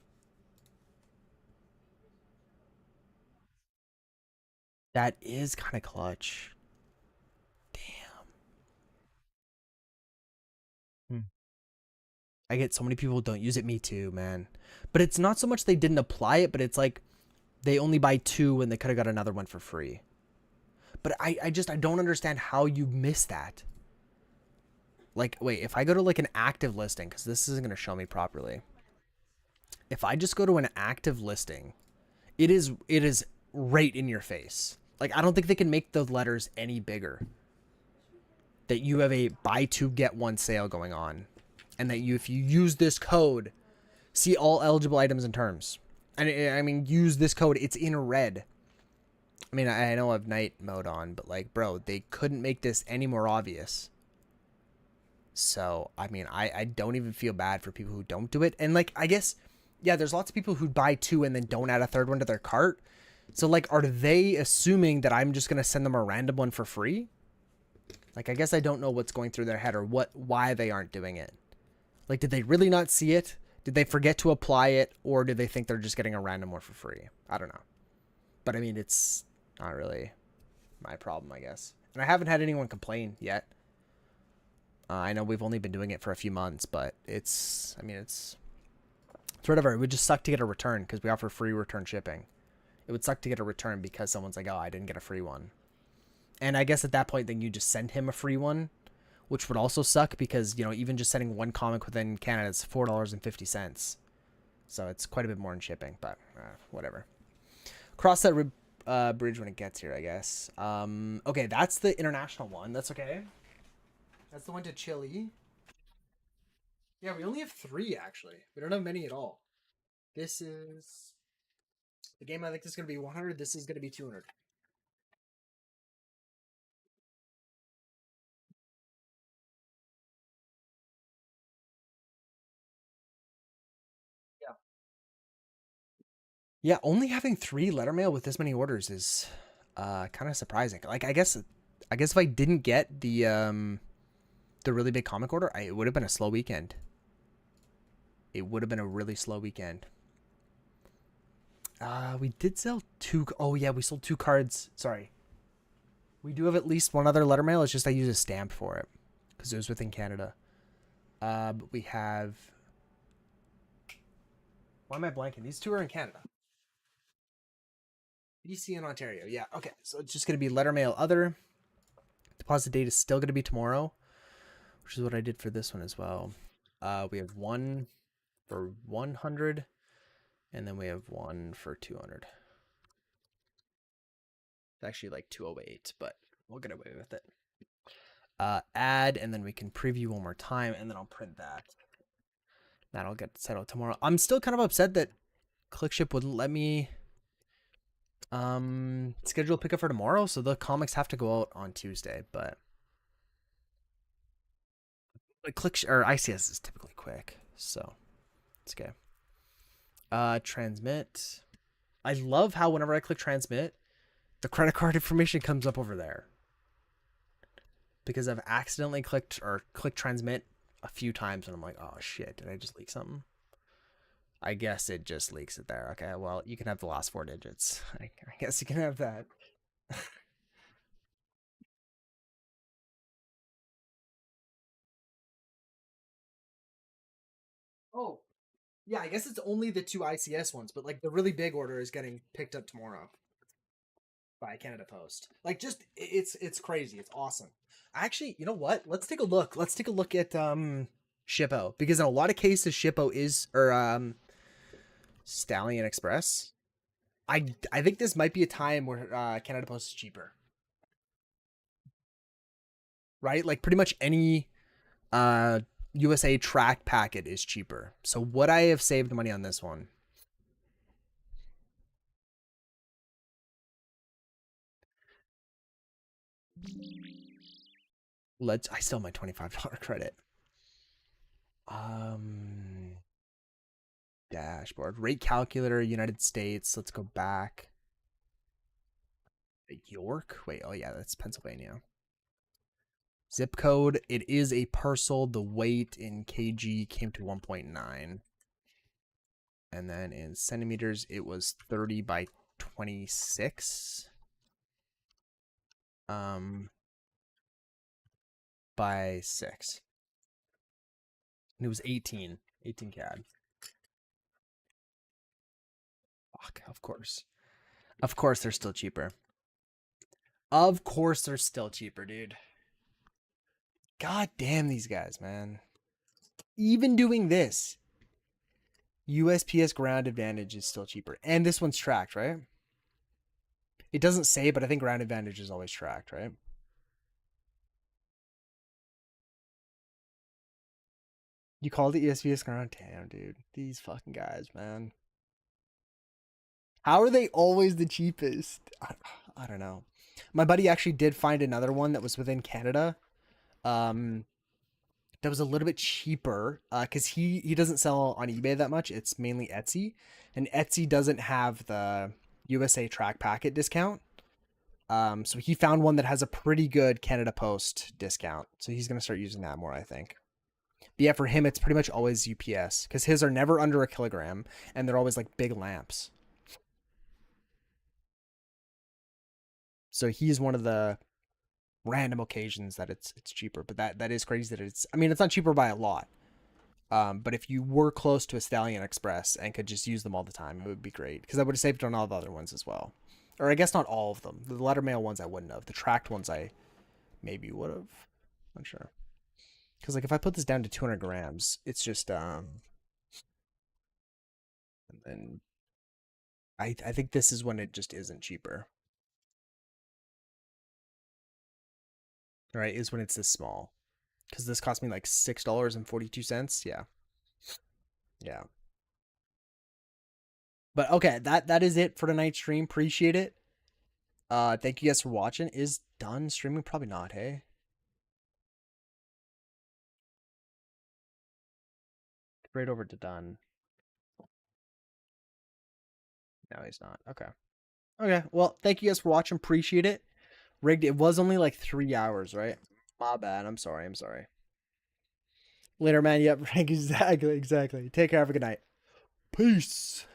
That is kind of clutch. Damn. Hmm. I get so many people who don't use it. Me too, man. But it's not so much they didn't apply it, but it's like They only buy 2 and they could have got another one for free. But I don't understand how you miss that. Like, wait, if I go to like an active listing, because this isn't going to show me properly. If I just go to an active listing, it is right in your face. Like, I don't think they can make the letters any bigger. That you have a buy 2 get 1 sale going on, and that if you use this code, see all eligible items and terms. And I mean, use this code. It's in red. I mean, I know I have night mode on, but like, bro, they couldn't make this any more obvious. So, I mean, I don't even feel bad for people who don't do it. And like, I guess, yeah, there's lots of people who buy 2 and then don't add a third one to their cart. So like, are they assuming that I'm just going to send them a random one for free? Like, I guess I don't know what's going through their head or why they aren't doing it. Like, did they really not see it? Did they forget to apply it? Or did they think they're just getting a random one for free? I don't know. But I mean, it's not really my problem, I guess. And I haven't had anyone complain yet. I know we've only been doing it for a few months, but it's whatever. It would just suck to get a return because we offer free return shipping. It would suck to get a return because someone's like, oh, I didn't get a free one. And I guess at that point, then you just send him a free one, which would also suck because, you know, even just sending one comic within Canada is $4.50. So it's quite a bit more in shipping, but whatever. Cross that bridge when it gets here, I guess. Okay, that's the international one. That's okay. That's the one to Chile. Yeah, we only have 3, actually. We don't have many at all. This is... The game I think this is going to be 100. This is going to be 200. Yeah. Yeah, only having 3 letter mail with this many orders is kind of surprising. Like, I guess if I didn't get the really big comic order, it would have been a slow weekend. It would have been a really slow weekend. We did sell 2. Oh yeah, we sold 2 cards. Sorry. We do have at least one other letter mail. It's just I use a stamp for it because it was within Canada. But we have. Why am I blanking? These 2 are in Canada. BC and Ontario. Yeah. Okay. So it's just gonna be letter mail other. Deposit date is still gonna be tomorrow, which is what I did for this one as well. We have 1 for 100, and then we have 1 for 200. It's actually like 208, but we'll get away with it. Add, and then we can preview one more time, and then I'll print that. That'll get settled tomorrow. I'm still kind of upset that ClickShip wouldn't let me schedule a pickup for tomorrow, so the comics have to go out on Tuesday, but or ICS is typically quick, so it's okay. Transmit. I love how whenever I click transmit, the credit card information comes up over there. Because I've accidentally clicked transmit a few times and I'm like, oh shit, did I just leak something? I guess it just leaks it there. Okay, well, you can have the last 4 digits. I guess you can have that. Oh, yeah, I guess it's only the 2 ICS ones, but like the really big order is getting picked up tomorrow by Canada Post. Like, just it's crazy. It's awesome. Actually, you know what? Let's take a look. Let's take a look at Shippo, because in a lot of cases Shippo is Stallion Express. I think this might be a time where Canada Post is cheaper. Right? Like pretty much any USA track packet is cheaper. So would I have saved money on this one? I still have my $25 credit. Dashboard. Rate calculator, United States. Let's go back. York? Wait, oh yeah, that's Pennsylvania. Zip code, it is a parcel. The weight in kg came to 1.9. And then in centimeters, it was 30 by 26. By 6. And it was 18 CAD. Fuck, of course. Of course they're still cheaper. Of course they're still cheaper, dude. God damn these guys, man. Even doing this, USPS ground advantage is still cheaper. And this one's tracked, right? It doesn't say, but I think ground advantage is always tracked, right? You called it USPS ground? Damn, dude. These fucking guys, man. How are they always the cheapest? I don't know. My buddy actually did find another one that was within Canada. Um, that was a little bit cheaper because he doesn't sell on eBay that much. It's mainly Etsy, and Etsy doesn't have the USA track packet discount. So he found one that has a pretty good Canada Post discount. So he's gonna start using that more, I think. But yeah, for him, it's pretty much always UPS because his are never under a kilogram, and they're always like big lamps. So he's one of the random occasions that it's cheaper, but that is crazy that it's. I mean, it's not cheaper by a lot. But if you were close to a Stallion Express and could just use them all the time, it would be great because I would have saved on all the other ones as well. Or I guess not all of them. The letter mail ones I wouldn't have. The tracked ones I maybe would have. I'm sure. Because like if I put this down to 200 grams, it's just and then I think this is when it just isn't cheaper. Right? Is when it's this small. Because this cost me like $6.42. Yeah. Yeah. But okay, that is it for tonight's stream. Appreciate it. Thank you guys for watching. Is done streaming? Probably not, hey? Right over to done. No, he's not. Okay. Okay. Well, thank you guys for watching. Appreciate it. Rigged. It was only like 3 hours, right? My bad. I'm sorry. I'm sorry. Later, man. Yep. Exactly. Exactly. Take care. Have a good night. Peace.